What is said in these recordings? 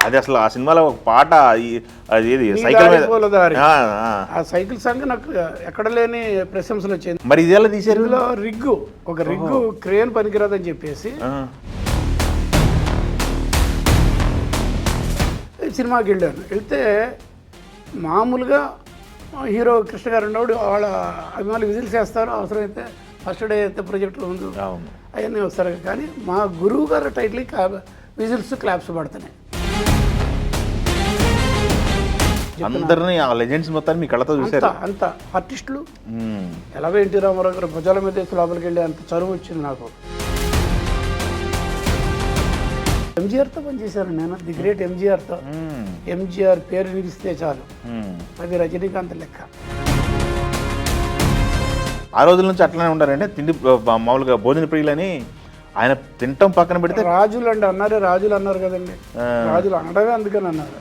అది అసలు ఆ సినిమాలో ఒక పాట అది ఏది సైకిల్ మీద ఆ సైకిల్ సాంగ్ నాకు ఎక్కడ లేని ప్రశంసలు వచ్చింది. మరి ఇది ఎలా తీశారు? ఇందులో ఒక రిగ్గు క్రేన్ పనికిరాదని చెప్పేసి సినిమాకి వెళ్తే మామూలుగా హీరో కృష్ణ గారు ఉన్నప్పుడు వాళ్ళ అభిమానులు విజిల్స్ వేస్తారు, అవసరమైతే ఫస్ట్ డే అయితే ప్రొజెక్టులు ముందు అవన్నీ వస్తారు. కానీ మా గురువు గారు టైటిల్కి విజిల్స్ క్లాప్స్ పడుతున్నాయి. అందరినీ ఆ లెజెండ్స్ మొత్తాన్ని మీ కళ్ళతో చూసారు. అంత ఆర్టిస్టులు ఎలాగో ఎన్టీ రామారావు గారు భుజాల మీద వేసి లోపలికి వెళ్ళి అంత చదువు వచ్చింది నాకు. ఎంజీఆర్తో పనిచేశాను నేను, ది గ్రేట్ ఎంజీఆర్తో. ఎంజీఆర్ పేరు వినిపిస్తే చాలు అది రజనీకాంత్ లెక్క. ఆ రోజుల నుంచి అట్లనే ఉండాలంటే తిండి మామూలుగా భోజన ప్రియులని ఆయన తింటాం పక్కన పెడితే రాజులు అండి అన్నారు, రాజులు అన్నారు కదండి, రాజులు అనడమే అందుకని అన్నారు.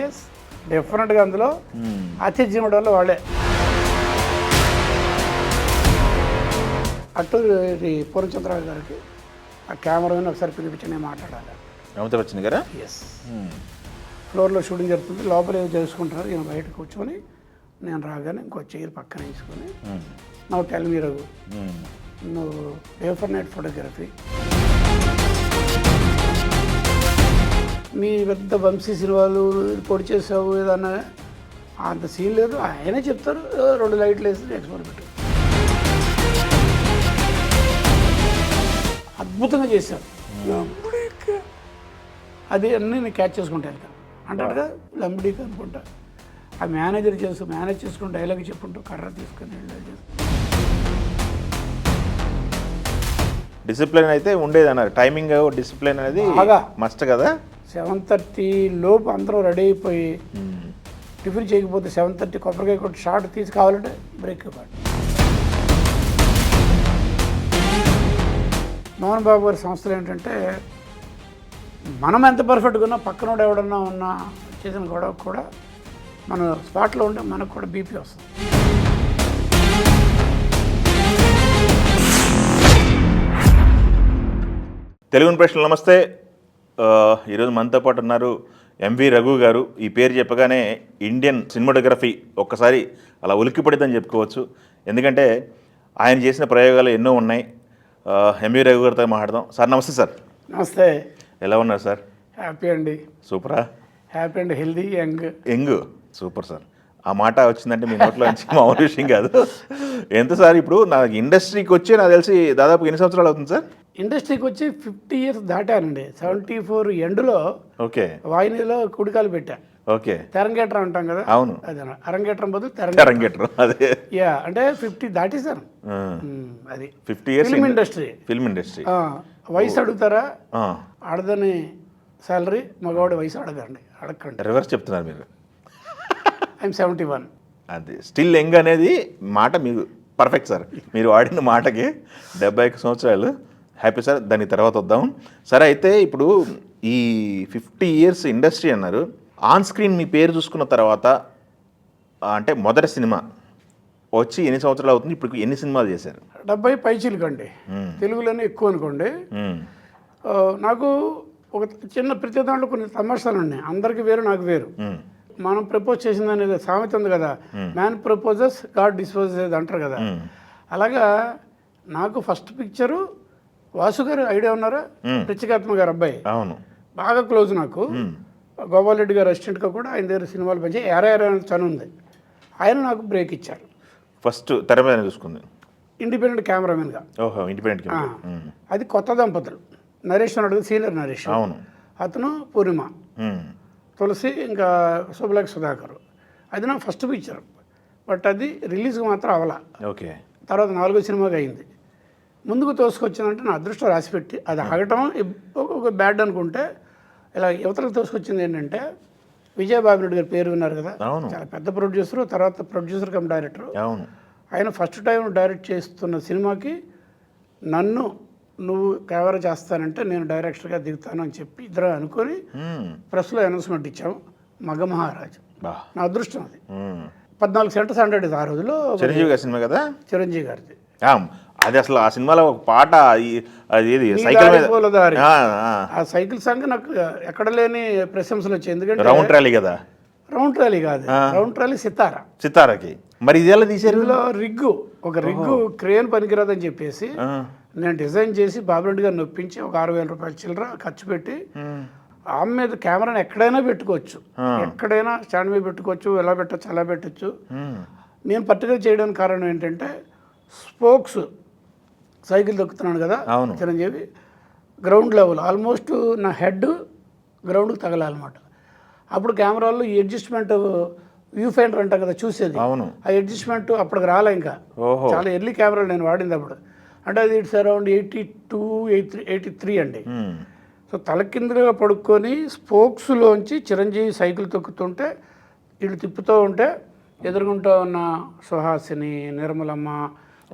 ఎస్ డెఫినెట్గా అందులో ఆతిథ్యం వల్ల వాళ్ళే. అట్టూరి పూర్ణచంద్రరావు గారికి ఆ కెమెరామెన్ ఒకసారి పిలిపించి నేను మాట్లాడాలి. అమితాబ్ బచ్చన్ గారా? ఎస్. ఫ్లోర్లో షూటింగ్ జరుగుతుంది, లోపల ఏదో చేసుకుంటున్నారు, ఈయన బయట కూర్చొని నేను రాగానే ఇంకో చైర్ పక్కన వేసుకొని నువ్వు టెల్ మీ రఘు, నువ్వు పేపర్ నైట్ ఫోటోగ్రఫీ మీ పెద్ద వంశీ సినిమాలు పొడి చేసావు ఏదన్నా అంత సీన్ లేదు, ఆయనే చెప్తారు, 2 లైట్లు వేసి ఎక్స్పోర్ పెట్టు. అద్భుతంగా చేశారు. అది అన్నీ నేను క్యాచ్ చేసుకుంటాను కదా అంటాడుగా లంబడీకి అనుకుంటా. ఆ మేనేజ్ చేసుకుని డైలాగ్ చెప్పుకుంటూ కర్ర తీసుకొని వెళ్ళి డిసిప్లిన్ అయితే ఉండేది అన్నారు. టైమింగ్ డిసిప్లిన్ అనేది మస్ట్ కదా. 7:30 లోపు అందరూ రెడీ అయిపోయి టిఫిన్ చేయకపోతే 7:30 కొబ్బరికాయ కొట్టి షార్ట్ తీసి కావాలంటే బ్రేక్ ఇవ్వండి. మోహన్ బాబు గారి సంస్థలు ఏంటంటే మనం ఎంత పర్ఫెక్ట్గా ఉన్నా పక్కనోడు ఎవడన్నా ఉన్నా చేసిన గొడవ కూడా మన స్పాట్లో ఉంటే మనకు కూడా బీపీ వస్తుంది. తెలుగు ప్రశ్నలు నమస్తే. ఈరోజు మనతో పాటు ఉన్నారు ఎంవి రఘు గారు. ఈ పేరు చెప్పగానే ఇండియన్ సినిమాటోగ్రఫీ ఒక్కసారి అలా ఉలిక్కిపడిద్దని చెప్పుకోవచ్చు. ఎందుకంటే ఆయన చేసిన ప్రయోగాలు ఎన్నో ఉన్నాయి. ఎంవి రఘు గారితో మాట్లాడదాం. సార్ నమస్తే. సార్ నమస్తే. ఎలా ఉన్నారు సార్? హ్యాపీ అండి. సూపరా? Happy and healthy young. Super sir. ఆ మాట వచ్చిందంటే మీ నోట్లో నుంచి మామూలు విషయం కాదు. ఎంత సార్ ఇప్పుడు నాకు ఇండస్ట్రీకి వచ్చి నాకు తెలిసి దాదాపు ఎన్ని సంవత్సరాలు అవుతుంది సార్? ఇండస్ట్రీకి వచ్చి 50 years దాటానండి. 74 ఎండ్లో ఓకే వాయినీలో కుడికాలు పెట్టా. ఓకే. తెరంగేట్రం అంటాం కదా. అవును. అదే అరంగేట్రం బదులు తెరంగేట్రం. అదే అంటే 50 దాటేశాను. అది 50 years ఫిల్మ్ ఇండస్ట్రీ. వయసు అడుగుతారా? ఆడదని శాలరీ, మగవాడి వయసు అడగండి. రివర్స్ చెప్తున్నారు మీరు. ఐఎమ్ 71. అది స్టిల్ యంగ్ అనేది మాట మీకు పర్ఫెక్ట్ సార్. మీరు వాడిన మాటకి 71 సంవత్సరాలు. Happy sir. దాని తర్వాత వద్దాం. సరే, అయితే ఇప్పుడు ఈ 50 years ఇండస్ట్రీ అన్నారు. ఆన్ స్క్రీన్ మీ పేరు చూసుకున్న తర్వాత అంటే మొదటి సినిమా వచ్చి ఎన్ని సంవత్సరాలు అవుతుంది? ఇప్పుడు ఎన్ని సినిమాలు చేశారు? 70 పైచీలకండి. తెలుగులోనే ఎక్కువ అనుకోండి. నాకు ఒక చిన్న ప్రతి దాంట్లో కొన్ని తమాషాలు ఉన్నాయి. అందరికి వేరు, నాకు వేరు. మనం ప్రపోజ్ చేసింది అనేది సామెత ఉంది కదా, మ్యాన్ ప్రపోజెస్ గాడ్ డిస్పోజెస్ అంటారు కదా. అలాగా నాకు ఫస్ట్ పిక్చరు వాసు గారు ఐడియా ఉన్నారా? రిచికాత్మ గారు అబ్బాయి. అవును. బాగా క్లోజ్ నాకు. గోపాల్ రెడ్డి గారు అసిస్టెంట్గా కూడా ఆయన దగ్గర సినిమాలు పనిచే ఏరా చను ఉంది. ఆయన నాకు బ్రేక్ ఇచ్చారు. ఫస్ట్ తెర మీద చూసుకుంది ఇండిపెండెంట్ కెమెరామెన్గా. ఓహో, ఇండిపెండెంట్. అది కొత్త దంపతులు. నరేష్ అడుగు సీనియర్ నరేష్. అవును. అతను పూర్ణిమ, తులసి, ఇంకా శుభలేఖ సుధాకర్. అది నా ఫస్ట్ పిక్చర్. బట్ అది రిలీజ్కి మాత్రం అవలా. ఓకే. తర్వాత 4వ సినిమాకి అయింది. ముందుకు తోసుకొచ్చిందంటే నా అదృష్టం రాసిపెట్టి అది ఆగటం ఒక బ్యాడ్ అనుకుంటే ఇలా యువతలకు తోసుకొచ్చింది ఏంటంటే విజయబాబు రెడ్డి గారి పేరు విన్నారు కదా. చాలా పెద్ద ప్రొడ్యూసరు, తర్వాత ప్రొడ్యూసర్ కమ్ డైరెక్టరు. ఆయన ఫస్ట్ టైం డైరెక్ట్ చేస్తున్న సినిమాకి నన్ను నువ్వు కెమెరా చేస్తానంటే నేను డైరెక్టర్గా దిగుతాను అని చెప్పి ఇద్దరు అనుకొని ప్రెస్లో అనౌన్స్మెంట్ ఇచ్చాము. మగమహారాజు. నా అదృష్టం అది. 14 సెంటర్స్ 100 ఆ రోజులో. చిరంజీవి గారి సినిమా కదా. చిరంజీవి గారిది. అది అసలు ఆ సినిమాలో ఒక పాట అది ఏది సైకిల్ మీద పూల దారి. ఆ సైకిల్ సాంగ్ నాకు ఎక్కడ లేని ప్రశంసలు వచ్చాయి. ఎందుకంటే రౌండ్ ట్రాలీ కదా, రౌండ్ ట్రాలీ కాదు, రౌండ్ ట్రాలీ సితారా. సితారాకి మరి ఇది ఎలా తీశారు? ఇందులో ఒక రిగ్గు క్రేన్ పనికిరాదని చెప్పేసి నేను డిజైన్ చేసి బాబురెడ్డి గారిని నొప్పించి ఒక 6,000 రూపాయల చిల్లర ఖర్చు పెట్టి ఆమె మీద కెమెరాని ఎక్కడైనా పెట్టుకోవచ్చు, ఎక్కడైనా స్టాండ్ మీద పెట్టుకోవచ్చు, ఎలా పెట్టచ్చు అలా పెట్టచ్చు. నేను పర్టికులర్ చేయడానికి కారణం ఏంటంటే స్పోక్స్ సైకిల్ దొక్కుతున్నాను కదా చిరంజీవి, గ్రౌండ్ లెవెల్ ఆల్మోస్ట్ నా హెడ్ గ్రౌండ్కి తగలాలన్నమాట. అప్పుడు కెమెరాలో ఈ అడ్జస్ట్మెంట్ వ్యూ ఫైండర్ అంటాం కదా చూసేది, ఆ అడ్జస్ట్మెంట్ అప్పటికి రాలే. ఇంకా చాలా ఎర్లీ కెమెరాలు నేను వాడింది అప్పుడు. అంటే అది ఇట్స్ అరౌండ్ 82, 83 అండి. సో తల కిందగా పడుకొని స్పోక్స్లోంచి చిరంజీవి సైకిల్ తొక్కుతుంటే వీళ్ళు తిప్పుతూ ఉంటే ఎదురుగుంటూ ఉన్న సుహాసిని, నిర్మలమ్మ,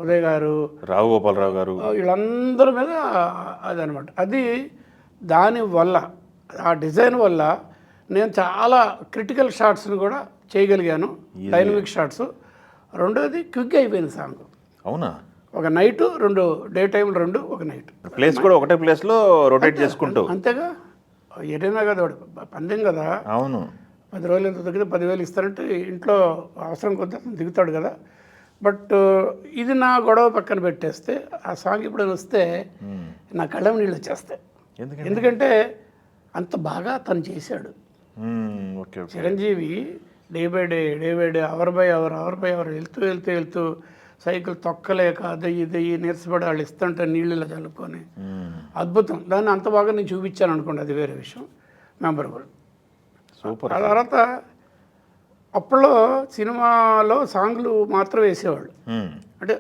ఉదయ్ గారు, రావు గోపాలరావు గారు, వీళ్ళందరి మీద అదనమాట. అది దానివల్ల ఆ డిజైన్ వల్ల నేను చాలా క్రిటికల్ షాట్స్ని కూడా చేయగలిగాను, డైనమిక్ షాట్స్. రెండోది క్విక్ అయిపోయింది సాంగ్. అవునా? ఒక నైట్ 2 డే టైంలు 2 ఒక నైట్ ప్లేస్ కూడా ఒకటే ప్లేస్లో రొటేట్ చేసుకుంటూ. అంతేగా, ఏదైనా కదా వాడు పందెం కదా. అవును, 10 రోజులు ఎంత తగ్గితే 10,000 ఇస్తారంటే ఇంట్లో అవసరం కొద్ది అతను దిగుతాడు కదా. బట్ ఇది నా గొడవ పక్కన పెట్టేస్తే ఆ సాంగ్ ఇప్పుడు వస్తే నా కళ్ళం నీళ్ళు వచ్చేస్తాయి. ఎందుకంటే అంత బాగా తను చేశాడు Chiranjeevi. Day by day hour by hour వెళ్తూ సైకిల్ తొక్కలేక దయ్యి నీరసపడి వాళ్ళు ఇస్తుంటే నీళ్ళు ఇలా చల్లుకొని అద్భుతం. దాన్ని అంత బాగా నేను చూపించాను అనుకోండి, అది వేరే విషయం, మెమరబుల్. సూపర్. ఆ తర్వాత అప్పట్లో సినిమాలో సాంగ్లు మాత్రం వేసేవాళ్ళు, అంటే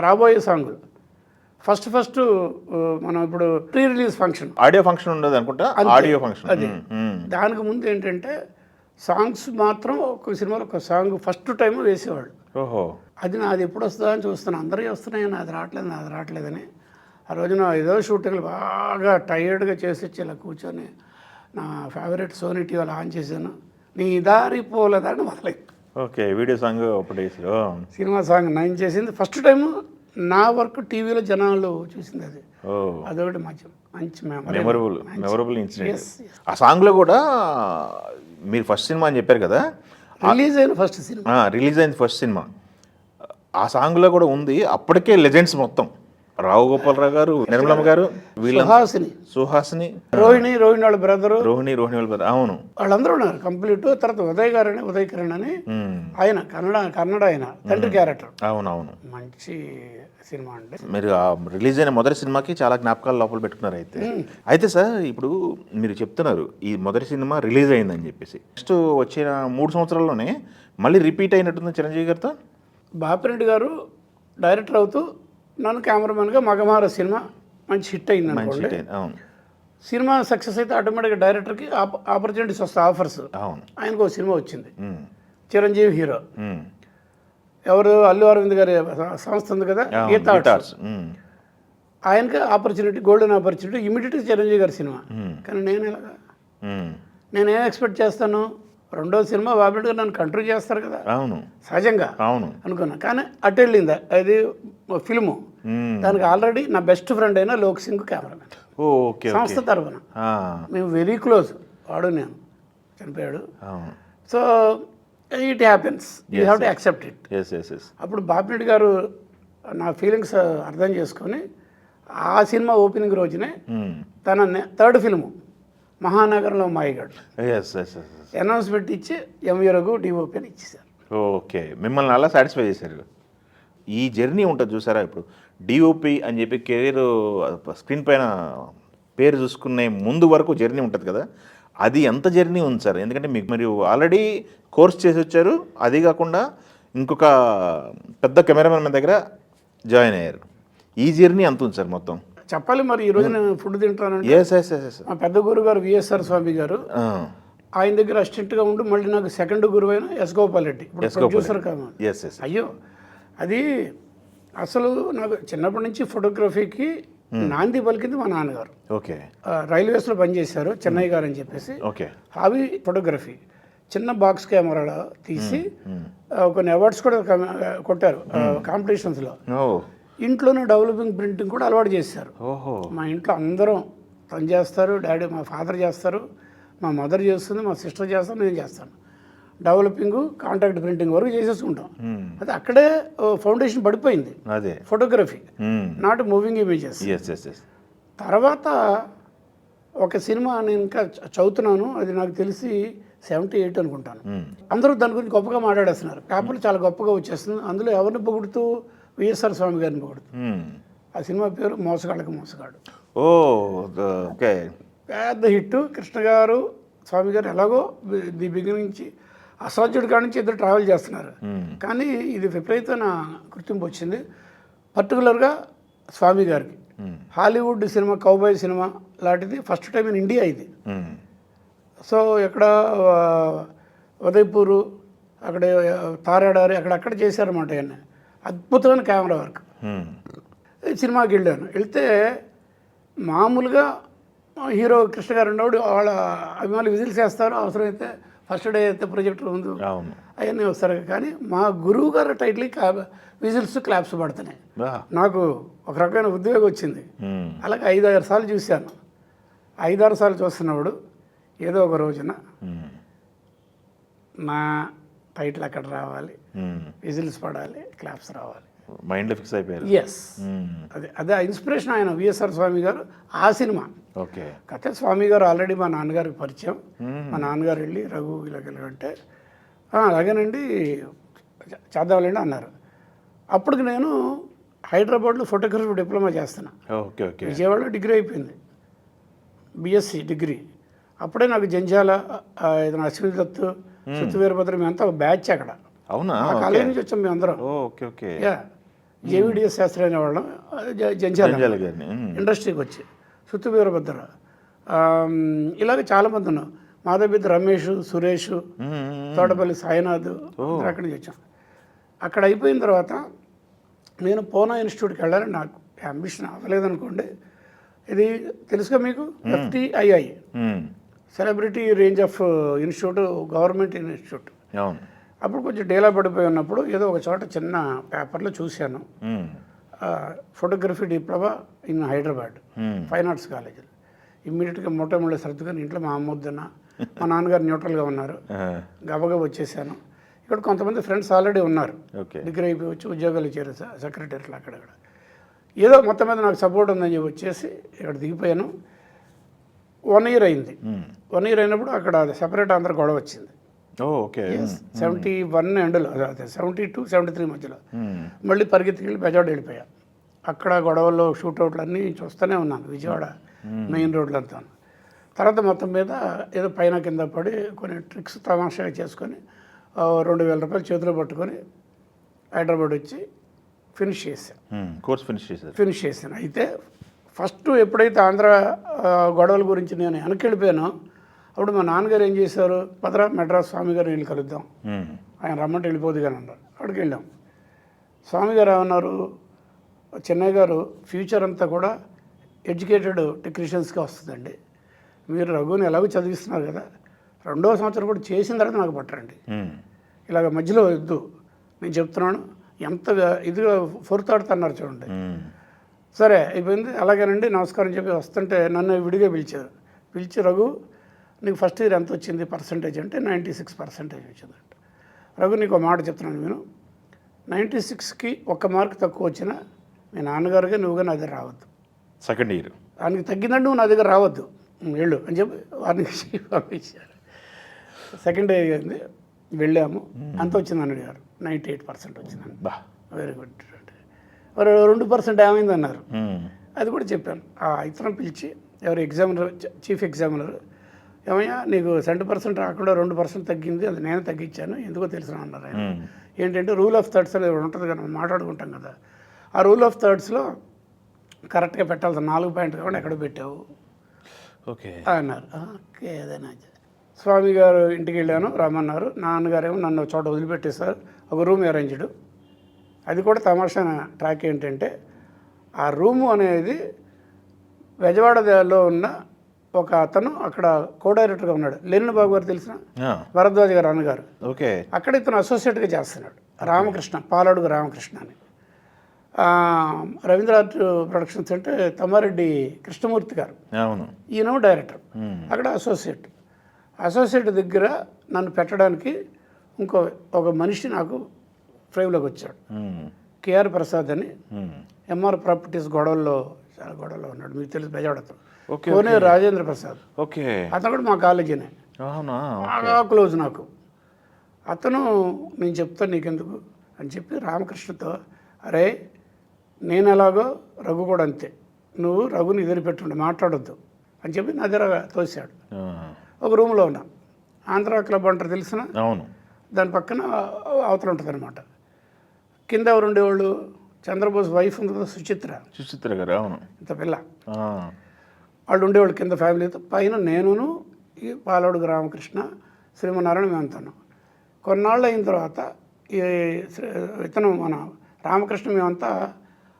రాబోయే సాంగులు. ఫస్ట్ మనం ఇప్పుడు pre release function, audio function ఉండదు అనుకుంటా, ఆడియో ఫంక్షన్. అది దానికి ముందు ఏంటంటే సాంగ్స్ మాత్రం ఒక సినిమాలో ఒక సాంగ్ ఫస్ట్ టైం వేసేవాళ్ళు. అది నాది ఎప్పుడు వస్తుందా అని చూస్తున్నాను, అందరికీ వస్తున్నాయి, నాది రావట్లేదని. ఆ రోజున ఏదో షూటింగ్లు బాగా టైర్డ్గా చేసి వచ్చి ఇలా కూర్చొని నా ఫేవరెట్ సోనీ టీవీ అలా ఆన్ చేశాను, నీ దారి పోలేదని మొదలైంది. ఓకే, వీడియో సాంగ్ అప్పుడు సినిమా సాంగ్ 9 చేసింది. ఫస్ట్ టైం నా వర్క్ టీవీలో జనాలు చూసింది అది. అదొకటి మంచి మెమరబుల్ ఇన్సిడెంట్. ఆ సాంగ్లో కూడా మీరు ఫస్ట్ సినిమా అని చెప్పారు కదా, రిలీజ్ అయిన ఫస్ట్ సినిమా ఆ సాంగ్లో కూడా ఉంది. అప్పటికే లెజెండ్స్ మొత్తం, రావు గోపాలరావు గారు, నిర్మలమ్మ గారు, సుహాసిని, రోహిణి వాళ్ళ బ్రదరు, అవును, వాళ్ళందరూ ఉన్నారు కంప్లీట్. తర్వాత ఉదయ్ కిరణ్ అని ఆయన కన్నడ ఆయన తండ్రి క్యారెక్టర్. అవునవును, మంచి సినిమా అండి. మీరు ఆ రిలీజ్ అయిన మొదటి సినిమాకి చాలా జ్ఞాపకాలు లోపల పెట్టుకున్నారు. అయితే సార్ ఇప్పుడు మీరు చెప్తున్నారు ఈ మొదటి సినిమా రిలీజ్ అయిందని చెప్పేసి, నెక్స్ట్ వచ్చిన 3 సంవత్సరాల్లోనే మళ్ళీ రిపీట్ అయినట్టుంది చిరంజీవి గారితో. బాపిరెడ్డి గారు డైరెక్టర్ అవుతూ నన్ను కెమెరామెన్గా మగమార సినిమా మంచి హిట్ అయింది అనుకోండి. సినిమా సక్సెస్ అయితే ఆటోమేటిక్గా డైరెక్టర్కి ఆపర్చునిటీస్ వస్తాయి, ఆఫర్స్. ఆయనకు ఒక సినిమా వచ్చింది, చిరంజీవి హీరో. ఎవరు? అల్లు అరవింద్ గారి సంస్థ ఉంది కదా, గీతా. ఆయనకి ఆపర్చునిటీ, గోల్డెన్ ఆపర్చునిటీ, ఇమీడియట్గా చిరంజీవి గారి సినిమా. కానీ నేనేం ఎక్స్పెక్ట్ చేస్తాను, రెండో సినిమా బాబిరెడ్డి గారు నన్ను కంట్రోల్ చేస్తారు కదా, సహజంగా అనుకున్నా. కానీ అటు వెళ్ళింది అది ఫిల్ము. దానికి ఆల్రెడీ నా బెస్ట్ ఫ్రెండ్ అయిన లోక్ సింగ్ కెమెరామెన్, సంస్థ తరఫున మేము వెరీ క్లోజ్. వాడు నేను చనిపోయాడు. So it happens, you have to accept it. అప్పుడు బాపిరెడ్డి గారు నా ఫీలింగ్స్ అర్థం చేసుకొని ఆ సినిమా ఓపెనింగ్ రోజునే తన థర్డ్ ఫిల్ము మహానగరంలో మాయగాడు అనౌన్స్మెంట్ ఇచ్చి ఎంవీరోకు డిఓపి అని ఇచ్చేసారు. ఓకే, మిమ్మల్ని అలా సాటిస్ఫై చేశారు. ఈ జర్నీ ఉంటుంది చూసారా, ఇప్పుడు డిఓపి అని చెప్పి కెరీర్ స్క్రీన్ పైన పేరు చూసుకునే ముందు వరకు జర్నీ ఉంటుంది కదా, అది ఎంత జర్నీ ఉంది సార్? ఎందుకంటే మీకు మీరు ఆల్రెడీ కోర్స్ చేసి వచ్చారు, అది కాకుండా ఇంకొక పెద్ద కెమెరామెన్ మన దగ్గర జాయిన్ అయ్యారు. ఈ జర్నీ ఎంత ఉంది సార్ మొత్తం? చెప్పాలి మరి. ఈరోజు నేను ఫుడ్ తింటానండి. మా పెద్ద గురువు గారు విఎస్ఆర్ స్వామి గారు, ఆయన దగ్గర అసిస్టెంట్గా ఉండి మళ్ళీ నాకు సెకండ్ గురువు అయిన ఎస్ గోపాల్ రెడ్డి, ప్రొడ్యూసర్ కాదు. అయ్యో, అది అసలు నాకు చిన్నప్పటి నుంచి ఫోటోగ్రఫీకి నాంది పలికింది మా నాన్నగారు. ఓకే, రైల్వేస్లో పనిచేశారు, చెన్నై గారు అని చెప్పేసి. హాబీ ఫోటోగ్రఫీ, చిన్న బాక్స్ కెమెరాలో తీసి కొన్ని అవార్డ్స్ కూడా కొట్టారు కాంపిటీషన్స్లో. ఇంట్లోనే డెవలపింగ్ ప్రింటింగ్ కూడా అలవాటు చేశారు. ఓహో. మా ఇంట్లో అందరం తను చేస్తారు, డాడీ మా ఫాదర్ చేస్తారు, మా మదర్ చేస్తుంది, మా సిస్టర్ చేస్తారు, నేను చేస్తాను. డెవలపింగ్ కాంటాక్ట్ ప్రింటింగ్ వరకు చేసేసుకుంటాం. అది అక్కడే ఫౌండేషన్ పడిపోయింది. అదే ఫోటోగ్రఫీ, నాట్ మూవింగ్ ఇమేజెస్. తర్వాత ఒక సినిమా నేను ఇంకా చదువుతున్నాను, అది నాకు తెలిసి 78 అనుకుంటాను. అందరూ దాని గురించి గొప్పగా మాట్లాడేస్తున్నారు, పేపర్లు చాలా గొప్పగా వచ్చేస్తుంది. అందులో ఎవరిని పొగుడుతూ? విఎస్ఆర్ స్వామి గారిని పొగుడుతూ. ఆ సినిమా పేరు మోసగాళ్ళకి మోసగాడు. ఓకే. పెద్ద హిట్. కృష్ణ గారు స్వామి గారు ఎలాగో ది బిగినింగ్ నుంచి అసాధ్యుడి కాడి నుంచి ఇద్దరు ట్రావెల్ చేస్తున్నారు. కానీ ఇది విపరీతమైన గుర్తింపు వచ్చింది, పర్టికులర్గా స్వామి గారికి. హాలీవుడ్ సినిమా, కౌబాయ్ సినిమా లాంటిది ఫస్ట్ టైం ఇన్ ఇండియా ఇది. సో ఎక్కడ ఉదయపూరు, అక్కడ తారాడారి, అక్కడ చేశారన్నమాట. ఇవన్నీ అద్భుతమైన కెమెరా వర్క్. సినిమాకి వెళ్తే మామూలుగా హీరో కృష్ణ గారు ఉన్నవాడు వాళ్ళ అభిమానులు విజిల్స్ వేస్తారు, అవసరమైతే ఫస్ట్ డే అయితే ప్రొజెక్టర్ ముందు అవన్నీ వస్తారు. కానీ మా గురువు గారు టైటిల్కి విజిల్స్ క్లాప్స్ పడుతున్నాయి. నాకు ఒక రకమైన ఉద్వేగం వచ్చింది. అలాగే 5-6 సార్లు చూశాను. 5-6 సార్లు చూస్తున్నప్పుడు ఏదో ఒక రోజున నా టైటిల్ అక్కడ రావాలి, విజిల్స్ పడాలి, క్లాప్స్ రావాలి, మైండ్లో ఫిక్స్ అయిపోయారు. ఎస్, అదే ఆ ఇన్స్పిరేషన్ ఆయన విఎస్ఆర్ స్వామి గారు ఆ సినిమా. ఓకే. కథ స్వామి గారు ఆల్రెడీ మా నాన్నగారికి పరిచయం. మా నాన్నగారు వెళ్ళి రఘు ఇలాగంటే అలాగేనండి చేద్దాంలేండి అన్నారు. అప్పటికి నేను హైదరాబాద్లో ఫోటోగ్రఫీ డిప్లొమా చేస్తున్నా. Okay okay. విజయవాడలో డిగ్రీ అయిపోయింది, బిఎస్సి డిగ్రీ. అప్పుడే నాకు జంజాల, అశ్విని దత్తు, సుత్తి వీరభద్ర, మేమంతా ఒక బ్యాచ్ అక్కడ. అవునా? కాలేజీ నుంచి వచ్చాం మేమందరం. Okay okay. జేవిడిఎస్ శాస్త్రి అనేవాళ్ళం. జంజాల ఇండస్ట్రీకి వచ్చి సుత్తి వీరభద్ర, ఇలాగ చాలామంది ఉన్నాం. మాధవబిద్ద రమేష్, సురేష్, తోటపల్లి సాయినాథ్, అక్కడి నుంచి వచ్చాం. అక్కడ అయిపోయిన తర్వాత నేను పూనా ఇన్స్టిట్యూట్కి వెళ్ళాలని నాకు అంబిషన్ అవ్వలేదనుకోండి. ఇది తెలుసుగా మీకు, FTII, celebrity range of institute, government institute. అప్పుడు కొంచెం డేలా పడిపోయి ఉన్నప్పుడు ఏదో ఒక చోట చిన్న పేపర్లో చూశాను, photography diploma in Hyderabad, fine arts కాలేజీలో. ఇమ్మీడియట్గా మొట్టమొదటి సర్దుకొని ఇంట్లో మా అమ్మ వద్దన్న, మా నాన్నగారు న్యూట్రల్గా ఉన్నారు, గబగబా వచ్చేసాను. ఇక్కడ కొంతమంది ఫ్రెండ్స్ ఆల్రెడీ ఉన్నారు, డిగ్రీ అయిపోయి వచ్చి ఉద్యోగాలు చేరారు, సెక్రటరీలు అక్కడక్కడ. ఏదో మొత్తం మీద నాకు సపోర్ట్ ఉందని చెప్పి వచ్చేసి ఇక్కడ దిగిపోయాను. 1 year అయింది. 1 year అయినప్పుడు అక్కడ సెపరేట్ అందరూ గొడవ వచ్చింది. ఓకే. 71 ఎండ్లో, 72, 73 మధ్యలో. మళ్ళీ పరిగెత్తికి వెళ్ళి బెజవాడ వెళ్ళిపోయా. అక్కడ గొడవల్లో షూట్అవుట్లు అన్నీ చూస్తూనే ఉన్నాను, విజయవాడ మెయిన్ రోడ్లంతా. తర్వాత మొత్తం మీద ఏదో పైన కింద పడి కొన్ని ట్రిక్స్ తమాషాగా చేసుకొని 2,000 రూపాయలు చేతిలో పట్టుకొని హైదరాబాద్ వచ్చి ఫినిష్ చేశాను. కోర్స్ ఫినిష్ చేశాను. అయితే ఫస్ట్ ఎప్పుడైతే ఆంధ్ర గొడవల గురించి నేను వెనక్కి వెళ్ళిపోయానో అప్పుడు మా నాన్నగారు ఏం చేశారు, పదరా మెడ్రాస్ స్వామి గారు వెళ్ళి కలుద్దాం, ఆయన రమ్మంటే వెళ్ళిపోదు కానీ అన్నారు. అక్కడికి వెళ్ళాం. స్వామి గారు ఏమన్నారు, చెన్నై గారు ఫ్యూచర్ అంతా కూడా ఎడ్యుకేటెడ్ టెక్నీషియన్స్గా వస్తుందండి, మీరు రఘుని ఎలాగో చదివిస్తున్నారు కదా, 2వ సంవత్సరం కూడా చేసిన తర్వాత నాకు పట్టరండి, ఇలాగ మధ్యలో వద్దు, నేను చెప్తున్నాను, ఎంత ఇదిగా ఫోర్తాడుతున్నారు చూడండి. సరే అయిపోయింది, అలాగేనండి నమస్కారం చెప్పి వస్తుంటే నన్ను విడిగా పిలిచి రఘు నీకు ఫస్ట్ ఇయర్ ఎంత వచ్చింది పర్సంటేజ్ అంటే 96% వచ్చిందంట. రఘు నీకు ఒక మాట చెప్తున్నాను, నేను 96కి 1 మార్క్ తక్కువ వచ్చినా మీ నాన్నగారుగా నువ్వుగా నా దగ్గర రావద్దు, సెకండ్ ఇయర్ దానికి తగ్గిందంటే నువ్వు నా దగ్గర రావద్దు, వెళ్ళు అని చెప్పి వారిని పంపించారు. సెకండ్ ఇయర్ అయింది, వెళ్ళాము. అంత వచ్చింది అన్నాడు గారు, 98% వచ్చిందండి. Very good. మరి 2% ఏమైంది అన్నారు, అది కూడా చెప్పాను. ఆ ఇతరం పిలిచి ఎవరు ఎగ్జామినర్, చీఫ్ ఎగ్జామినర్, ఏమయ్యా నీకు 70% రాకుండా 2% తగ్గింది, అది నేను తగ్గించాను, ఎందుకో తెలిసిన అన్నారు ఆయన. ఏంటంటే రూల్ ఆఫ్ థర్డ్స్ అనేది ఉంటుంది కదా, మనం మాట్లాడుకుంటాం కదా, ఆ రూల్ ఆఫ్ థర్డ్స్లో కరెక్ట్గా పెట్టాల్సిన 4 పాయింట్ కాబట్టి ఎక్కడ పెట్టావు ఓకే అన్నారు. ఓకే ఏదైనా. స్వామి గారు ఇంటికి వెళ్ళాను, రమ్మన్నారు. నాన్నగారేమో నన్ను చోట వదిలిపెట్టేశారు, ఒక రూమ్ అరేంజ్డ్. అది కూడా తమాషా ట్రాక్ ఏంటంటే ఆ రూము అనేది బెజవాడలో ఉన్న ఒక అతను అక్కడ కో డైరెక్టర్గా ఉన్నాడు, లెనిన్ బాబు గారు తెలిసిన భరద్వాజ్ గారు అన్నగారు. ఓకే. అక్కడ ఇతను అసోసియేట్గా చేస్తున్నాడు, రామకృష్ణ, పాలడుగు రామకృష్ణ అని. రవీంద్ర ఆర్ట్ ప్రొడక్షన్స్ అంటే తమ్మారెడ్డి కృష్ణమూర్తి గారు, అవును. ఈయన డైరెక్టర్, అక్కడ అసోసియేట్ దగ్గర నన్ను పెట్టడానికి ఒక మనిషి నాకు ఫ్రేమ్లోకి వచ్చాడు. కేఆర్ ప్రసాద్ అని, ఎంఆర్ ప్రాపర్టీస్ చాలా గొడవల్లో ఉన్నాడు, మీకు తెలుసు, బెజవాడతో. కోనే రాజేంద్ర ప్రసాద్, ఓకే, అతను కూడా మా కాలేజీనే, బాగా క్లోజ్ నాకు. అతను నేను చెప్తాను నీకెందుకు అని చెప్పి రామకృష్ణతో, అరే నేను ఎలాగో రఘు కూడా అంతే, నువ్వు రఘుని ఎదిరిపెట్టుండే, మాట్లాడొద్దు అని చెప్పి నా దగ్గర తోసాడు. ఒక రూమ్లో ఉన్నా, ఆంధ్ర క్లబ్ అంటారు తెలిసిన, అవును, దాని పక్కన అవతల ఉంటుంది అనమాట. కింద ఎవరు ఉండేవాళ్ళు, చంద్రబోస్ వైఫ్ ఉంది కదా, సుచిత్ర గారు, అవును, ఇంత పిల్ల, వాళ్ళు ఉండేవాళ్ళు కింద ఫ్యామిలీతో. పైన నేనును ఈ పాలవుడు రామకృష్ణ, శ్రీమన్నారాయణ మేమంతాను. కొన్నాళ్ళు అయిన తర్వాత ఇతను మన రామకృష్ణ మేమంతా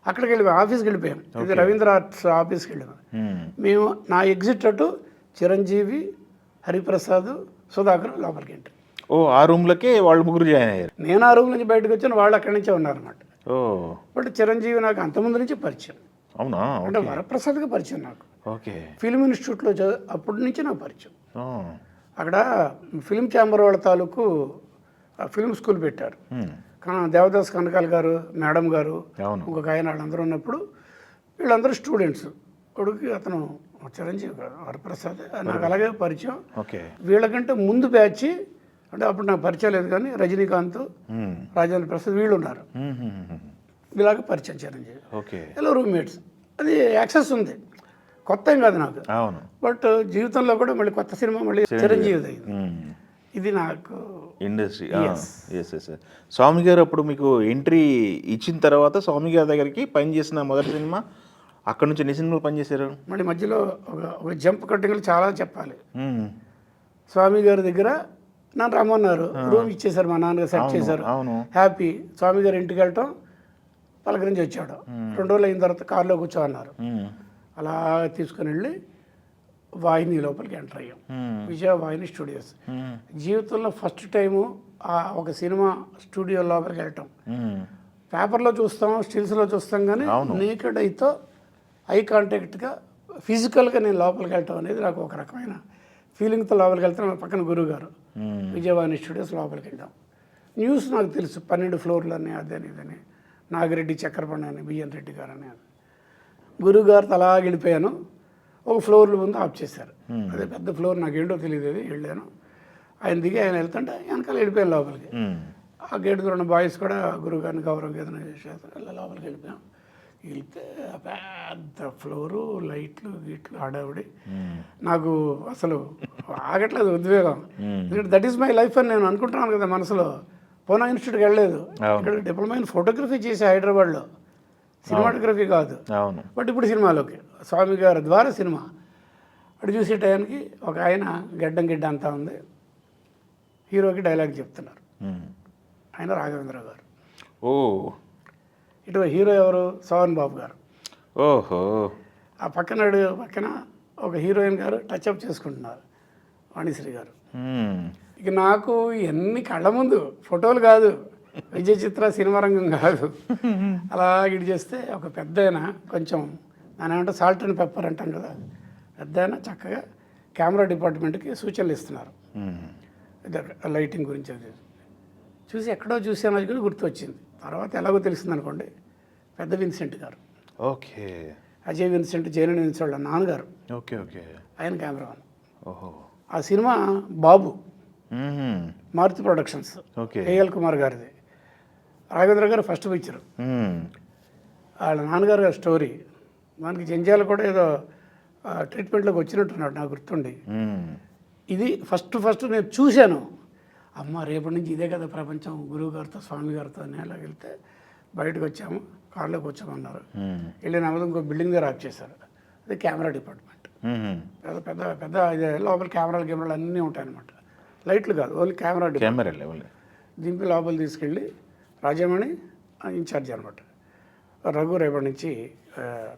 అక్కడికి వెళ్ళిపోయాం, ఆఫీస్కి వెళ్ళిపోయాం. ఇది రవీంద్ర ఆర్ట్స్ ఆఫీస్కి వెళ్ళాము మేము. నా ఎగ్జిట్ అటు చిరంజీవి, హరిప్రసాద్, సుధాకర్ లోపలికి ఎంట్రీ. ఆ రూమ్లకి వాళ్ళు ముగ్గురు జాయిన్ అయ్యారు. నేను ఆ రూమ్ నుంచి బయటకు వచ్చాను, వాళ్ళు అక్కడి నుంచే ఉన్నారన్నమాట. బట్ చిరంజీవి నాకు అంతకుముందు నుంచి పరిచయం. అవునా? అంటే వరప్రసాద్గా పరిచయం నాకు. ఓకే. ఫిల్మ్ ఇన్స్టిట్యూట్లో అప్పటి నుంచి నాకు పరిచయం. అక్కడ ఫిల్మ్ ఛాంబర్ వాళ్ళ తాలూకు ఫిల్మ్ స్కూల్ పెట్టారు. దేవదాస్ కనకాల్ గారు, మేడం గారు, ఇంకొక ఆయన, వాళ్ళందరూ ఉన్నప్పుడు వీళ్ళందరూ స్టూడెంట్స్. కొడుకు అతను చిరంజీవి గారు, వరప్రసాద్, నాకు అలాగే పరిచయం. వీళ్ళకంటే ముందు బ్యాచ్ అంటే అప్పుడు నాకు పరిచయం లేదు, కానీ రజనీకాంత్, రాజేంద్ర ప్రసాద్ వీళ్ళు ఉన్నారు. ఇలాగే పరిచయం చిరంజీవి. ఇలా రూమ్మేట్స్. అది యాక్సెస్ ఉంది, కొత్త ఏం కాదు నాకు. బట్ జీవితంలో కూడా మళ్ళీ కొత్త సినిమా మళ్ళీ చిరంజీవి. ఇది నాకు ఇండస్ట్రీ. స్వామి గారు అప్పుడు మీకు ఎంట్రీ ఇచ్చిన తర్వాత స్వామి గారి దగ్గరికి పని చేసిన మొదటి సినిమా, అక్కడ నుంచి ఎన్ని సినిమాలు పనిచేశారు? మళ్ళీ మధ్యలో ఒక జంప్ కట్టింగ్లు చాలా చెప్పాలి. స్వామి గారి దగ్గర నన్ను రమ్మన్నారు, రూమ్ ఇచ్చేసారు, మా నాన్నగారు సెట్ చేశారు, హ్యాపీ. స్వామి గారు ఇంటికి వెళ్ళటం, పలకరించి వచ్చాడు. 2 రోజులు అయిన తర్వాత కారులో కూర్చోన్నారు. అలా తీసుకుని వెళ్ళి వాహిని లోపలికి ఎంటర్ అయ్యాం, విజయ వాహిని స్టూడియోస్. జీవితంలో ఫస్ట్ టైము ఒక సినిమా స్టూడియో లోపలికి వెళ్ళటం. పేపర్లో చూస్తాం, స్టిల్స్లో చూస్తాం, కానీ నేకెడ్ అయితే ఐ కాంటాక్ట్గా ఫిజికల్గా నేను లోపలికి వెళ్ళటం అనేది నాకు ఒక రకమైన ఫీలింగ్తో లోపలికి వెళ్తాను. పక్కన గురువు గారు, విజయవాణి స్టూడియోస్ లోపలికి వెళ్ళాం. న్యూస్ నాకు తెలుసు, 12 ఫ్లోర్లు అని, అదని ఇదని, నాగిరెడ్డి చక్రపాణి అని, బిఎన్ రెడ్డి గారు అని. గురువు గారితో అలా వెళ్ళిపోయాను. ఒక ఫ్లోర్ల ముందు ఆఫ్ చేశారు, అదే పెద్ద ఫ్లోర్, నాకు ఏంటో తెలియదు. అది వెళ్ళాను, ఆయన దిగి ఆయన వెళ్తుంటే వెనకాల వెళ్ళిపోయాను లోపలికి. ఆ గేట్ ఉన్న బాయ్స్ కూడా గురువు గారిని గౌరవం ఏదైనా చేసేస్తారు, అలా లోపలికి వెళ్ళిపోయాం. వెళ్తే పెద్ద ఫ్లోరు, లైట్లు గీట్లు, హడావుడి. నాకు అసలు ఆగట్లేదు ఉద్వేగం. దట్ ఈస్ మై లైఫ్ అని నేను అనుకుంటున్నాను కదా మనసులో. పూనా ఇన్స్టిట్యూట్కి వెళ్ళలేదు, ఇక్కడ డిప్లొమా ఇన్ ఫోటోగ్రఫీ చేసి హైదరాబాద్లో, సినిమాటోగ్రఫీ కాదు. బట్ ఇప్పుడు సినిమాలోకి స్వామి గారి ద్వారా సినిమా. అటు చూసే టైంకి ఒక ఆయన గడ్డ అంతా ఉంది, హీరోకి డైలాగ్ చెప్తున్నారు. ఆయన రాఘవేంద్ర గారు. ఇటు హీరో ఎవరు? సోహన్ బాబు గారు. ఆ పక్కన ఒక హీరోయిన్ గారు టచ్అప్ చేసుకుంటున్నారు, వాణిశ్రీ గారు. ఇక నాకు ఎన్ని కళ్ళ ముందు ఫోటోలు కాదు, విజయ చిత్ర సినిమా రంగం కాదు. అలా ఇటు చేస్తే ఒక పెద్ద ఆయన, కొంచెం దాని ఏమంటే సాల్ట్ అండ్ పెప్పర్ అంటాం కదా, పెద్ద ఆయన చక్కగా కెమెరా డిపార్ట్మెంట్కి సూచనలు ఇస్తున్నారు, లైటింగ్ గురించి. అది చూసి ఎక్కడో చూసాను, అది కూడా గుర్తొచ్చింది. తర్వాత ఎలాగో తెలిసింది అనుకోండి, పెద్ద విన్సెంట్ గారు. అజయ్ విన్సెంట్, జైనని విన్సెంట్ వాళ్ళ నాన్నగారు. ఆయన కెమెరామెన్. ఆ సినిమా బాబు, మారుతి ప్రొడక్షన్స్, ఏఎల్ కుమార్ గారిది. రాఘవేంద్ర గారు ఫస్ట్ పిక్చర్, వాళ్ళ నాన్నగారు గారి స్టోరీ. మనకి జంజాలు కూడా ఏదో ట్రీట్మెంట్లోకి వచ్చినట్టున్నాడు నాకు గుర్తుండి. ఇది ఫస్ట్ నేను చూశాను. అమ్మ రేపటి నుంచి ఇదే కదా ప్రపంచం, గురువు గారితో, స్వామి గారితో అని. అలా వెళ్తే బయటకు వచ్చాము, కారులోకి వచ్చామన్నారు. వెళ్ళిన అమ్మది ఇంకో బిల్డింగ్ దగ్గర ఆఫ్ చేశారు, అది కెమెరా డిపార్ట్మెంట్. పెద్ద పెద్ద ఇదే, లోపల కెమెరాలు అన్నీ ఉంటాయన్నమాట. లైట్లు కాదు, ఓన్లీ కెమెరా డిపార్ట్మెంట్. దింపి లోపల తీసుకెళ్ళి రాజామణి ఇన్ఛార్జ్ అనమాట. రఘు రేపటి నుంచి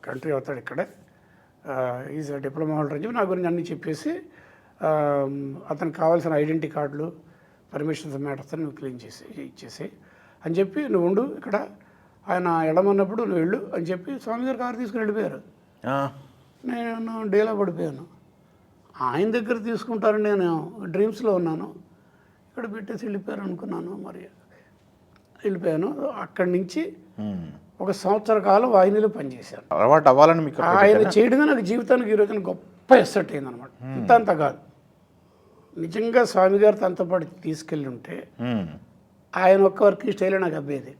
కంట్రీ అవుతాడు ఇక్కడే, ఈజ్ డిప్లొమా హోల్డర్ అని చెప్పి నా గురించి అన్నీ చెప్పేసి, అతనికి కావాల్సిన ఐడెంటిటీ కార్డులు, పర్మిషన్స్ మ్యాటర్స్ నువ్వు క్లీన్ చేసి ఇచ్చేసి అని చెప్పి, నువ్వు ఉండు ఇక్కడ, ఆయన ఎడమన్నప్పుడు నువ్వు వెళ్ళు అని చెప్పి స్వామి గారు కారు తీసుకుని వెళ్ళిపోయారు. నేను డేలా పడిపోయాను. ఆయన దగ్గర తీసుకుంటారని నేను డ్రీమ్స్లో ఉన్నాను. ఇక్కడ పెట్టేసి వెళ్ళిపోయారు అనుకున్నాను. మరి వెళ్ళిపోయాను. అక్కడి నుంచి ఒక సంవత్సర కాలం వాహినిలో పనిచేశాను. అలవాటు అవ్వాలని మీకు ఆయన చేయడమే నాకు జీవితానికి ఈ రోజున గొప్ప ఎస్సెట్ అయిందనమాట. ఇంత అంత కాదు, నిజంగా స్వామి గారు తనతో పాటు తీసుకెళ్ళి ఉంటే ఆయన ఒక్క వర్కింగ్ స్టైలే నాకు అబ్బేది.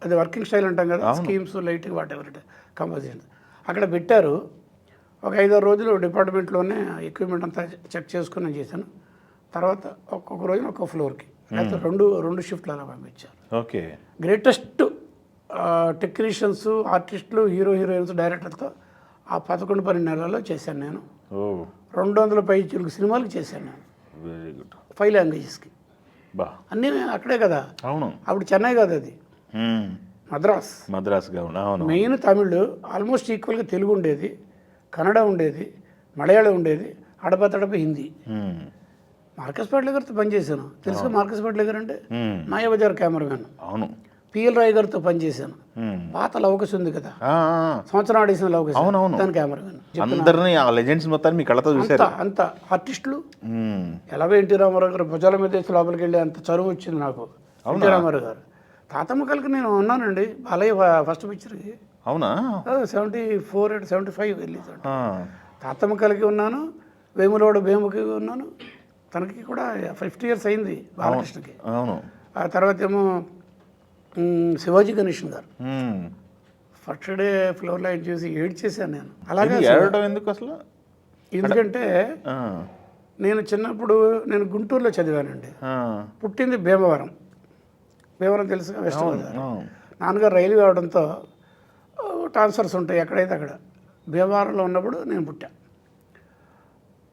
అది వర్కింగ్ స్టైల్ అంటాం కదా, schemes, lighting, what ever composition అక్కడ పెట్టారు. ఒక 5-6 రోజులు డిపార్ట్మెంట్లోనే ఎక్విప్మెంట్ అంతా చెక్ చేసుకుని నేను చేశాను. తర్వాత ఒక్కొక్క రోజున ఒక్కొక్క ఫ్లోర్కి అయితే రెండు షిఫ్ట్లు అలా పంపించారు. ఓకే. గ్రేటెస్ట్ టెక్నీషియన్స్, ఆర్టిస్టులు, హీరోయిన్స్, డైరెక్టర్తో ఆ 11-12 నెలల్లో చేశాను నేను. 200 పై చిలుకు సినిమాలకు చేశాను నేను. Very good. 5 లాంగ్వేజెస్కి. అన్నీ అక్కడే కదా. అవును. అప్పుడు చెన్నై కాదు, అది మద్రాస్. అవును. మెయిన్ తమిళ్ ఆల్మోస్ట్ ఈక్వల్గా తెలుగు ఉండేది, కన్నడ ఉండేది, మలయాళం ఉండేది, అడపతడప హిందీ. మార్కస్ పాట్లే గారితో పనిచేశాను. తెలుసుగా మార్కస్ పాట్లే గారు అంటే మాయాబజార్ కెమెరామెన్. అవును. పిఎల్ రాయ్ గారితో పనిచేశాను. పాత లవకస్ ఉంది కదా, సంవత్సరం ఆడేసిన లవకస్, దాని కెమెరామెన్. అందరినీ ఆ లెజెండ్స్ మొత్తాన్ని మీ కళ్ళతో చూశారు. అంత ఆర్టిస్టులు. ఎలాగో ఎన్టీ రామారావు గారు భుజాల మీద వేసి లోపలికి వెళ్ళి అంత చదువు వచ్చింది నాకు. ఎన్టీ రామారావు గారు తాతమ్మ కలకి నేను ఉన్నానండి, బాలయ్య ఫస్ట్ పిక్చర్కి. అవునా? 74 75 రిలీజ్. తాతమ్మ కలకి ఉన్నాను, వేములవాడ భీముకి ఉన్నాను. తనకి కూడా 50 years అయింది బాలకృష్ణకి. అవును. ఆ తర్వాత ఏమో శివాజీ గణేషన్ గారు ఫస్ట్ డే ఫ్లోర్లో ఆయన చూసి ఏడ్చేసాను నేను. అలాగే ఎందుకు అసలు? ఎందుకంటే నేను చిన్నప్పుడు నేను గుంటూరులో చదివానండి. పుట్టింది భీమవరం తెలుసు, వెస్ట్ గోదావరి. నాన్నగారు రైల్వే అవడంతో ట్రాన్స్ఫర్స్ ఉంటాయి ఎక్కడైతే అక్కడ. భీమవరంలో ఉన్నప్పుడు నేను పుట్టా.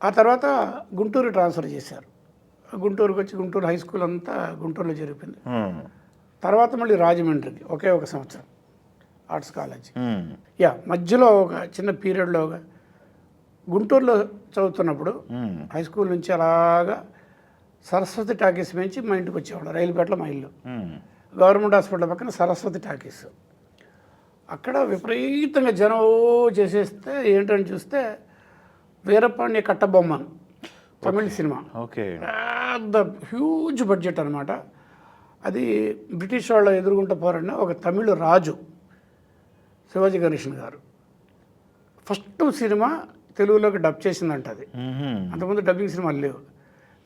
ఆ తర్వాత గుంటూరు ట్రాన్స్ఫర్ చేశారు. గుంటూరుకి వచ్చి గుంటూరు హై స్కూల్ అంతా గుంటూరులో జరిపింది. తర్వాత మళ్ళీ రాజమండ్రికి ఒకే ఒక సంవత్సరం ఆర్ట్స్ కాలేజ్. మధ్యలో ఒక చిన్న పీరియడ్లో గుంటూరులో చదువుతున్నప్పుడు హై స్కూల్ నుంచి అలాగా సరస్వతి టాకీస్ నుంచి మా ఇంటికి వచ్చేవాడు. రైలుపేటలో మా ఇల్లు. గవర్నమెంట్ హాస్పిటల్ పక్కన సరస్వతి టాకీస్. అక్కడ విపరీతంగా జనం చేసేస్తే ఏంటని చూస్తే వీరపాండ్య కట్టబొమ్మన్ తమిళ సినిమా. ఓకే. పెద్ద హ్యూజ్ బడ్జెట్ అనమాట. అది బ్రిటిష్ వాళ్ళు ఎదుర్కొంటూ పోరాడిన ఒక తమిళ రాజు శివాజీ గణేషన్ గారు ఫస్ట్ సినిమా తెలుగులోకి డబ్ చేసిందంట. అది అంతకుముందు డబ్బింగ్ సినిమాలు లేవు.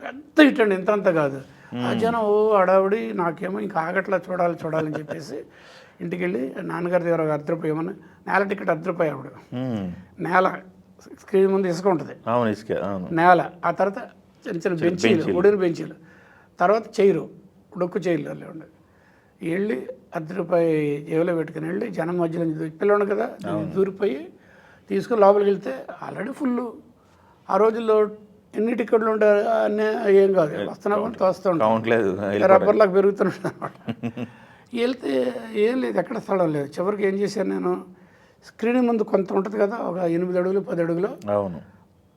పెద్ద హిట్ అండి, ఇంత అంత కాదు. ఆ జనం అడావిడి, నాకేమో ఇంకా ఆగట్లా చూడాలని చెప్పేసి ఇంటికి వెళ్ళి నాన్నగారి దగ్గర ఒక ₹10 ఏమన్నా నేల టికెట్ ₹10 ఆవిడ. నేల స్క్రీన్ ముందు ఇసుక ఉంటుంది, నేల. ఆ తర్వాత చిన్న చిన్న బెంచీలు, ఉడిన బెంచీలు. తర్వాత చైరు, డొక్కు చైర్లు అలా ఉండేది. వెళ్ళి ₹10 జేబులో పెట్టుకుని వెళ్ళి జనం మధ్యలో పిల్లలు కదా దూరిపోయి తీసుకుని లోపలికి వెళ్తే ఆల్రెడీ ఫుల్. ఆ రోజుల్లో ఎన్ని టికెట్లు ఉంటాయి అన్నీ ఏం కాదు, వస్తున్నా కూడా తోస్తూ ఉంటాయి, రబ్బర్లాగా పెరుగుతున్నాడు అనమాట. వెళ్తే ఏం లేదు, ఎక్కడ స్థలం లేదు. చివరికి ఏం చేశాను నేను, స్క్రీన్ ముందు కొంత ఉంటుంది కదా, ఒక 8 అడుగులు 10 అడుగులు,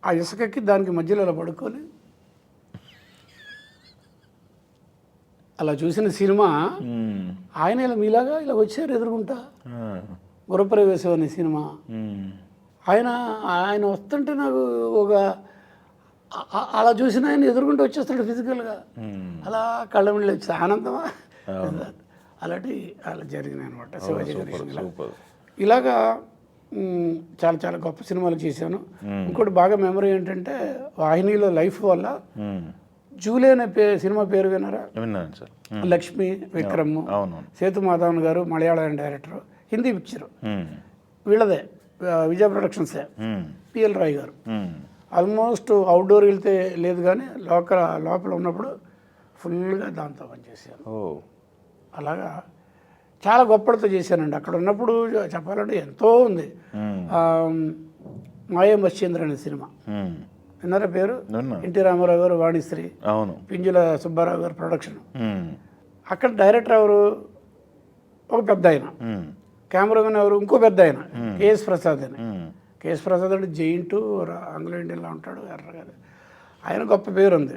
ఆ ఇసుకకి దానికి మధ్యలో అలా పడుకొని అలా చూసిన సినిమా. ఆయన ఇలా మీలాగా ఇలా వచ్చారు ఎదురుకుంటా. గురప్రవేశం అనే సినిమా. ఆయన వస్తుంటే నాకు ఒక అలా చూసిన ఆయన ఎదురుకుంటూ వచ్చేస్తాడు ఫిజికల్గా. అలా కళ్ళ మీద వచ్చి ఆనందమా అలా జరిగినాయి అనమాట. శివాజీ గణేషన్ ఇలాగా చాలా చాలా గొప్ప సినిమాలు చేశాను. ఇంకోటి బాగా మెమరీ ఏంటంటే వాహినిలో లైఫ్ వల్ల జూలై అనే సినిమా పేరు విన్నారా? లక్ష్మి, విక్రమ్, సేతు మాధవన్ గారు మలయాళం డైరెక్టర్, హిందీ పిక్చర్ వీళ్ళదే, విజయ ప్రొడక్షన్సే. పిఎల్ రాయ్ గారు ఆల్మోస్ట్ అవుట్డోర్ వెళ్తే లేదు కానీ లోపల ఉన్నప్పుడు ఫుల్గా దాంతో పనిచేశాను. అలాగా చాలా గొప్పలతో చేశానండి. అక్కడ ఉన్నప్పుడు చెప్పాలంటే ఎంతో ఉంది. మాయ మత్స్యేంద్ర అనే సినిమా విన్నారా పేరు? ఎన్టీ రామారావు గారు, వాణిశ్రీ, పింజుల సుబ్బారావు గారు ప్రొడక్షన్. అక్కడ డైరెక్టర్ ఎవరు? ఒక పెద్ద ఆయన. కెమెరామెన్ ఎవరు? ఇంకో పెద్ద ఆయన, కేఎస్ ప్రసాద్ అని. కేఎస్ ప్రసాద్ అంటే జైంటు ఆంగ్లో ఇండియన్లో ఉంటాడు, ఎర్రగా. ఆయన గొప్ప పేరు ఉంది.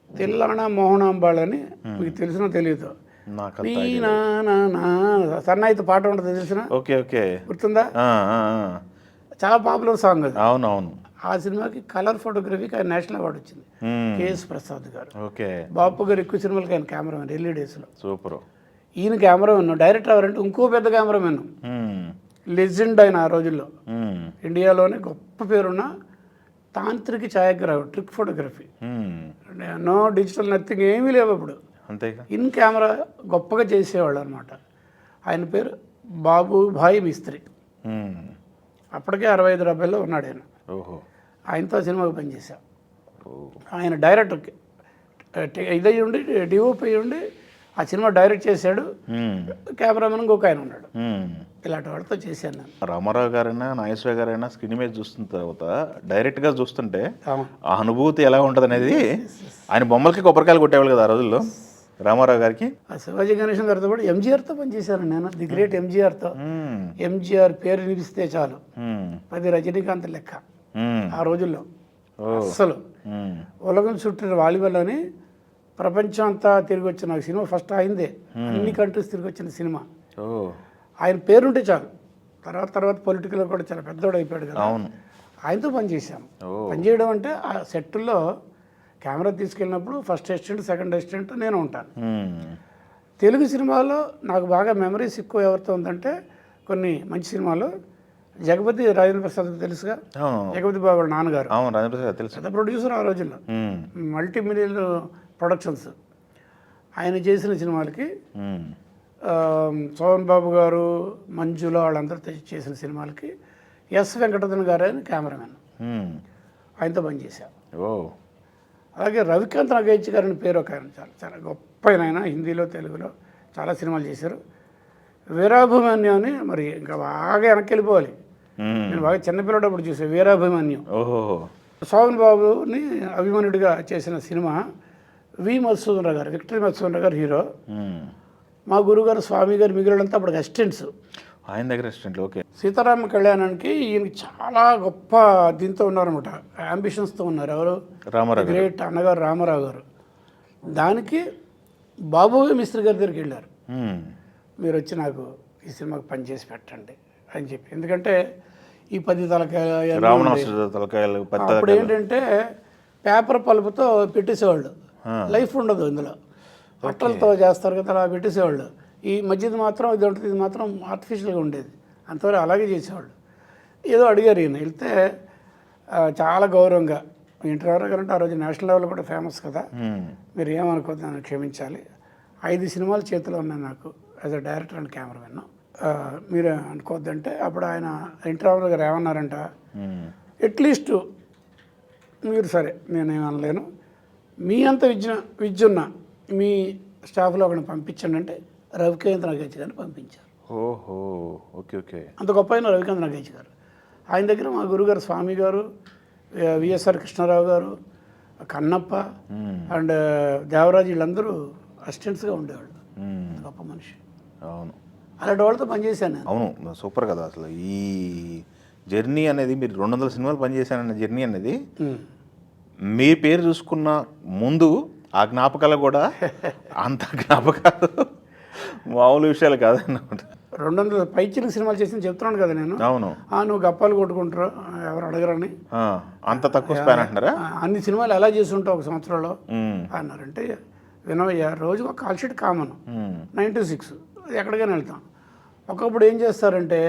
తెల్లాణ మోహనాంబాళ్ అని మీకు తెలిసినా తెలియదు. నాకు నీ నా నా నా సన్నాయితో పాట ఉంటుంది తెలిసిన ఓకే ఓకే గుర్తుందా? ఆ, ఆ, ఆ. చాలా పాపులర్ సాంగ్ అది. అవును అవును. ఆ సినిమాకి కలర్ ఫోటోగ్రఫీకి ఆయన నేషనల్ అవార్డు వచ్చింది. మ్మ్. కేఎస్ ప్రసాద్ గారు. ఓకే బాపు గారు ఎక్కువ సినిమాలకి ఆయన కెమెరామెన్ ఎర్లీ డేస్లో. సూపర్. ఈయన కెమెరామెన్, డైరెక్టర్ ఎవరంటే ఇంకో పెద్ద కెమెరామెన్, లెజెండ్ ఆయన ఆ రోజుల్లో. ఇండియాలోనే గొప్ప పేరున్న తాంత్రిక ఛాయాగ్రాఫర్, trick photography. No digital nothing ఏమీ లేవు అప్పుడు. అంతేగా. ఇన్ కెమెరా గొప్పగా చేసేవాళ్ళు అనమాట. ఆయన పేరు బాబుభాయ్ మిస్త్రీ. అప్పటికే 65-70లో ఉన్నాడు ఆయన. ఓహో. ఆయనతో సినిమాకి పనిచేశాం. ఆయన డైరెక్టర్కి ఇదయ్యి ఉండి డిఓపి అయ్యి ఉండి ఆ సినిమా డైరెక్ట్ చేశాడు. కెమెరామెన్ ఇంకొక ఆయన ఉన్నాడు. ఇలాంటి వాళ్ళతో చేశాను నేను. రామారావు గారైనా నాగేశ్వర గారైనా స్క్రీన్ మీద చూస్తున్న తర్వాత డైరెక్ట్గా చూస్తుంటే అవును. ఆ అనుభూతి ఎలా ఉంటుంది అనేది. ఆయన బొమ్మలకి కొబ్బరికాయలు కొట్టేవాళ్ళు కదా ఆ రోజుల్లో రామారావు గారికి. ఆ శివాజీ గణేశన్ గారితో కూడా ఎంజీఆర్తో పనిచేశాను నేను. The great ఎంజీఆర్తో. ఎంజీఆర్ పేరు వినిపిస్తే చాలు 10 రజనీకాంత్ లెక్క ఆ రోజుల్లో. అస్సలు ఉలగం చుట్టిన వాలీబాల్ అని ప్రపంచం అంతా తిరిగి వచ్చిన నాకు సినిమా ఫస్ట్ అయిందే. అన్ని కంట్రీస్ తిరిగి వచ్చిన సినిమా. ఆయన పేరుంటే చాలు. తర్వాత పొలిటికల్లో కూడా చాలా పెద్దోడు అయిపోయాడు కదా. అవును. ఆయనతో పనిచేశాను. పనిచేయడం అంటే ఆ సెట్టుల్లో కెమెరా తీసుకెళ్ళినప్పుడు ఫస్ట్ అసిస్టెంట్, సెకండ్ అసిస్టెంట్ నేను ఉంటాను. తెలుగు సినిమాలో నాకు బాగా మెమరీస్ ఎక్కువ ఎవరితో ఉందంటే కొన్ని మంచి సినిమాలు. జగపతి రాజేంద్ర ప్రసాద్ తెలుసుగా. జగపతి బాబు వాళ్ళ నాన్నగారు. రాజేంద్ర ప్రసాద్ తెలుసు. పెద్ద ప్రొడ్యూసర్ ఆ రోజుల్లో. మల్టీమీడియల్ ప్రొడక్షన్స్. ఆయన చేసిన సినిమాలకి సోహన్ బాబు గారు, మంజుల వాళ్ళందరూ చేసిన సినిమాలకి ఎస్ వెంకటరమణ గారు ఆయన కెమెరామెన్. ఆయనతో పనిచేశాను. అలాగే రవికాంత్ నాగేష్ గారిని పేరు ఒక ఆయన, చాలా చాలా గొప్ప ఆయన. హిందీలో తెలుగులో చాలా సినిమాలు చేశారు. వీరాభిమన్యు అని మరి ఇంకా బాగా వెనక్కి వెళ్ళిపోవాలి. నేను బాగా చిన్నపిల్లడప్పుడు చూసాను వీరాభిమన్యు. సోహన్ బాబుని అభిమన్యుడిగా చేసిన సినిమా వి మధుసూదన్ రావు గారు, విక్టరీ మధుసూదన్ రావు గారు హీరో. మా గురుగారు స్వామి గారు మిగిలినంతా అప్పటికి అసిస్టెంట్స్. ఆయన దగ్గర అసిస్టెంట్. ఓకే. సీతారామ కళ్యాణానికి ఈయన చాలా గొప్ప దీంతో ఉన్నారనమాట, అంబిషన్స్తో ఉన్నారు. ఎవరు? రామారావు, గ్రేట్ అన్నగారు రామారావు గారు. దానికి బాబువి మిస్త్రీ గారి దగ్గరికి వెళ్ళారు. మీరు వచ్చి నాకు ఈ సినిమాకి పనిచేసి పెట్టండి అని చెప్పి. ఎందుకంటే ఈ 10 తలకాయలు అప్పుడు ఏంటంటే పేపర్ పలుపుతో పెట్టేసేవాళ్ళు, లైఫ్ ఉండదు ఇందులో. అట్టలతో చేస్తారు కదా, అలా పెట్టేసేవాళ్ళు. ఈ మధ్యది మాత్రం ఇది ఉంటుంది, ఇది మాత్రం ఆర్టిఫిషియల్గా ఉండేది. అంతవరకు అలాగే చేసేవాళ్ళు. ఏదో అడిగారు ఈయన. వెళ్తే చాలా గౌరవంగా, ఎన్టీ రామారావు గారు అంటే ఆ రోజు నేషనల్ లెవెల్లో కూడా ఫేమస్ కదా, మీరు ఏమనుకోద్దు, నన్ను క్షమించాలి. 5 సినిమాలు చేతిలో ఉన్నాయి నాకు as a director and cameraman. మీరు అనుకోవద్దంటే అప్పుడు ఆయన ఎన్టీ రామారావు గారు ఏమన్నారంట, అట్లీస్ట్ మీరు సరే నేనేమనలేను, మీ అంత విద్య ఉన్న మీ స్టాఫ్లో ఒకరిని పంపించండి అంటే రవికాంత్ నాగేష్ గారిని పంపించారు. ఓహో, ఓకే ఓకే. అంత గొప్ప అయిన రవికాంత్ నాగేష్ గారు. ఆయన దగ్గర మా గురుగారు స్వామి గారు, విఎస్ఆర్ కృష్ణారావు గారు, కన్నప్ప అండ్ దేవరాజు వీళ్ళందరూ అసిస్టెంట్స్గా ఉండేవాళ్ళు. గొప్ప మనిషి. అవును. అలాంటి వాళ్ళతో పనిచేశాను. అవును, సూపర్ కదా. అసలు ఈ జర్నీ అనేది, మీరు 200 సినిమాలు పనిచేశానన్న జర్నీ అనేది, మీ పేరు చూసుకున్న ముందు ఆ జ్ఞాపకాలు కూడా అంత జ్ఞాపకాలు మామూలు విషయాలు కాదన్నమాట. 200 పైచిలకు సినిమాలు చేసి చెప్తున్నాను కదా నేను. అవును. నువ్వు గప్పాలు కొట్టుకుంటారు ఎవరు అడగరని. అంత తక్కువ స్పాన్ అంటున్నారా? అన్ని సినిమాలు ఎలా చేసి ఉంటావు ఒక సంవత్సరంలో అన్నారంటే, వినవయ్య రోజుకు ఒక కాల్ షీట్ కామన్ 9 to 6 ఎక్కడికైనా వెళ్తాం. ఒకప్పుడు ఏం చేస్తారంటే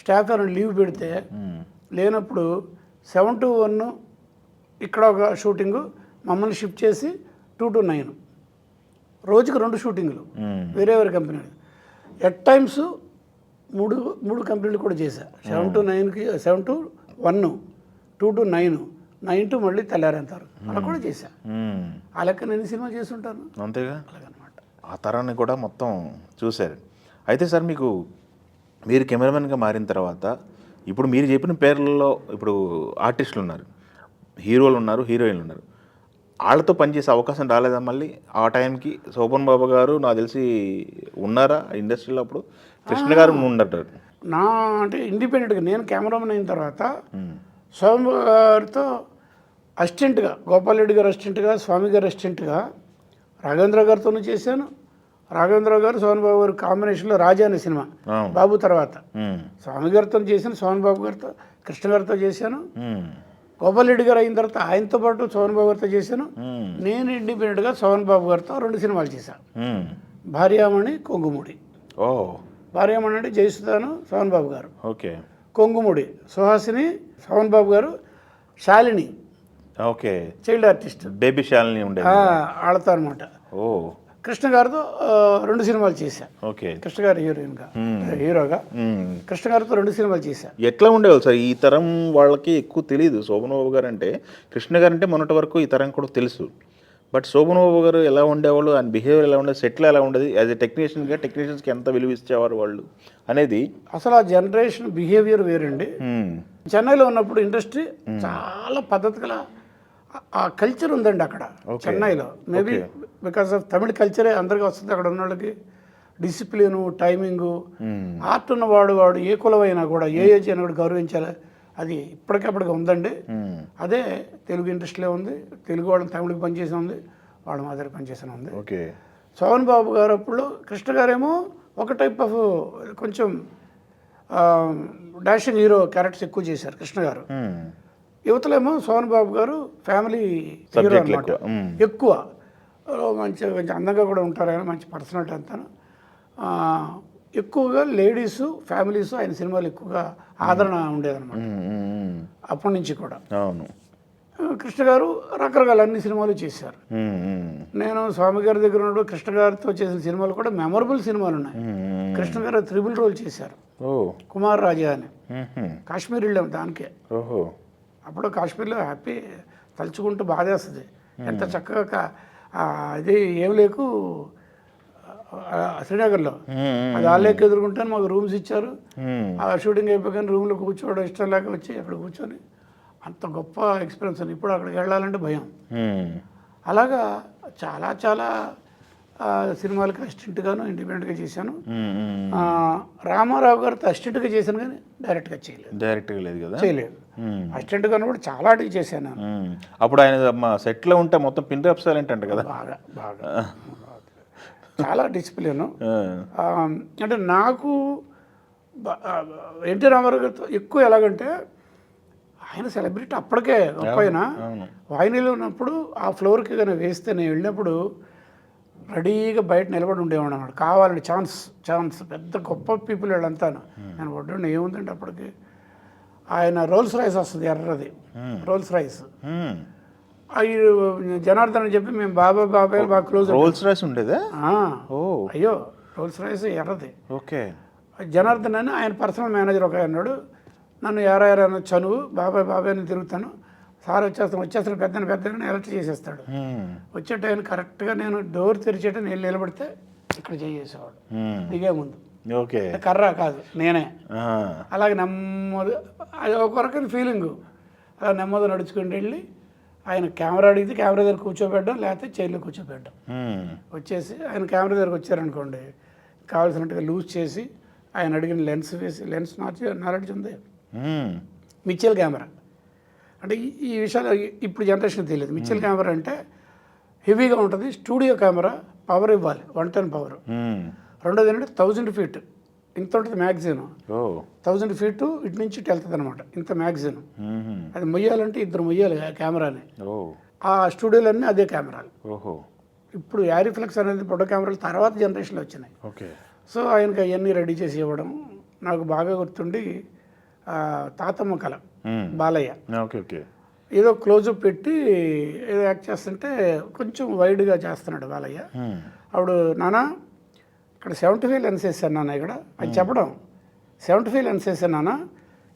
స్టాఫ్ ఎవరైనా లీవ్ పెడితే లేనప్పుడు 7 to 1 ఇక్కడ ఒక షూటింగు, మమ్మల్ని షిఫ్ట్ చేసి 2 to 9 రోజుకు 2 షూటింగ్లు వేరే వేరే కంపెనీలు. ఎట్ టైమ్స్ మూడు కంపెనీలు కూడా చేశా. 7 to 9కి 7 to 1, 2 to 9, 9 to మళ్ళీ తెల్లారంటారు, అలా కూడా చేశా. ఆ లెక్క నేను సినిమా చేస్తుంటాను. అంతేగా, అలాగనమాట. ఆ తరాన్ని కూడా మొత్తం చూశారు. అయితే సార్, మీరు కెమెరామెన్గా మారిన తర్వాత ఇప్పుడు మీరు చెప్పిన పేర్లలో ఇప్పుడు ఆర్టిస్టులు ఉన్నారు, హీరోలు ఉన్నారు, హీరోయిన్లు ఉన్నారు. వాళ్ళతో పనిచేసే అవకాశం రాలేదా మళ్ళీ ఆ టైంకి? శోభన్ బాబు గారు నాకు తెలిసి ఉన్నారా ఇండస్ట్రీలో అప్పుడు? కృష్ణ గారు ఉండరు. నా అంటే ఇండిపెండెంట్గా నేను కెమెరామెన్ అయిన తర్వాత శోభన్ బాబు గారితో అసిస్టెంట్గా, గోపాల్ రెడ్డి గారు అసిస్టెంట్గా, స్వామి గారు అసిస్టెంట్గా, రాఘవేంద్ర గారితోనూ చేశాను, రాఘవేంద్రరావు గారు సోహన్ బాబు గారు కాంబినేషన్లో రాజా అనే సినిమా అవును. బాబు తర్వాత మ్మ్. స్వామి గారితో చేశాను, సోహన్ బాబు గారితో కృష్ణ గారితో చేశాను. మ్మ్. గోపాల్ రెడ్డి గారు అయిన తర్వాత ఆయనతో పాటు సోహన్ బాబు గారితో చేశాను. మ్మ్. నేను ఇండిపెండెంట్గా సోహన్ బాబు గారితో 2 సినిమాలు చేశాను. మ్మ్. భార్యామణి కొంగుముడి. ఓ భార్యామణి అంటే జయసుధాను సోహన్ బాబు గారు, ఓకే కొంగుముడి సుహాసిని సోహన్ బాబు గారు, Shalini okay. Child artist baby Shalini ఉండేది. ఆడతా అనమాట. ఓ కృష్ణ గారితో 2 సినిమాలు చేశాను. ఓకే. కృష్ణ గారు హీరోగా మ్మ్. కృష్ణ గారితో 2 సినిమాలు చేశాను. ఎట్లా ఉండేవాళ్ళు సార్? ఈ తరం వాళ్ళకి ఎక్కువ తెలియదు శోభన్ బాబు గారు అంటే. కృష్ణ గారు అంటే మొన్నటి వరకు ఈ తరం కూడా తెలుసు. బట్ శోభన్ బాబు గారు ఎలా ఉండేవాళ్ళు, ఆయన బిహేవియర్ ఎలా ఉండేది, సెటిల్ ఎలా ఉండేది, యాజ్ ఎ టెక్నీషియన్గా టెక్నీషియన్స్కి ఎంత విలువ ఇచ్చేవారు వాళ్ళు అనేది. అసలు ఆ జనరేషన్ బిహేవియర్ వేరండి. మ్మ్. చెన్నైలో ఉన్నప్పుడు ఇండస్ట్రీ చాలా పద్ధతి గల ఆ కల్చర్ ఉందండి అక్కడ చెన్నైలో. మేబీ బికాస్ ఆఫ్ తమిళ కల్చరే అందరికీ వస్తుంది అక్కడ ఉన్న వాళ్ళకి. డిసిప్లిను, టైమింగు, ఆర్ట్ ఉన్నవాడు వాడు ఏ కులమైనా కూడా ఏ ఏజ్ అయినా కూడా గౌరవించాలి. అది ఇప్పటికప్పటికి ఉందండి. అదే తెలుగు ఇండస్ట్రీలో ఉంది. తెలుగు వాళ్ళని తమిళకి పనిచేసి ఉంది, వాళ్ళ మాదిరి పనిచేసిన ఉంది. ఓకే. సోహన్ బాబు గారు అప్పుడు కృష్ణ గారేమో ఒక టైప్ ఆఫ్ కొంచెం డాషింగ్ హీరో క్యారెక్టర్స్ ఎక్కువ చేశారు కృష్ణ గారు. యువతలేమో సోహన్ బాబు గారు ఫ్యామిలీ హీరో అనమాట. ఎక్కువ మంచి కొంచెం అందంగా కూడా ఉంటారు ఆయన, మంచి పర్సనాలిటీ అంతాను. ఎక్కువగా లేడీస్ ఫ్యామిలీస్ ఆయన సినిమాలు ఎక్కువగా ఆదరణ ఉండేదన్నమాట అప్పటి నుంచి కూడా. అవును. కృష్ణ గారు రకరకాల అన్ని సినిమాలు చేశారు. నేను స్వామి గారి దగ్గర ఉన్నప్పుడు కృష్ణ గారితో చేసిన సినిమాలు కూడా మెమరబుల్ సినిమాలు ఉన్నాయి. కృష్ణ గారు 3 రోల్ చేశారు. కుమార్ రాజా అని. కాశ్మీర్ వెళ్ళాం దానికే. ఓహో. అప్పుడు కాశ్మీర్లో హ్యాపీ తలుచుకుంటూ బాధేస్తుంది. ఎంత చక్కగా అది ఏం లేకు శ్రీనగర్లో అది వాళ్ళకి ఎదుర్కొంటాను మాకు రూమ్స్ ఇచ్చారు. ఆ షూటింగ్ అయిపోయాక రూమ్లో కూర్చోవడం ఇష్టం లేక వచ్చి అక్కడ కూర్చొని అంత గొప్ప ఎక్స్పీరియన్స్ అని. ఇప్పుడు అక్కడికి వెళ్ళాలంటే భయం. అలాగా చాలా చాలా సినిమాలకి అసిస్టెంట్గాను ఇండిపెండెంట్గా చేశాను. రామారావు గారితో అసిస్టెంట్గా చేశాను కానీ డైరెక్ట్గా చేయలేదు. డైరెక్ట్గా లేదు కదా, చేయలేదు. అసిస్టెంట్గా కూడా చాలా అడిగి చేశాను. అప్పుడు ఆయన సెట్లో ఉంటే మొత్తం పిన్ డ్రాప్ సైలెంట్ అంట కదా. బాగా బాగా చాలా డిసిప్లిన్. అంటే నాకు ఎన్టీ రామారావు గారితో ఎక్కువ ఎలాగంటే ఆయన సెలబ్రిటీ అప్పటికే గొప్ప. ఆయన వాయినీలో ఉన్నప్పుడు ఆ ఫ్లోర్కి కానీ వేస్తే నేను వెళ్ళినప్పుడు రెడీగా బయట నిలబడి ఉండేవాడు అన్నమాట. కావాలంటే ఛాన్స్ పెద్ద గొప్ప పీపుల్ వీళ్ళంతా. నేను వడ్డు ఏముందంటే అప్పటికి ఆయన రోల్స్ రైస్ వస్తుంది ఎర్రది రోల్స్ రైస్. అవి జనార్దన్ అని చెప్పి మేము బాబాయ్ బాగా క్లోజ్. రోల్స్ రైస్ ఉండేదా? అయ్యో రోల్స్ రైస్ ఎర్రది. ఓకే. జనార్దన్ అని ఆయన పర్సనల్ మేనేజర్ ఒక అన్నాడు. నన్ను ఎరా అన్న చనువు బాబాయ్ అని తిరుగుతాను. సార్ వచ్చేస్తాను పెద్దని ఎలర్ట్ చేసేస్తాడు. వచ్చే టైం కరెక్ట్గా నేను డోర్ తెరిచేట నేను నిలబడితే ఇక్కడ చేసేవాడు దిగే ముందు. ఓకే. కర్ర కాదు నేనే. అలాగే నెమ్మది అది ఒక రకమైన ఫీలింగు. అలా నెమ్మది నడుచుకుంటూ వెళ్ళి ఆయన కెమెరా అడిగితే కెమెరా దగ్గర కూర్చోబెట్టడం, లేకపోతే చైర్లో కూర్చోబెట్టడం. వచ్చేసి ఆయన కెమెరా దగ్గరకు వచ్చారనుకోండి, కావాల్సినట్టుగా లూజ్ చేసి ఆయన అడిగిన లెన్స్ వేసి, లెన్స్ నాలెడ్జ్ ఉంది, మిక్చర్ కెమెరా అంటే ఈ విషయాలు ఇప్పుడు జనరేషన్ తెలియదు. మిక్చర్ కెమెరా అంటే హెవీగా ఉంటుంది. స్టూడియో కెమెరా పవర్ ఇవ్వాలి 110 పవర్. రెండోది ఏంటంటే 1000 feet ఇంత ఉంటుంది మ్యాగజైన్. 1000 feet ఇటు నుంచి ఇటు వెళ్తుంది అనమాట ఇంత మ్యాగజైన్. అది మొయ్యాలంటే 2 మొయ్యాలి కెమెరాని. ఆ స్టూడియోలన్నీ అదే కెమెరాలు. ఇప్పుడు యారిఫ్లెక్స్ అనేది ఫోటో కెమెరాలు తర్వాత జనరేషన్లో వచ్చినాయి. సో ఆయనకి అవన్నీ రెడీ చేసి ఇవ్వడం నాకు బాగా గుర్తుండి. తాతమ్మ కళ బాలయ్య ఏదో క్లోజప్ పెట్టి ఏదో యాక్ట్ చేస్తుంటే కొంచెం వైడ్గా చేస్తున్నాడు బాలయ్య. అప్పుడు నాన్న ఇక్కడ 75 లెన్స్ వేసాను నాన్న, ఇక్కడ అది చెప్పడం 75 లెన్స్ వేసాను నాన్న,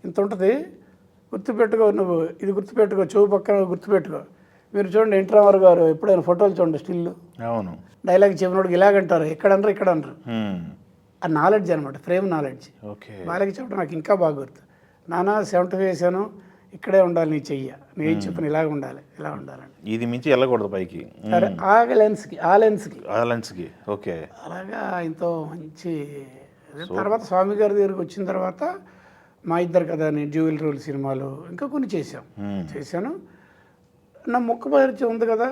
ఇంత ఉంటుంది గుర్తుపెట్టుకో, నువ్వు ఇది గుర్తుపెట్టుకో, చెవు పక్కన గుర్తుపెట్టుకో. మీరు చూడండి ఎన్టీ రామారావు గారు ఎప్పుడైనా ఫోటోలు చూడండి స్టిల్ డైలాగ్ చెప్పినోడికి ఇలాగంటారు, ఇక్కడ అనరు. ఆ నాలెడ్జ్ అనమాట, ఫ్రేమ్ నాలెడ్జ్. బాలయ్య చెప్పడం నాకు ఇంకా బాగా గుర్తు. నాన్న 75 వేసాను, ఇక్కడే ఉండాలి నీ చెయ్య, నేను చెప్పిన ఇలాగ ఉండాలి, ఇలా ఉండాలని. ఇది మించి వెళ్ళకూడదు పైకి. సరే ఆ లెన్స్కి ఓకే. అలాగా ఎంతో మంచి. తర్వాత స్వామి గారి దగ్గరికి వచ్చిన తర్వాత మా ఇద్దరు కదా అని డ్యూయల్ రోల్ సినిమాలు ఇంకా కొన్ని చేశాను. నా ముక్క పరిచయం ఉంది కదా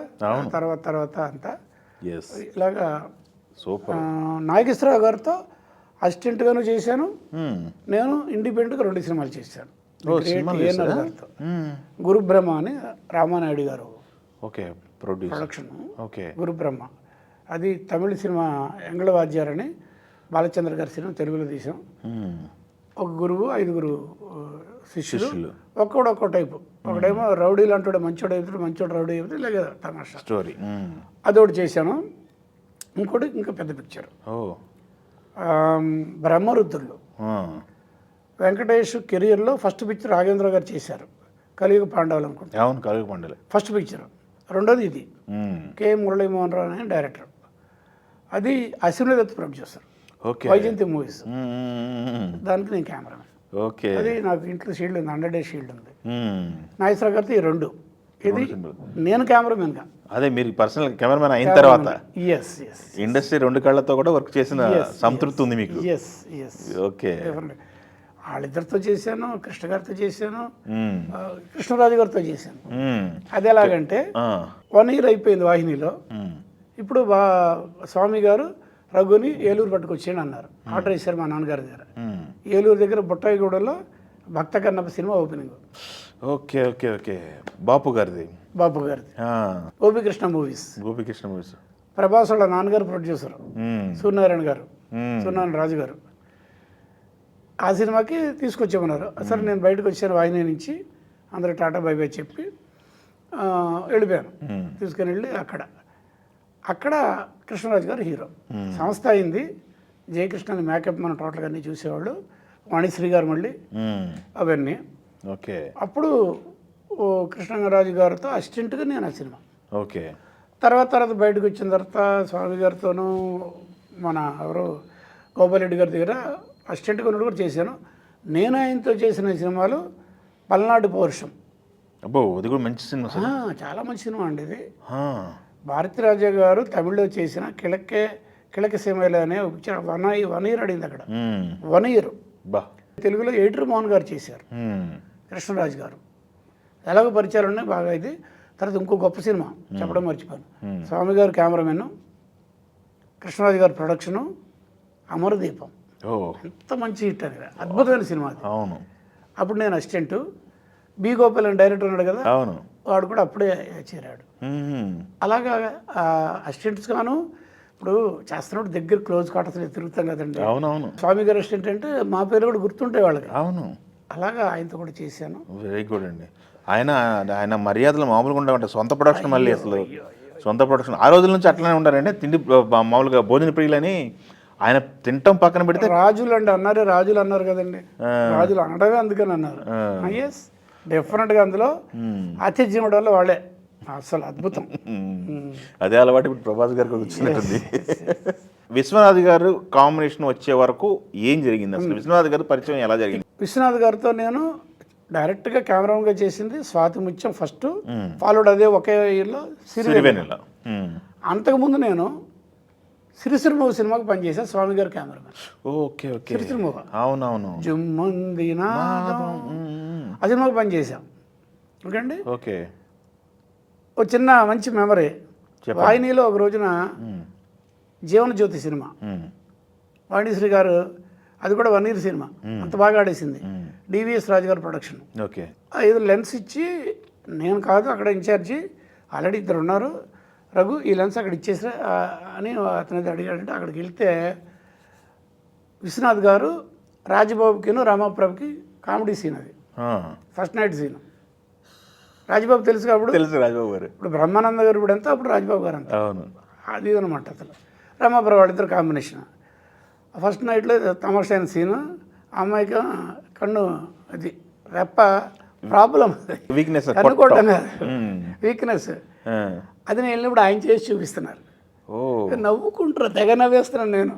తర్వాత అంతా ఇలాగా సూపర్. నాగేశ్వరరావు గారితో అసిస్టెంట్గాను చేశాను. నేను ఇండిపెండెంట్గా 2 సినిమాలు చేశాను. ఏఎన్ఆర్ గారితో గురుబ్రహ్మ అని రామానాయుడు గారు ఓకే ప్రొడక్షన్. ఓకే గురుబ్రహ్మ అది తమిళ సినిమా ఎంగళవాద్యారని బాలచంద్ర గారి సినిమా తెలుగులో తీసాం. ఒక గురువు 5 శిష్యులు, ఒక్కో టైపు. ఒకడేమో రౌడీలు అంటాడు, మంచోడు అవుతాడు, మంచోడు రౌడీ అవుతాడు, ఇలాగే తమాషా స్టోరీ. అదొకటి చేశాను. ఇంకోటి ఇంకా పెద్ద పిక్చర్ బ్రహ్మరుద్రులు. వెంకటేష్ కెరియర్లో ఫస్ట్ పిక్చర్ రాఘవేంద్ర గారు చేశారు, కలియుగ పాండవులు అనుకుంటా. అవును, కలియుగ పాండవులు ఫస్ట్ పిక్చర్. రెండోది ఇది కె మురళీమోహన్ రావు అని డైరెక్టర్. అది అశ్విని దత్ ప్రొడ్యూసర్, వైజయంతి మూవీస్. దానికి నేను కెమెరామెన్. ఓకే, అది నాకు ఇంట్లో షీల్డ్ ఉంది, 100 days షీల్డ్ ఉంది. నాగేశ్వరరావు గారితో ఈ 2. ఇది నేను కెమెరామెన్గా. అదే మీరు పర్సనల్ కెమెరామెన్ అయిన తర్వాత ఇండస్ట్రీ 2 కళ్ళతో కూడా వర్క్ చేసిన సంతృప్తి ఉంది మీకు. ఓకే, వాళ్ళిద్దరితో చేశాను, కృష్ణ గారితో చేశాను, కృష్ణరాజు గారితో చేశాను. అది ఎలాగంటే 1 year అయిపోయింది వాహినిలో. ఇప్పుడు స్వామి గారు రఘుని ఏలూరు పట్టుకొచ్చాడు అన్నారు. ఆర్డర్ వేశారు మా నాన్నగారి దగ్గర. ఏలూరు దగ్గర బుట్టాయిగూడలో Bhakta Kannappa cinema opening. Okay okay okay Bapu గారిది. గోపికృష్ణ మూవీస్. ప్రభాస్ వాళ్ళ నాన్నగారు ప్రొడ్యూసర్, సూర్యనారాయణ గారు, సూర్యనారాయణ రాజు గారు. ఆ సినిమాకి తీసుకొచ్చామన్నారు. సరే నేను బయటకు వచ్చాను వాహిని నుంచి, అందరూ టాటా బై బై చెప్పి వెళ్ళిపోయాను. తీసుకుని వెళ్ళి అక్కడ కృష్ణరాజు గారు హీరో. సంస్థ అయింది జయకృష్ణ మేకప్ మన టోటల్గా అన్నీ చూసేవాళ్ళు, వాణిశ్రీ గారు మళ్ళీ అవన్నీ. ఓకే, అప్పుడు కృష్ణరాజు గారితో అసిస్టెంట్గా నేను ఆ సినిమా. ఓకే, తర్వాత బయటకు వచ్చిన తర్వాత స్వామి గారితోనూ మన ఎవరు గోపాలరెడ్డి గారి దగ్గర అసిస్టెంట్గా ఉన్నట్టు కూడా చేశాను. నేను ఆయనతో చేసిన సినిమాలు పల్నాడు పౌరుషం. అబ్బో, అది కూడా మంచి సినిమా, చాలా మంచి సినిమా అండి ఇది. భారతీరాజా గారు తమిళ్లో చేసిన కిళక సీమలు అనే పిక్చర్ 1 year ఆడింది అక్కడ. 1 year. తెలుగులో ఎడిటర్ మోహన్ గారు చేశారు, కృష్ణరాజు గారు. ఎలాగో పరిచయాలు ఉన్నాయి బాగా. ఇది తర్వాత ఇంకో గొప్ప సినిమా చెప్పడం మర్చిపోయాను. స్వామి గారు కెమెరామెన్, కృష్ణరాజు గారు ప్రొడక్షను, అమరదీపం. ఎంత మంచి హిట్ అది, అద్భుతమైన సినిమా అది. అవును. అప్పుడు నేను అసిస్టెంట్, బి గోపాల్ అని డైరెక్టర్ ఉన్నాడు కదా, అవును, వాడు కూడా అప్పుడే చేరాడు. అలాగా అసిస్టెంట్స్ గాను ఇప్పుడు చేస్తున్నప్పుడు దగ్గర క్లోజ్ క్వార్టర్స్ తిరుగుతాం కదండి. అవునవును. స్వామి గారు అసిస్టెంట్ అంటే మా పేరు కూడా గుర్తుంటాయి వాళ్ళకి. అవును, అలాగా ఆయనతో కూడా చేశాను. వెరీ గుడ్ అండి. ఆయన మర్యాదలు మామూలుగా ఉండవంటే, సొంత ప్రొడక్షన్. మళ్ళీ అసలు సొంత ప్రొడక్షన్ ఆ రోజుల నుంచి అట్లనే ఉండారండి. తిండి మామూలుగా భోజన ప్రియులని ఆయన తింటాం పక్కన పెడితే రాజులు అండి రాజులు అన్నారు కదండి, రాజులు అనడమే అందుకని అన్నారు. ఎస్, డెఫినెట్గా అందులో ఆతిథ్యం వల్ల వాళ్ళే అసలు అద్భుతం. అదే అలవాటు ఇప్పుడు ప్రభాస్ గారికి వచ్చినట్టుంది. విశ్వనాథ్ గారు కాంబినేషన్ వచ్చే వరకు ఏం జరిగింది అసలు? విశ్వనాథ్ గారు పరిచయం ఎలా జరిగింది? విశ్వనాథ్ గారితో నేను డైరెక్ట్గా కెమెరాగా చేసింది స్వాతి ముత్యం ఫస్ట్, ఫాలోడ్ అదే ఒకే ఇయర్లో సిరివెన్నెల. అంతకుముందు నేను సిరిసిరిమూవ సినిమాకి పనిచేశాను, స్వామి గారు కెమెరామెన్. Okay okay, సిరిసిరిమూవ. అవునవును, జుమ్మంది ఆ సినిమాకి పనిచేశాం. ఓకేండి. ఓకే, ఒక చిన్న మంచి మెమరీ. వాహినిలో ఒక రోజున జీవన జ్యోతి సినిమా, వాణిశ్రీ గారు, అది కూడా 1 year సినిమా, అంత బాగా ఆడేసింది. డివిఎస్ రాజు గారు ప్రొడక్షన్. ఓకే, ఏదో లెన్స్ ఇచ్చి, నేను కాదు అక్కడ ఇన్ఛార్జి, ఆల్రెడీ 2 ఉన్నారు, రఘు ఈ లెన్స్ అక్కడ ఇచ్చేసా అని అతను అడిగాడంటే అక్కడికి వెళ్తే విశ్వనాథ్ గారు రాజబాబుకిను రామాప్రభుకి కామెడీ సీన్ అది, ఫస్ట్ నైట్ సీన్. రాజబాబు తెలుసు కాబట్టి తెలుసు రాజబాబు గారు. ఇప్పుడు బ్రహ్మానంద గారు ఇప్పుడు ఎంత, అప్పుడు రాజబాబు గారు అంత. అవును, అది అనమాట. అసలు రామాప్రభు వాళ్ళిద్దరు కాంబినేషన్. ఫస్ట్ నైట్లో తమాషా అయిన సీను. అమ్మాయికి కన్ను అది రెప్ప ప్రాబ్లం, వీక్నెస్, కన్నుకోవటం వీక్నెస్. అది నేను వెళ్ళినప్పుడు ఆయన చేసి చూపిస్తున్నారు, నవ్వుకుంటారు, తెగ నవ్వేస్తున్నాను నేను.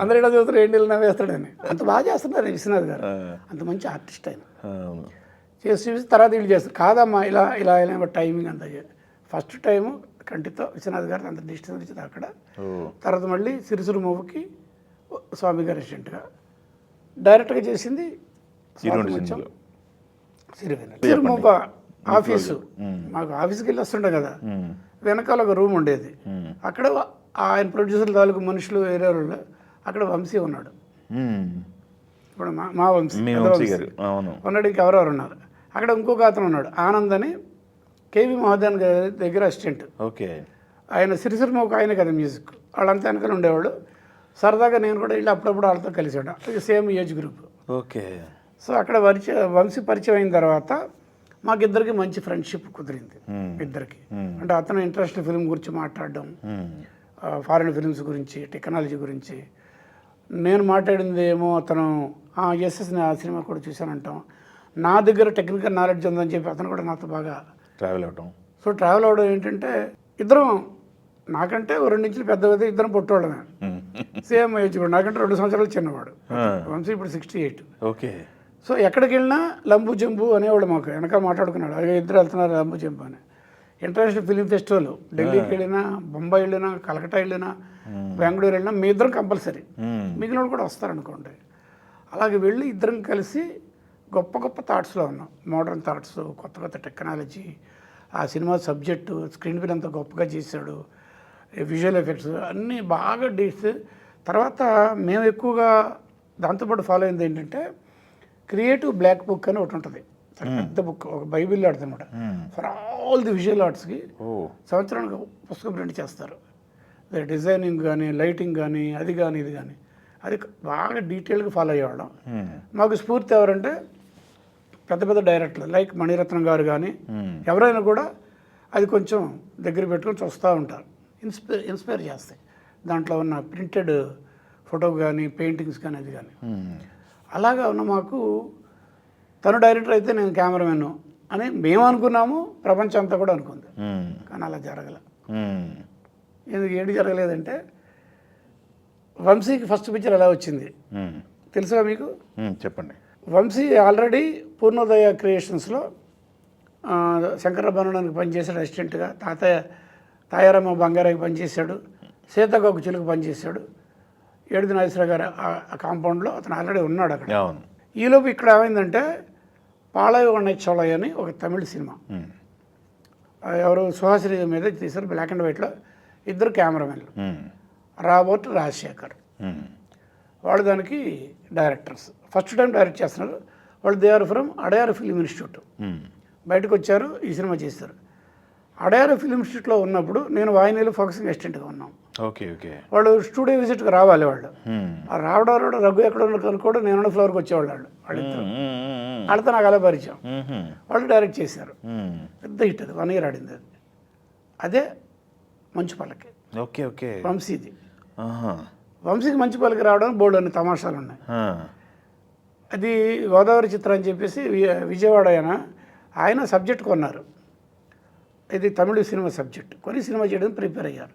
అందరు ఇలా చూస్తారు, ఏంటి ఇలా నవ్వేస్తాడని. అంత బాగా చేస్తున్నారు విశ్వనాథ్ గారు, అంత మంచి ఆర్టిస్ట్ ఆయన. చేసి చూసి తర్వాత వీళ్ళు చేస్తారు, కాదమ్మా ఇలా ఇలా ఇలా టైమింగ్ అంతా. ఫస్ట్ టైము కంటితో విశ్వనాథ్ గారు అంత డిస్టెన్స్ ఇచ్చింది అక్కడ. తర్వాత మళ్ళీ సిరిసిరి మూవీకి స్వామి గారు అసిస్టెంట్గా డైరెక్ట్గా చేసింది సిరివెన్నెల. సిరిమూవ ఆఫీసు, మాకు ఆఫీస్కి వెళ్ళి వస్తుంటాం కదా, వెనకాల ఒక రూమ్ ఉండేది. అక్కడ ఆయన ప్రొడ్యూసర్ తాలూకు మనుషులు వేరే వాళ్ళు, అక్కడ వంశీ ఉన్నాడు. ఇప్పుడు మా వంశీ ఉన్నాడు, ఇంకెవరెవరు ఉన్నారు. అక్కడ ఇంకొక అతను ఉన్నాడు ఆనంద్ అని, కేవీ మహాదేవన్ గారి దగ్గర అసిస్టెంట్. ఓకే. ఆయన సిరిసిరిమ ఒక ఆయన కదా మ్యూజిక్, వాళ్ళంతా వెనకాల ఉండేవాళ్ళు. సరదాగా నేను కూడా వెళ్ళి అప్పుడప్పుడు వాళ్ళతో కలిసాడు, same age group. Okay. So అక్కడ వంశీ పరిచయం అయిన తర్వాత మాకిద్దరికి మంచి ఫ్రెండ్షిప్ కుదిరింది ఇద్దరికి. అంటే అతను ఇంటర్నేషనల్ ఫిల్మ్ గురించి మాట్లాడడం, ఫారిన్ ఫిల్మ్స్ గురించి, టెక్నాలజీ గురించి. నేను మాట్లాడింది ఏమో అతను ఎస్ఎస్ ఆ సినిమా కూడా చూశానంటాం. నా దగ్గర టెక్నికల్ నాలెడ్జ్ ఉందని చెప్పి అతను కూడా నాతో బాగా ట్రావెల్ అవడం. సో ట్రావెల్ అవడం ఏంటంటే ఇద్దరం నాకంటే 2 నుంచి పెద్ద ఇద్దరం పొట్టోళ్ళమే, సేమ్ ఏజ్ కూడా. నాకంటే 2 సంవత్సరాలు చిన్నవాడు. వంశీ ఇప్పుడు 68. ఓకే. సో ఎక్కడికి వెళ్ళినా లంబు జంబు అనేవాడు, మాకు వెనక మాట్లాడుకున్నాడు, అదే ఇద్దరు వెళ్తున్నారు లంబు జంబు అని. ఇంటర్నేషనల్ ఫిలిం ఫెస్టివల్ ఢిల్లీకి వెళ్ళినా, బొంబాయి వెళ్ళినా, కలకట్టా వెళ్ళినా, బెంగళూరు వెళ్ళినా మీ ఇద్దరం కంపల్సరీ, మిగిలిన కూడా వస్తారనుకోండి. అలాగే వెళ్ళి ఇద్దరం కలిసి గొప్ప గొప్ప థాట్స్లో ఉన్నాం. మోడర్న్ థాట్స్, కొత్త కొత్త టెక్నాలజీ, ఆ సినిమా సబ్జెక్టు, స్క్రీన్ ప్లే అంతా గొప్పగా చేశాడు, విజువల్ ఎఫెక్ట్స్ అన్నీ బాగా డీట్స్. తర్వాత మేము ఎక్కువగా దాంతోపాటు ఫాలో అయింది ఏంటంటే క్రియేటివ్ బ్లాక్ బుక్ అని ఒకటి ఉంటుంది, పెద్ద బుక్, ఒక బైబిల్ ఆర్ట్స్ అనమాట. ఫర్ ఆల్ ది విజువల్ ఆర్ట్స్కి సంవత్సరానికి పుస్తకం ప్రింట్ చేస్తారు. డిజైనింగ్ కానీ, లైటింగ్ కానీ, అది కానీ ఇది కానీ, అది బాగా డీటెయిల్గా ఫాలో అయ్యేవాళ్ళం. మాకు స్ఫూర్తి ఎవరంటే పెద్ద పెద్ద డైరెక్టర్లు లైక్ మణిరత్నం గారు కానీ ఎవరైనా కూడా అది కొంచెం దగ్గర పెట్టుకొని చూస్తూ ఉంటారు, ఇన్స్పైర్ చేస్తాయి. దాంట్లో ఉన్న ప్రింటెడ్ ఫోటో కానీ, పెయింటింగ్స్ కానీ, అది కానీ. అలాగా ఉన్న మాకు తను డైరెక్టర్ అయితే నేను కెమెరామెన్ అని మేము అనుకున్నాము, ప్రపంచం అంతా కూడా అనుకుంది. కానీ అలా జరగల. ఎందుకు ఏంటి జరగలేదంటే వంశీకి ఫస్ట్ పిక్చర్ ఎలా వచ్చింది తెలుసుగా మీకు? చెప్పండి. వంశీ ఆల్రెడీ పూర్ణోదయ క్రియేషన్స్లో శంకరభరణానికి పనిచేశాడు అసిస్టెంట్గా, తాయారమ్మ బంగారాకి పనిచేశాడు, సీతాకోక చిలుకు పనిచేశాడు, ఏడుది నాగేశ్వర గారు ఆ కాంపౌండ్లో అతను ఆల్రెడీ ఉన్నాడు అక్కడ. ఈలోపు ఇక్కడ ఏమైందంటే పాళయ చోళయ్య అని ఒక తమిళ సినిమా, ఎవరు సుహాసిని మీద తీశారు, బ్లాక్ అండ్ వైట్లో, ఇద్దరు కెమెరామెన్లు, రాబోట్ రాజశేఖర్. వాళ్ళు దానికి డైరెక్టర్స్, ఫస్ట్ టైం డైరెక్ట్ చేస్తున్నారు వాళ్ళు. They are from Adyar film institute, బయటకు వచ్చారు, ఈ సినిమా చేశారు. అడయార్ ఫిలిం ఇన్స్టిట్యూట్లో ఉన్నప్పుడు నేను వాయినీలో ఫోకసింగ్ అసిస్టెంట్గా ఉన్నాం. ఓకే. ఓకే. వాళ్ళు స్టూడియో విజిట్కి రావాలి, వాళ్ళు రావడం రఘు ఎక్కడ ఉన్న కూడా నేను ఫ్లోర్కి వచ్చేవాళ్ళు. వాళ్ళిద్దరు వాళ్ళతో నాకు అలా పరిచయం. వాళ్ళు డైరెక్ట్ చేశారు, పెద్ద హిట్, అది 1 year ఆడింది. అది అదే మంచు పల్లకి. ఓకే. ఓకే. వంశీది. వంశీకి మంచు పల్లకి రావడానికి బోర్డు అన్ని తమాషాలు ఉన్నాయి. అది గోదావరి చిత్రం అని చెప్పేసి విజయవాడ ఆయన సబ్జెక్ట్ కొన్నారు, ఇది తమిళ సినిమా సబ్జెక్ట్ కొని సినిమా చేయడానికి ప్రిపేర్ అయ్యారు.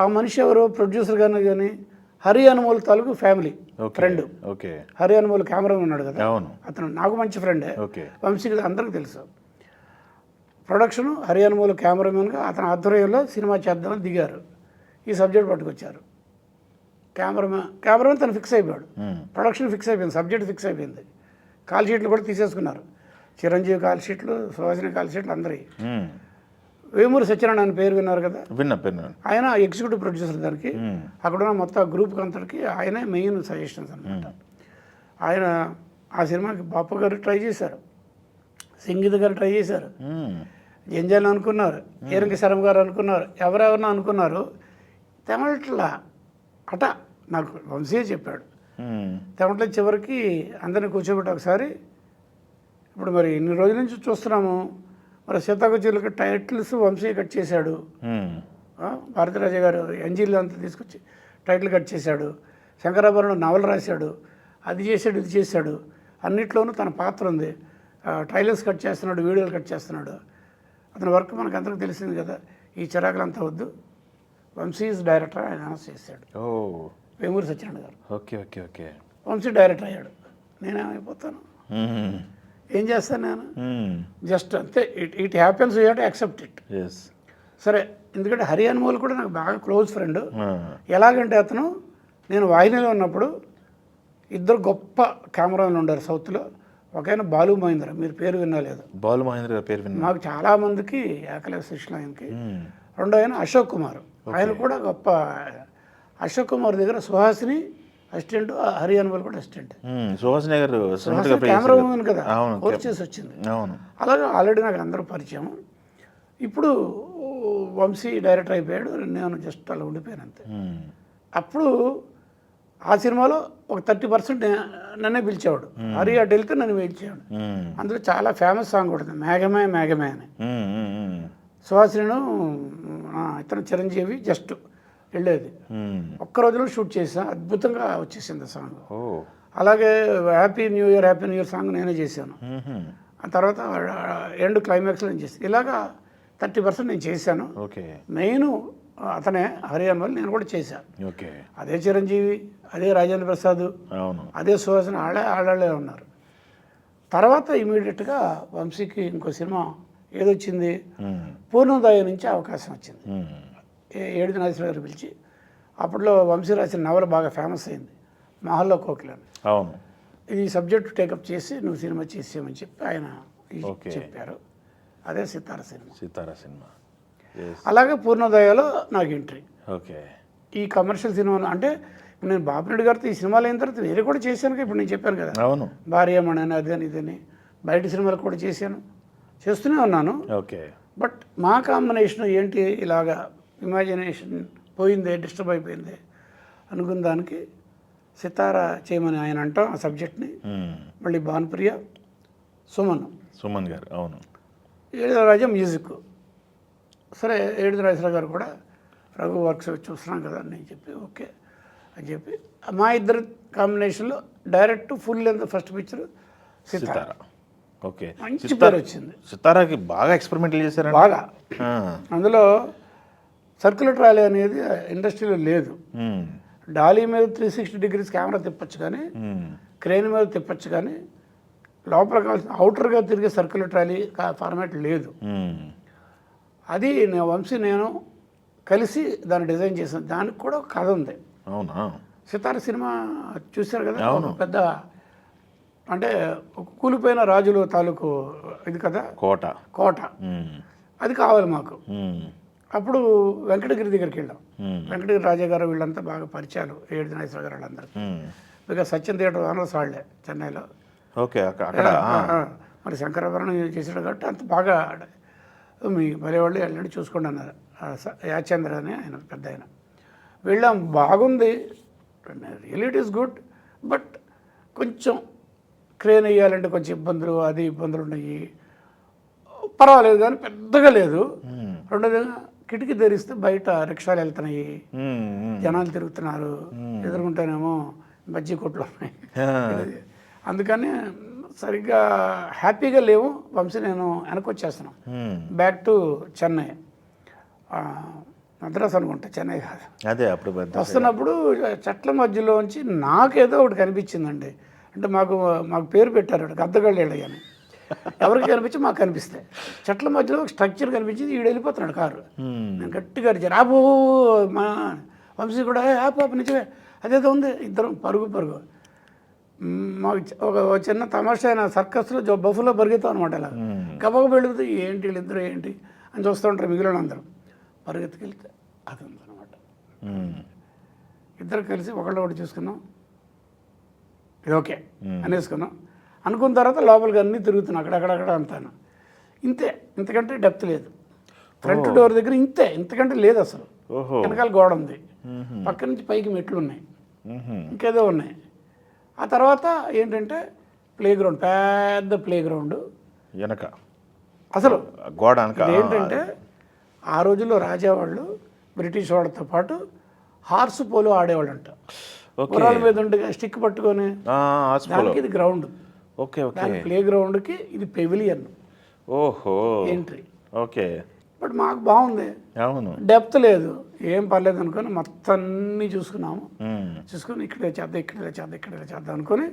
ఆ మనిషి ఎవరు ప్రొడ్యూసర్ కానీ హరి అనుమోల్ తాలూకు family friend. Hari Anumol camera ఉన్నాడు కదా, అతను నాకు మంచి ఫ్రెండే, వంశీకి అందరికీ తెలుసు. ప్రొడక్షన్ హరి అనుమోల్ కెమెరామెన్గా అతని ఆధ్వర్యంలో సినిమా చేద్దామని దిగారు. ఈ సబ్జెక్ట్ పట్టుకొచ్చారు. కెమెరామెన్ తను ఫిక్స్ అయిపోయాడు, ప్రొడక్షన్ ఫిక్స్ అయిపోయింది, సబ్జెక్ట్ ఫిక్స్ అయిపోయింది. కాల్ షీట్లు కూడా తీసేసుకున్నారు, చిరంజీవి కాల్ షీట్లు, సుహాసిని కాల్ షీట్లు అందరి. వేమూరి సత్యనారాయణ అని పేరు విన్నారు కదా, ఆయన ఎగ్జిక్యూటివ్ ప్రొడ్యూసర్ దానికి. అక్కడున్న మొత్తం గ్రూప్కి అంతటికి ఆయనే మెయిన్ సజెషన్స్ అనమాట. ఆయన ఆ సినిమాకి బాపు గారు ట్రై చేశారు, సంగీత గారు ట్రై చేశారు, జంజాలు అనుకున్నారు, ఏరంగి శరం గారు అనుకున్నారు, ఎవరెవరినో అనుకున్నారు. తెమట్ల అట నాకు వంశీయే చెప్పాడు. తెమట్ల చివరికి అందరినీ కూర్చోబెట్టి ఒకసారి, ఇప్పుడు మరి ఇన్ని రోజుల నుంచి చూస్తున్నాము, మరి సీతాకోక టైటిల్స్ వంశీ కట్ చేశాడు, భారతీరాజ గారు ఎన్జీలు అంతా తీసుకొచ్చి టైటిల్ కట్ చేశాడు, శంకరాభరణం నవల రాశాడు, అది చేశాడు, ఇది చేశాడు, అన్నిట్లోనూ తన పాత్ర ఉంది. ట్రైలర్స్ కట్ చేస్తున్నాడు, వీడియోలు కట్ చేస్తున్నాడు. అతని వర్క్ మనకు అందరికీ తెలిసింది కదా. ఈ చిరాకులు అంతా వద్దు, వంశీ ఈజ్ డైరెక్టర్ ఆయన అనౌన్స్ చేశాడు, Vemuri Satyanarayana garu. Okay. Okay. Okay. Vamsi director అయ్యాడు, నేనేమైపోతాను, ఏం చేస్తాను నేను, జస్ట్ అంతే. It happens, you have to accept it. సరే, ఎందుకంటే హరి అనుమోల్ కూడా నాకు బాగా క్లోజ్ ఫ్రెండ్. ఎలాగంటే అతను, నేను వాహినిలో ఉన్నప్పుడు ఇద్దరు గొప్ప కెమెరాలు ఉండారు సౌత్లో, ఒక ఆయన బాలు మహేంద్ర, మీరు పేరు వినలేదు. బాలు మహేంద్ర గారి పేరు విన్నా. మాకు చాలా మందికి ఏకలవ్య శిష్యులు ఆయనకి. రెండో ఆయన అశోక్ కుమార్, ఆయన కూడా గొప్ప. అశోక్ కుమార్ దగ్గర సుహాసిని అసిస్టెంట్, హరియాణ్వల్ కూడా అసిస్టెంట్. సుహాసిని గారు కెమెరా ఉమెన్ కదా, కోర్స్ చేసి వచ్చింది. అవును. అలాగే ఆల్రెడీ నాకు అందరూ పరిచయం. ఇప్పుడు వంశీ డైరెక్టర్ అయిపోయాడు, నేను జస్ట్ అలా ఉండిపోయాను అంతే. అప్పుడు ఆ సినిమాలో ఒక 30% నన్నే పిలిచేవాడు. హరి అటు వెళ్తే నన్ను పిలిచేవాడు. అందులో చాలా ఫేమస్ సాంగ్ ఉంటుంది, మేఘమే మేఘమే అని. సుహాసిని ఇతను చిరంజీవి జస్ట్ వెళ్ళేది. ఒక్క రోజులో షూట్ చేసాను, అద్భుతంగా వచ్చేసింది ఆ సాంగ్. అలాగే హ్యాపీ న్యూ ఇయర్ సాంగ్ నేనే చేశాను. ఆ తర్వాత ఎండ్ క్లైమాక్స్లో నేను చేశాను. ఇలాగా 30% నేను చేశాను. మెయిన్ అతనే హరియాణ్వల్, నేను కూడా చేశాను. అదే చిరంజీవి, అదే రాజేంద్ర ప్రసాద్, అదే సుహాసిని, ఆళ్ళే ఉన్నారు. తర్వాత ఇమీడియట్గా వంశీకి ఇంకో సినిమా ఏదొచ్చింది, పూర్ణోదయ నుంచి అవకాశం వచ్చింది. ఏడు నాగేశ్వర గారు పిలిచి, అప్పట్లో వంశీ రాసిన నవల బాగా ఫేమస్ అయింది, మహల్లో కోకిలని. అవును. ఈ సబ్జెక్ట్ టేకప్ చేసి నువ్వు సినిమా చేసేయమని చెప్పి ఆయన చెప్పారు. అదే సితార సినిమా. అలాగే పూర్ణోదయలో నాకు ఎంట్రీ. ఈ కమర్షియల్ సినిమాలు అంటే నేను బాపిరెడ్డి గారితో ఈ సినిమాలు అయిన తర్వాత వేరే కూడా చేశాను. ఇప్పుడు నేను చెప్పాను కదా, భార్యమణి అని అదని ఇదని బయట సినిమాలు కూడా చేస్తూనే ఉన్నాను. బట్ మా కాంబినేషన్ ఏంటి, ఇలాగా ఇమాజినేషన్ పోయిందే, డిస్టర్బ్ అయిపోయింది అనుకున్న దానికి సితార చేయమని ఆయన అంటాం ఆ సబ్జెక్ట్ని. మళ్ళీ భానుప్రియ, సుమన్ గారు, అవును, ఏడురాజా మ్యూజిక్. సరే, ఏడురాజేశ్వర గారు కూడా రఘు వర్క్స్ చూస్తున్నాం కదా అని చెప్పి ఓకే అని చెప్పి మా ఇద్దరు కాంబినేషన్లో direct full length first picture Sitara. మంచి పేరు వచ్చింది. సితారాకి బాగా ఎక్స్పెరిమెంట్లు చేశారు బాగా. అందులో సర్క్యులర్ ట్రాలీ అనేది ఇండస్ట్రీలో లేదు. డాలీ మీద 360 degrees కెమెరా తిప్పచ్చు, కానీ క్రేన్ మీద తిప్పచ్చు, కానీ లోపల కావాల్సిన అవుటర్గా తిరిగే సర్క్యులర్ ట్రాలీ ఫార్మాట్ లేదు. అది వంశీ నేను కలిసి దాన్ని డిజైన్ చేసాను. దానికి కూడా ఒక కథ ఉంది. సితార సినిమా చూశారు కదా, పెద్ద అంటే కూలిపోయిన రాజుల తాలూకు ఇది కదా, కోట. అది కావాలి మాకు. అప్పుడు వెంకటగిరి దగ్గరికి వెళ్ళాం. వెంకటగిరి రాజా గారు వీళ్ళంతా బాగా పరిచయాలు, ఏడు నాగేశ్వర గారు వాళ్ళందరూ. ఇక సత్యం థియేటర్ ఓనర్స్ వాళ్ళే చెన్నైలో. మరి శంకరాభరణం చేసాడు కాబట్టి అంత బాగా మీ మరే వాళ్ళు వెళ్ళండి చూసుకోండి అన్నారు. యాచంద్ర అని ఆయన పెద్ద ఆయన. వెళ్ళాం, బాగుంది, real it is good. But కొంచెం క్రేన్ వేయాలంటే కొంచెం ఇబ్బందులు ఉన్నాయి. పర్వాలేదు కానీ పెద్దగా లేదు. రెండోది కిటికీ తెరిస్తే బయట రిక్షాలు వెళ్తున్నాయి, జనాలు తిరుగుతున్నారు, ఎదుర్కొంటేనేమో బజ్జీ కొట్లు ఉన్నాయి. అందుకని సరిగ్గా హ్యాపీగా లేవు. వంశీ నేను వెనక్కి వచ్చేస్తున్నాం, బ్యాక్ టు చెన్నై, మద్రాసు అనుకుంటా, చెన్నై కాదు. అదే అప్పుడు వస్తున్నప్పుడు చెట్ల మధ్యలోంచి నాకేదో ఒకటి కనిపించిందండి. అంటే మాకు పేరు పెట్టారు గద్దగళ్ళేళ్ళు అని. ఎవరికి కనిపించి మాకు కనిపిస్తాయి. చెట్ల మధ్యలో ఒక స్ట్రక్చర్ కనిపించింది, ఈడు వెళ్ళిపోతున్నాడు కారు. నేను గట్టిగా అరిచాను, ఆపు. మా వంశీ కూడా ఆపు నిజమే, అదేదో ఉంది. ఇద్దరం పరుగు. మాకు ఒక చిన్న తమాషా అయిన సర్కస్లో బఫులో పరిగెత్తాం అనమాట. ఇలా గబగ పెడుగుతూ ఏంటి వీళ్ళిద్దరు ఏంటి అని చూస్తూ ఉంటారు మిగిలిన అందరూ. పరిగెత్తుకెళ్తే అది ఉందన్నమాట. ఇద్దరు కలిసి ఒకటి చూసుకున్నాం, ఇది ఓకే అనేసుకున్నాం. అనుకున్న తర్వాత లోపలికి అన్నీ తిరుగుతున్నాం, అక్కడక్కడ అంతాను. ఇంతకంటే డెప్త్ లేదు. ఫ్రంట్ డోర్ దగ్గర ఇంతకంటే లేదు అసలు. వెనకాల గోడ ఉంది, పక్క నుంచి పైకి మెట్లు ఉన్నాయి, ఇంకేదో ఉన్నాయి. ఆ తర్వాత ఏంటంటే ప్లేగ్రౌండ్, పెద్ద ప్లేగ్రౌండ్ వెనక అసలు గోడ. ఏంటంటే ఆ రోజుల్లో రాజావాళ్ళు బ్రిటిష్ వాళ్ళతో పాటు హార్స్ పోలో ఆడేవాళ్ళు అంట. గుర్రాల మీద ఉంటే స్టిక్ పట్టుకొని, దానికి ఇది గ్రౌండ్, దాని ప్లే గ్రౌండ్కి ఇది పెవిలియన్ ఎంట్రీ. బట్ మాకు బాగుంది, డెప్త్ లేదు, ఏం పర్లేదు అనుకొని మొత్తం అన్నీ చూసుకున్నాము. చూసుకొని ఇక్కడ చేద్దాం అనుకొని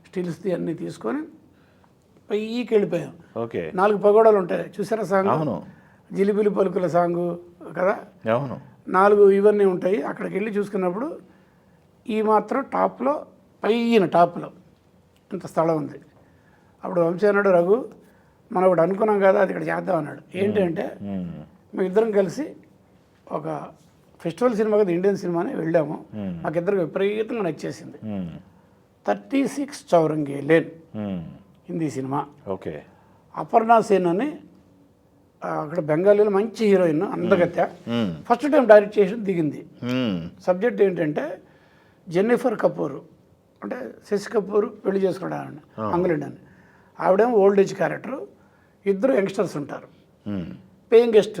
స్టిల్స్ అన్నీ తీసుకొని పైకి వెళ్ళిపోయాం. 4 పగోడాలు ఉంటాయి చూసారా సాంగ్, జిలిబిలి పలుకుల సాంగు కదా, 4 ఇవన్నీ ఉంటాయి. అక్కడికి వెళ్ళి చూసుకున్నప్పుడు ఈ మాత్రం టాప్లో ఇంత స్థలం ఉంది. అప్పుడు వంశీ అన్నాడు, రఘు మనం ఒకటి అనుకున్నాం కదా, అది ఇక్కడ చేద్దాం అన్నాడు. ఏంటి అంటే మేము ఇద్దరం కలిసి ఒక ఫెస్టివల్ సినిమా కదా, ఇండియన్ సినిమాని వెళ్ళాము. మాకిద్దరికి విపరీతంగా నచ్చేసింది. 36 Chowringhee lane Hindi cinema. Okay. Aparna Sen అని అక్కడ బెంగాలీలో మంచి హీరోయిన్, అందగత్య. ఫస్ట్ టైం డైరెక్ట్ చేసి దిగింది. సబ్జెక్ట్ ఏంటంటే జెన్నిఫర్ కపూర్ అంటే శశి కపూర్ పెళ్లి చేసుకున్నాడు అంగులండి అని. ఆవిడేమో ఓల్డ్ ఏజ్ క్యారెక్టర్, ఇద్దరు యంగ్స్టర్స్ ఉంటారు. పేయింగ్ గెస్ట్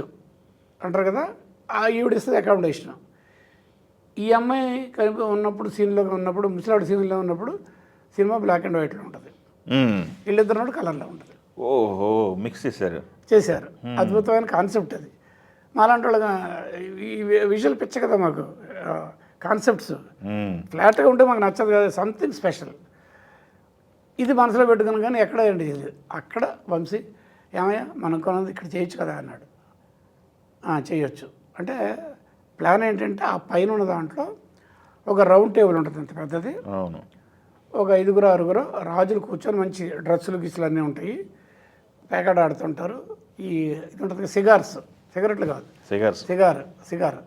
అంటారు కదా, ఆ ఈవిడిస్తుంది అకామిడేషన్. ఈ అమ్మాయి కలిపి ఉన్నప్పుడు సీన్లో ఉన్నప్పుడు, ముసలాడు సీన్లో ఉన్నప్పుడు సినిమా బ్లాక్ అండ్ వైట్లో ఉంటుంది, వీళ్ళిద్దరు కలర్లో ఉంటుంది. ఓహో, మిక్స్ చేశారు. అద్భుతమైన కాన్సెప్ట్ అది. మాలాంటి వాళ్ళగా ఈ విజువల్ పిచ్చ కదా మాకు, కాన్సెప్ట్స్ ఫ్లాట్గా ఉంటే మాకు నచ్చదు కదా, సంథింగ్ స్పెషల్. ఇది మనసులో పెట్టుకుని కానీ ఎక్కడ ఏంటి అక్కడ వంశీ ఏమయ్యా మనం కొన్నది ఇక్కడ చేయొచ్చు కదా అన్నాడు. చేయొచ్చు అంటే ప్లాన్ ఏంటంటే ఆ పైన ఉన్న దాంట్లో ఒక రౌండ్ టేబుల్ ఉంటుంది, అంత పెద్దది. అవును. ఒక 5-6 రాజులు కూర్చొని మంచి డ్రెస్సులు గిస్సులు అన్నీ ఉంటాయి, ప్యాకెట్ ఆడుతుంటారు. ఈ ఇది ఉంటుంది సిగరెట్లు కాదు, సిగార్.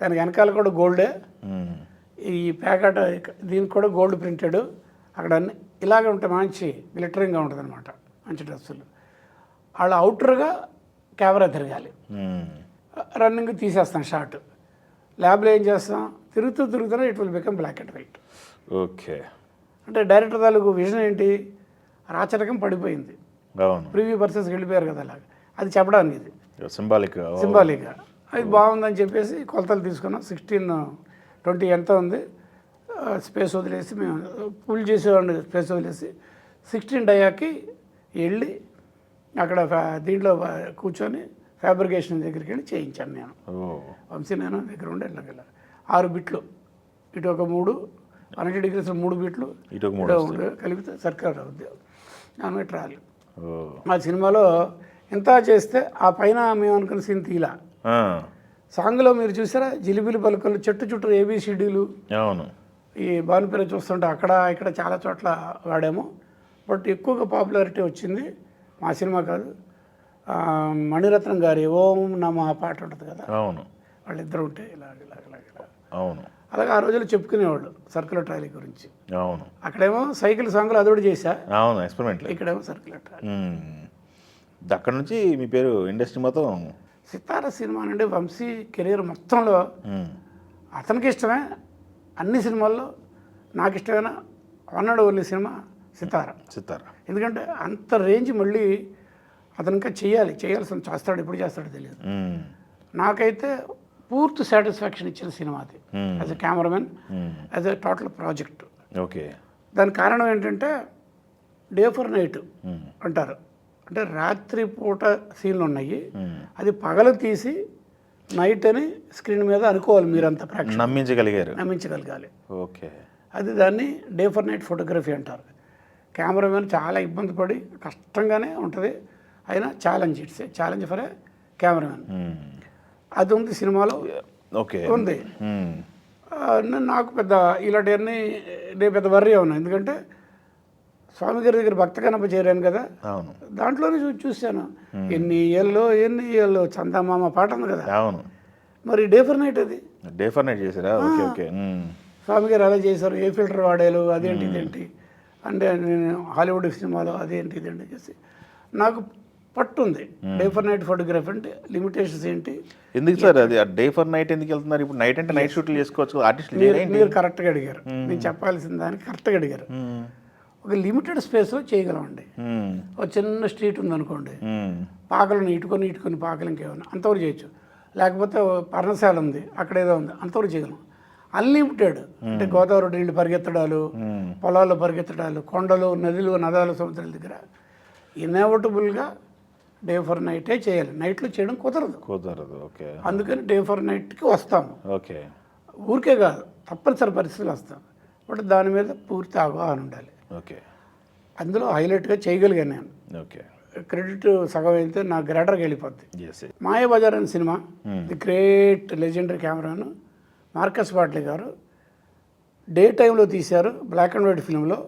దానికి వెనకాల కూడా గోల్డే. ఈ ప్యాకెట్ దీనికి కూడా గోల్డ్ ప్రింటెడ్. అక్కడ అన్ని ఇలాగే ఉంటాయి, మంచి గ్లిటరింగ్గా ఉంటుంది అనమాట, మంచి డ్రెస్సులు. వాళ్ళ అవుటర్గా కెమెరా తిరగాలి, రన్నింగ్ తీసేస్తాం షార్ట్. ల్యాబ్లో ఏం చేస్తాం, తిరుగుతూనే it will become black and white. Okay. అంటే డైరెక్టర్ తాలూకు విజన్ ఏంటి, రాచరికం పడిపోయింది, ప్రివ్యూ పర్సెస్కి వెళ్ళిపోయారు కదా, అలాగా అది చెప్పడానికి ఇది సింబాలిక్గా. అది బాగుందని చెప్పేసి కొలతలు తీసుకున్నాం. 16-20 ఎంత ఉంది స్పేస్ వదిలేసి, మేము పుల్ చేసేవాడిని స్పేస్ వదిలేసి 16 డయాకి వెళ్ళి అక్కడ దీంట్లో కూర్చొని ఫ్యాబ్రికేషన్ దగ్గరికి వెళ్ళి చేయించాను నేను. వంశీ నేను దగ్గర ఉండి వెళ్ళగల 6 బిట్లు, ఇటు ఒక 3 180 degrees 3 బిట్లు కలిపితే సర్కిల్ అవుద్ది, నాన్నట్టు రాలి. మా సినిమాలో ఇంత చేస్తే ఆ పైన మేము అనుకున్న సీన్ తీలా. సాంగ్లో మీరు చూసారా, జిలిబిలి పలుకలు, చెట్టు చుట్టూ ABCDలు. అవును. ఈ భానుపేర చూస్తుంటే అక్కడ ఇక్కడ చాలా చోట్ల వాడాము. బట్ ఎక్కువగా పాపులారిటీ వచ్చింది మా సినిమా కాదు, మణిరత్నం గారి ఓం నమ పాట ఉంటుంది కదా. అవును. వాళ్ళిద్దరు ఉంటే ఇలా. అవును. అలాగే ఆ రోజుల్లో చెప్పుకునేవాళ్ళు సర్కులర్ ట్రాలీ గురించి. అవును. అక్కడేమో సైకిల్ సాంగ్లు అదొకటి చేశా. అవును, ఎక్స్పెరిమెంట్. ఇక్కడేమో సర్కులర్ ట్రాలీ. అక్కడ నుంచి మీ పేరు ఇండస్ట్రీ మొత్తం. సితార సినిమా నుండి వంశీ కెరీర్ మొత్తంలో అతనికి ఇష్టమే అన్ని సినిమాల్లో, నాకు ఇష్టమైన వన్ అండ్ ఓన్లీ సినిమా సితార. ఎందుకంటే అంత రేంజ్ మళ్ళీ అతను ఇంకా చేయాల్సిన చేస్తాడు, ఎప్పుడు చేస్తాడో తెలియదు. నాకైతే పూర్తి సాటిస్ఫాక్షన్ ఇచ్చిన సినిమా అది, as a cameraman, as a total project. Okay. దానికి కారణం ఏంటంటే డే ఫర్ నైట్ అంటారు, అంటే రాత్రి పూట సీన్లు ఉన్నాయి, అది పగలు తీసి నైట్ అని స్క్రీన్ మీద అనుకోవాలి, మీరంతా నమ్మించగలగాలి. ఓకే. అది దాన్ని డే ఫర్ నైట్ ఫోటోగ్రఫీ అంటారు. కెమెరామెన్ చాలా ఇబ్బంది పడి కష్టంగానే ఉంటుంది, అయినా it's a challenge for a cameraman. అది ఉంది సినిమాలో. ఓకే. ఉంది. నాకు పెద్ద ఇలాంటివన్నీ నేను పెద్ద వర్రీ అవునా, ఎందుకంటే స్వామి గారి దగ్గర భక్త కనప చేరాను కదా, దాంట్లోనే చూశాను ఎన్ని ఏళ్ళు చందమామ పాట ఉంది కదా. మరి డే ఫర్ నైట్ అది డే ఫర్ నైట్ చేశారా? ఓకే. ఓకే. స్వామి గారు అలా చేశారు, ఏ ఫిల్టర్ వాడారు, అదేంటి ఇదేంటి అంటే నేను హాలీవుడ్ సినిమాలో అదేంటి ఇదేంటి చేసి నాకు పట్టుంది. డే ఫర్ నైట్ ఫోటోగ్రఫీ అంటే లిమిటేషన్స్ ఏంటి, ఎందుకు సార్ అది డే ఫర్ నైట్ ఎందుకు వెళ్తున్నారు? ఇప్పుడు నైట్ అంటే నైట్ షూట్లు చేసుకోవచ్చు ఆర్టిస్ట్. మీరు కరెక్ట్గా అడిగారు, నేను చెప్పాల్సిన దానికి కరెక్ట్గా అడిగారు. ఒక లిమిటెడ్ స్పేస్లో చేయగలమండి. ఒక చిన్న స్ట్రీట్ ఉందనుకోండి, పాకలను ఇటుకొని పాకలు ఇంకేమన్నా అంతవరకు చేయొచ్చు. లేకపోతే పర్ణశాల ఉంది, అక్కడ ఏదో ఉంది, అంతవరకు చేయగలం. అన్లిమిటెడ్ అంటే గోదావరి నీళ్ళు పరిగెత్తడాలు, పొలాల్లో పరిగెత్తడాలు, కొండలు, నదాలు, సముద్రాల దగ్గర ఇన్ఎవిటబుల్గా డే ఫర్ నైటే చేయాలి. నైట్లో చేయడం కుదరదు. ఓకే. అందుకని డే ఫర్ నైట్కి వస్తాము. ఓకే. ఊరికే కాదు, తప్పనిసరి పరిస్థితులు వస్తాం. బట్ దాని మీద పూర్తి అవగాహన ఉండాలి. ఓకే. అందులో హైలైట్గా చేయగలిగాను నేను. ఓకే. క్రెడిట్ సగం అయితే నా గ్రేటర్కి వెళ్ళిపోద్ది. మాయాబజార్ అనే సినిమా, ది గ్రేట్ లెజెండరీ కెమెరాను మార్కస్ బాట్లీ గారు డే టైంలో తీశారు, బ్లాక్ అండ్ వైట్ ఫిల్మ్లో.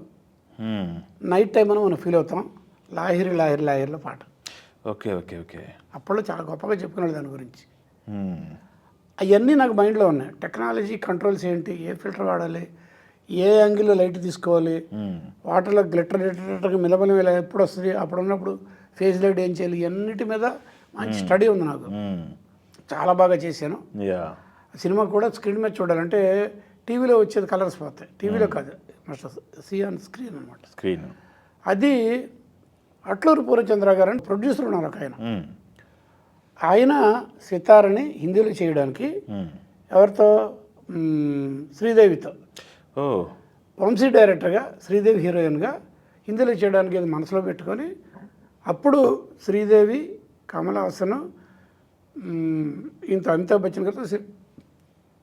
నైట్ టైం అని మనం ఫీల్ అవుతాం, లాహిరి లాహిరి లాహిరిలో పాట. Okay okay okay. అప్పట్లో చాలా గొప్పగా చెప్పుకున్నాడు దాని గురించి. మ్మ్. అవన్నీ నాకు మైండ్లో ఉన్నాయి. టెక్నాలజీ కంట్రోల్స్ ఏంటి, ఏ ఫిల్టర్ వాడాలి, ఏ యాంగిల్లో లైట్ తీసుకోవాలి, మ్మ్. వాటర్లో గ్లిటర్ మిలమిల ఎప్పుడు వస్తుంది, అప్పుడు ఉన్నప్పుడు ఫేస్ లైట్ ఏం చేయాలి, ఇవన్నిటి మీద మంచి స్టడీ ఉంది నాకు. మ్మ్. చాలా బాగా చేశాను. యా. సినిమా కూడా స్క్రీన్ మీద చూడాలంటే టీవీలో వచ్చేది కలర్స్ పోతాయి, టీవీలో కాదు, మస్ట్ సీ ఆన్ స్క్రీన్ అనమాట. స్క్రీన్. అది అట్లూరి పూర్ణచంద్ర గారు అని ప్రొడ్యూసర్ ఉన్నారు ఒక ఆయన. ఆయన సితారని హిందీలో చేయడానికి ఎవరితో, శ్రీదేవితో, ఓ వంశీ డైరెక్టర్గా, శ్రీదేవి హీరోయిన్గా హిందీలో చేయడానికి అది మనసులో పెట్టుకొని అప్పుడు శ్రీదేవి, కమల్ హాసన్, ఇంత అమితాబ్ బచ్చన్ గారితో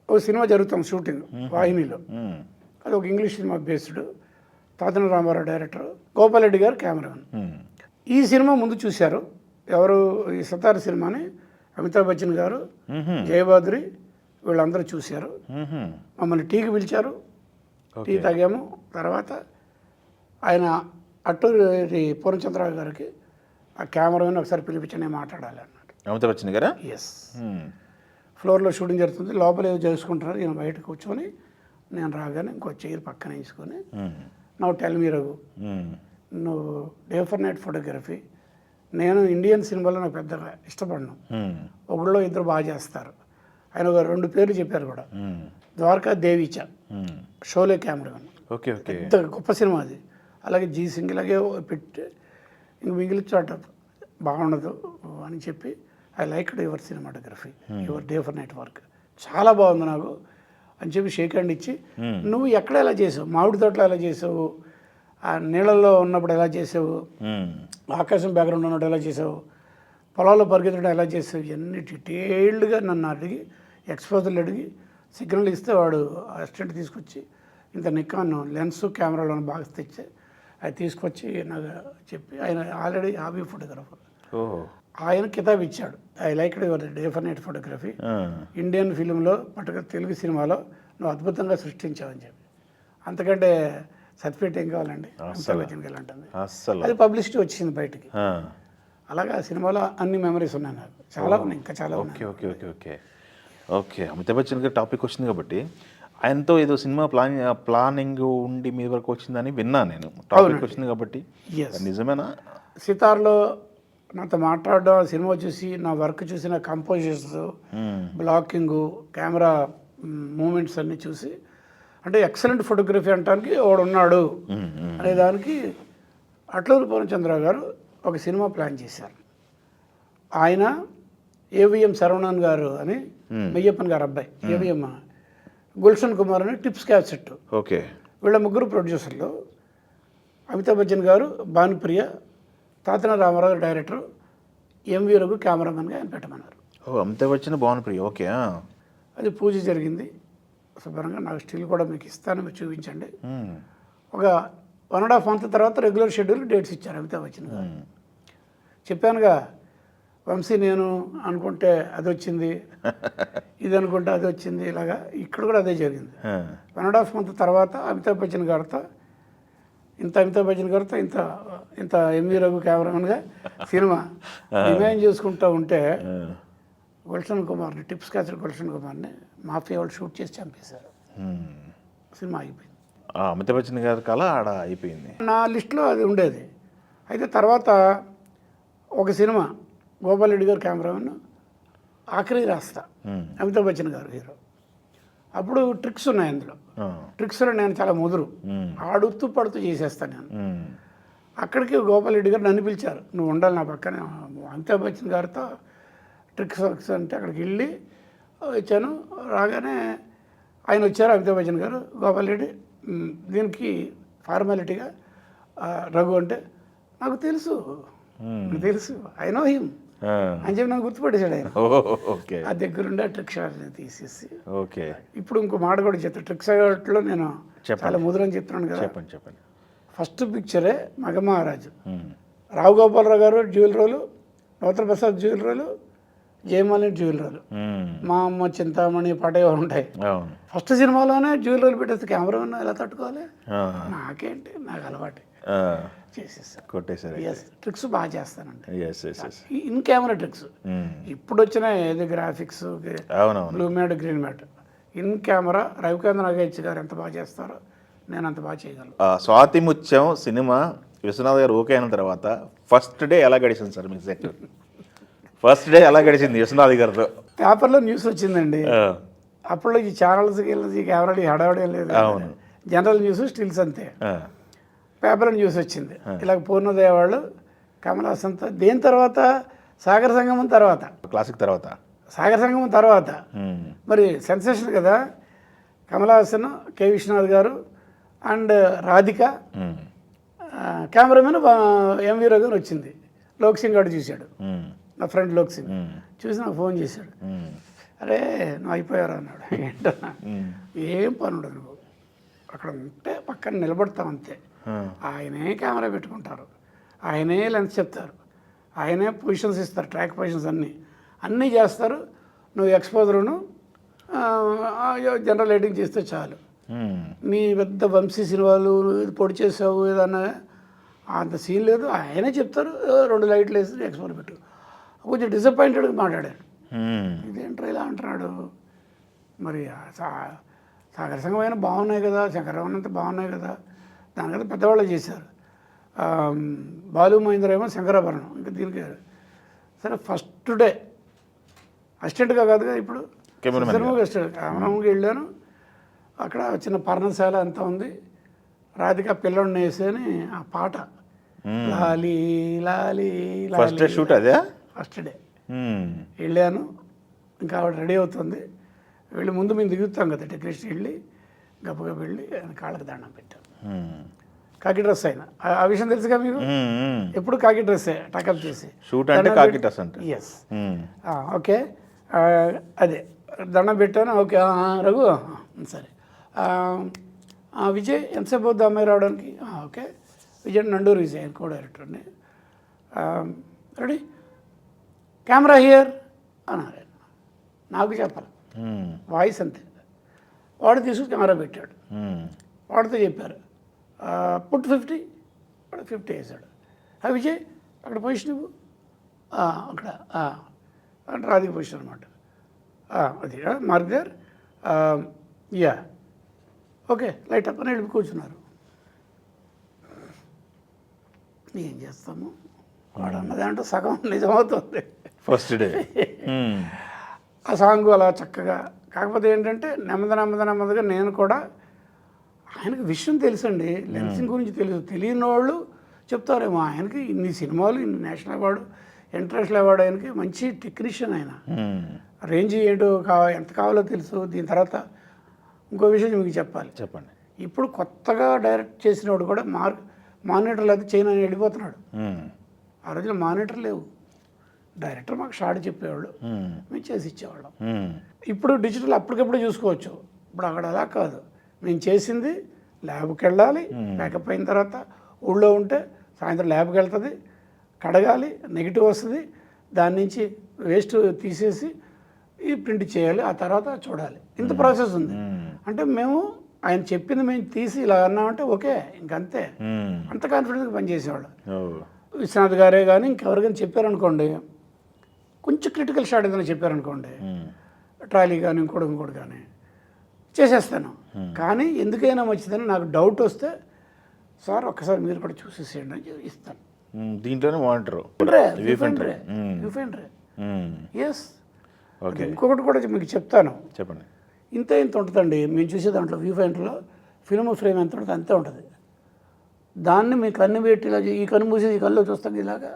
ఓ సినిమా జరుగుతాం షూటింగ్ వాహినిలో. అది ఒక ఇంగ్లీష్ సినిమా బేస్డ్. తాతన రామారావు డైరెక్టర్, గోపాలరెడ్డి గారు కెమెరామెన్. ఈ సినిమా ముందు చూశారు ఎవరు, ఈ సితార సినిమాని అమితాబ్ బచ్చన్ గారు, జయబాద్రి వీళ్ళందరూ చూశారు. మమ్మల్ని టీకి పిలిచారు, టీ తాగాము. తర్వాత ఆయన అట్టూరి పూర్ణచంద్రరావు గారికి ఆ కెమెరామెన్ ఒకసారి పిలిపించి నేను మాట్లాడాలి అన్నాడు. అమితాబ్ బచ్చన్ గారా? ఎస్. ఫ్లోర్లో షూటింగ్ జరుగుతుంది, లోపల ఏదో చేసుకుంటున్నారు, ఈయన బయట కూర్చొని నేను రాగానే ఇంకో చైర్ పక్కన వేసుకొని, నువ్వు టెల్ మీ రఘు, నువ్వు డే ఫర్ నైట్ ఫోటోగ్రఫీ, నేను ఇండియన్ సినిమాలో నాకు పెద్దగా ఇష్టపడను, ఒకళ్ళో ఇద్దరు బాగా చేస్తారు. ఆయన ఒక 2 పేర్లు చెప్పారు కూడా, Dwarka Divecha, Sholay cameraman. Okay okay. పెద్ద గొప్ప సినిమా అది. అలాగే జీ సింగ్ ఇలాగే పెట్టి ఇంక మిగిలిన చోట బాగుండదు అని చెప్పి, I like your cinematography, your day for night work చాలా బాగుంది నాకు అని చెప్పి షేక్ హ్యాండ్ ఇచ్చి, నువ్వు ఎక్కడ ఎలా చేసావు, మామిడి తోటలో ఎలా చేసావు, ఆ నీళ్ళల్లో ఉన్నప్పుడు ఎలా చేసావు, ఆకాశం బ్యాక్గ్రౌండ్ ఉన్నప్పుడు ఎలా చేసావు, పొలాల్లో పరిగెత్తడం ఎలా చేసావు, ఇవన్నీ డీటెయిల్డ్గా నన్ను అడిగి, ఎక్స్పోజర్లు అడిగి, సిగ్నల్ ఇస్తే వాడు అసిస్టెంట్ తీసుకొచ్చి ఇంత నికాన్ లెన్స్ కెమెరాలో బాగా తెచ్చి అది తీసుకొచ్చి నాకు చెప్పి, ఆయన ఆల్రెడీ హాబీ ఫోటోగ్రాఫర్, ఆయన కితాబ్ ఇచ్చాడు, I like your day for night photography, Indian ఫిలింలో పర్టికులర్ తెలుగు సినిమాలో నువ్వు అద్భుతంగా సృష్టించావని చెప్పి. అంతకంటే సర్టిఫికేట్ ఏం కావాలండి, అమితాబ్ బచ్చన్ గారు అంటుంది. అది పబ్లిసిటీ వచ్చింది బయటికి. అలాగా ఆ సినిమాలో అన్ని మెమరీస్ ఉన్నాయి నాకు, చాలా ఉన్నాయి, ఇంకా చాలా ఉన్నాయి. Okay okay okay okay okay. Amitabh Bachchan గారి టాపిక్ వచ్చింది కాబట్టి ఆయనతో ఏదో సినిమా ప్లానింగ్ ఉండి మీ వరకు వచ్చిందని విన్నా నేను. టాపిక్ వచ్చింది కాబట్టి నిజమేనా? సితార్లో నాతో మాట్లాడడం, సినిమా చూసి నా వర్క్ చూసి, నా కంపోజిషన్స్, బ్లాకింగు, కెమెరా మూమెంట్స్ అన్నీ చూసి, అంటే ఎక్సలెంట్ ఫోటోగ్రఫీ అనడానికి వాడు ఉన్నాడు అనే దానికి అట్లూరి పూర్ణచంద్రరావు గారు ఒక సినిమా ప్లాన్ చేశారు. ఆయన ఏవిఎం శరవణన్ గారు అని మెయ్యప్పన్ గారు అబ్బాయి, ఏవిఎం గుల్షన్ కుమార్ అని టిప్స్ క్యాసెట్. ఓకే. వీళ్ళ ముగ్గురు ప్రొడ్యూసర్లు, అమితాబ్ బచ్చన్ గారు, భానుప్రియ, తాతన రామారావు డైరెక్టర్, ఎంవి రఘు కెమెరామెన్గా ఆయన పెట్టమన్నారు. అమితాబ్ బచ్చన్, భానుప్రియ. ఓకే. అది పూజ జరిగింది శుభ్రంగా. నాకు స్టిల్ కూడా మీకు ఇస్తాను, మీరు చూపించండి. ఒక 1.5 month తర్వాత రెగ్యులర్ షెడ్యూల్ డేట్స్ ఇచ్చారు అమితాబ్ బచ్చన్ గారు. చెప్పానుగా, వంశీ నేను అనుకుంటే అది వచ్చింది, ఇది అనుకుంటే అది వచ్చింది, ఇలాగా ఇక్కడ కూడా అదే జరిగింది. 1.5 month తర్వాత అమితాబ్ బచ్చన్ గారితో ఇంత ఎంవి రఘు కెమెరామెన్గా సినిమా డిమాండ్ చేసుకుంటూ ఉంటే, గుల్షన్ కుమార్ని, టిప్స్ క్యాసెట్ గుల్షన్ కుమార్ని మాఫియా వాళ్ళు షూట్ చేసి చంపేశారు. సినిమా అయిపోయింది. అమితాబ్ బచ్చన్ గారి కళ ఆడ అయిపోయింది. నా లిస్టులో అది ఉండేది. అయితే తర్వాత ఒక సినిమా గోపాలరెడ్డి గారు కెమెరామెన్, ఆఖరి రాస్తా, అమితాబ్ బచ్చన్ గారు హీరో. అప్పుడు ట్రిక్స్ ఉన్నాయి అందులో. ట్రిక్స్లో నేను చాలా ముదురు, ఆడుతూ పడుతూ చేసేస్తాను నేను. అక్కడికి గోపాలరెడ్డి గారు నన్ను పిలిచారు, నువ్వు ఉండాలి నా పక్కన అమితాబ్ బచ్చన్ గారితో ట్రిక్స్ వర్క్స్ అంటే. అక్కడికి వెళ్ళి వచ్చాను. రాగానే ఆయన వచ్చారు, అమితాబ్ బచ్చన్ గారు, గోపాలరెడ్డి దీనికి ఫార్మాలిటీగా రఘు అంటే, నాకు తెలుసు ఐ నో హిమ్ అని చెప్పి నాకు గుర్తుపట్టేశాడు ఆయన. ఆ దగ్గరుండి ఆ ట్రిక్ షాట్ని తీసేసి. ఓకే. ఇప్పుడు ఇంకో మాట కూడా చెప్తాను, ట్రిక్ షాట్లో నేను చాలా ముదురని చెప్తున్నాను కదా. చెప్పండి. ఫస్ట్ పిక్చరే మగమహారాజు, రావు గోపాలరావు గారు డ్యూయల్ రోలు, నూతన ప్రసాద్ డ్యూయల్ రోలు, జయమాలి డ్యూయల్ రోలు, మా అమ్మ చింతామణి పాటే ఉంటాయి. ఫస్ట్ సినిమాలోనే డ్యూయల్ రోలు పెట్టేస్తే కెమెరా ఎలా తట్టుకోవాలి? నాకేంటి, నాకు అలవాటే. చేసేసాను. కొట్టేశారు. ఎస్, ట్రిక్స్ బాగా చేస్తానండి. Yes yes yes. In camera tricks ఇప్పుడు వచ్చిన ఏది గ్రాఫిక్స్, అవునవును. Blue matte, green matte, in camera Ravikanth Nagesh garu ఎంత బాగా చేస్తారో నేను అంత బాగా చేయగలను. స్వాతి ముత్యం సినిమా విశ్వనాథ్ గారు ఓకే అయిన తర్వాత ఫస్ట్ డే ఎలా గడిచింది సార్ మీ సెట్? ఫస్ట్ డే ఎలా గడిచింది విశ్వనాథ్ గారితో? పేపర్లో న్యూస్ వచ్చిందండి. అప్పుడు ఈ ఛానల్స్ ఈ కెమెరాలు హడావడే లేదు. అవును. జనరల్ న్యూస్, స్టిల్స్ అంతే. పేపర్లో న్యూస్ వచ్చింది, ఇలా పూర్ణోదయ వాళ్ళు కమల్ హాసన్తో. దేని తర్వాత? సాగర సంగమం తర్వాత, క్లాసిక్ తర్వాత. సాగర సంగమం తర్వాత మరి సెన్సేషన్ కదా. కమల్ హాసన్, కె విశ్వనాథ్ గారు అండ్ రాధిక, కెమెరామెన్ ఎంవి రావు గారు వచ్చింది. లోక్ సింగ్ గారు చూశాడు, నా ఫ్రెండ్ లోక్ సింగ్ చూసి నాకు ఫోన్ చేశాడు. అరే నువ్వు అయిపోయారు అన్నాడు. ఏంటన్నా? ఏం పని ఉండదు, నువ్వు అక్కడ ఉంటే పక్కన నిలబడతావు అంతే. ఆయనే కెమెరా పెట్టుకుంటారు, ఆయనే లెన్స్ చెప్తారు, ఆయనే పొజిషన్స్ ఇస్తారు, ట్రాక్ పొజిషన్స్ అన్నీ చేస్తారు. నువ్వు ఎక్స్పోజర్ను జనరల్ లైటింగ్ చేస్తే చాలు. నీ పెద్ద వంశీ సినిమాలు ఇది పొడి చేసావు ఏదన్నా అంత సీన్ లేదు. ఆయనే చెప్తారు, 2 లైట్లు వేసి ఎక్స్పోజర్ పెట్టు. కొంచెం డిసప్పాయింటెడ్గా మాట్లాడాడు. ఇదేంట్రా ఇలా అంటున్నాడు. మరి సాగర సంగమైన బాగున్నాయి కదా, శంకరరావు అంతా బాగున్నాయి కదా, దానికన్నా పెద్దవాళ్ళు చేశారు. బాలు మహేంద్ర ఏమో శంకరాభరణం, ఇంకా దీనికి సరే. ఫస్ట్ డే అసిస్టెంట్గా కాదుగా, ఇప్పుడు సినిమాకి అసిస్టెంట్ కెమెరాకి వెళ్ళాను. అక్కడ చిన్న పర్ణశాల అంతా ఉంది. రాధిక పిల్లోడిని వేసి అని ఆ పాట లాలి లాలి ఫస్ట్ షూట్ అదే. ఫస్ట్ డే వెళ్ళాను, ఇంకా ఆవిడ రెడీ అవుతుంది. వెళ్ళి ముందు మేము దిగుతాం కదా టెక్నీషియన్, వెళ్ళి గబగబ వెళ్ళి ఆయన కాళ్ళకి దండం పెట్టాను. కాకి డ్రెస్ అయినా ఆ విషయం తెలుసుగా మీకు? ఎప్పుడు కాకి డ్రెస్సే టకప్ చేసి షూట్ అంటే కాకి డ్రెస్ అంటే. Yes, okay. అదే దండం పెట్టాను. ఓకే రఘు సరే. విజయ్ ఎంతసేపు అవుద్ది అమ్మాయి రావడానికి? ఓకే. విజయ్ నండూరు విజయ్, ఆయన కో డైరెక్టర్ని. రెడీ, కెమెరా హియర్ అన్నారు. నాకు చెప్పాలి, వాయిస్ అంతే. వాడు తీసుకుని కెమెరా పెట్టాడు, వాడితో చెప్పారు పుట్ 50, వాడు 50 వేసాడు. విజయ్ అక్కడ పొజిషన్ ఇవ్వు, అక్కడ అంటే రాధిక పొజిషన్ అనమాట. అది mark there, ya okay light up అని వెళ్ళి కూర్చున్నారు. ఏం చేస్తాము, వాడు అన్నదంటే సగం నిజమవుతుంది. ఫస్ట్ డే ఆ సాంగ్ అలా చక్కగా. కాకపోతే ఏంటంటే నెమ్మదిగా నేను కూడా, ఆయనకి విషయం తెలుసండి, లెన్సింగ్ గురించి తెలుసు. తెలియని వాళ్ళు చెప్తారేమో, ఆయనకి ఇన్ని సినిమాలు, ఇన్ని నేషనల్ అవార్డు, ఇంటర్నేషనల్ అవార్డు, ఆయనకి మంచి టెక్నీషియన్. ఆయన రేంజ్ ఏంటో ఎంత కావాలో తెలుసు. దీని తర్వాత ఇంకో విషయం మీకు చెప్పండి. ఇప్పుడు కొత్తగా డైరెక్ట్ చేసినవాడు కూడా మానిటర్లు అయితే చైనా వెళ్ళిపోతున్నాడు. ఆ రోజున మానిటర్ లేవు, డైరెక్టర్ మాకు షార్ట్ చెప్పేవాళ్ళు, మేము చేసి ఇచ్చేవాళ్ళం. ఇప్పుడు డిజిటల్ అప్పటికప్పుడు చూసుకోవచ్చు. ఇప్పుడు అక్కడ అలా కాదు, మేము చేసింది ల్యాబ్కి వెళ్ళాలి, మేకప్ అయిన తర్వాత ఊళ్ళో ఉంటే సాయంత్రం ల్యాబ్కి వెళ్తుంది, కడగాలి, నెగిటివ్ వస్తుంది, దాని నుంచి వేస్ట్ తీసేసి ఈ ప్రింట్ చేయాలి, ఆ తర్వాత చూడాలి. ఇంత ప్రాసెస్ ఉంది. అంటే మేము ఆయన చెప్పింది మేము తీసి ఇలా అన్నామంటే ఓకే, ఇంకంతే. అంత కాన్ఫిడెంట్గా పనిచేసేవాళ్ళు. విశ్వనాథ్ గారే కానీ ఇంకెవరికైనా చెప్పారనుకోండి, కొంచెం క్రిటికల్ షాట్ ఏదైనా చెప్పారనుకోండి, ట్రాలీ కానీ ఇంకోటి కానీ చేసేస్తాను. కానీ ఎందుకైనా మంచిదని నాకు డౌట్ వస్తే, సార్ ఒక్కసారి మీరు కూడా చూసేసేయండి అని ఇస్తాను. దీంట్లోనే మానిటర్ ఎస్. ఇంకొకటి కూడా మీకు చెప్తాను, చెప్పండి. ఇంత ఉంటుందండి మేము చూసే దాంట్లో, వ్యూ ఫైండర్లో ఫిల్మ్ ఫ్రేమ్ ఎంత ఉంటుంది అంతే ఉంటుంది. దాన్ని మీ కన్ను పెట్టి ఇలా ఈ కన్ను మూసి ఈ కన్నులో చూస్తాను ఇలాగా,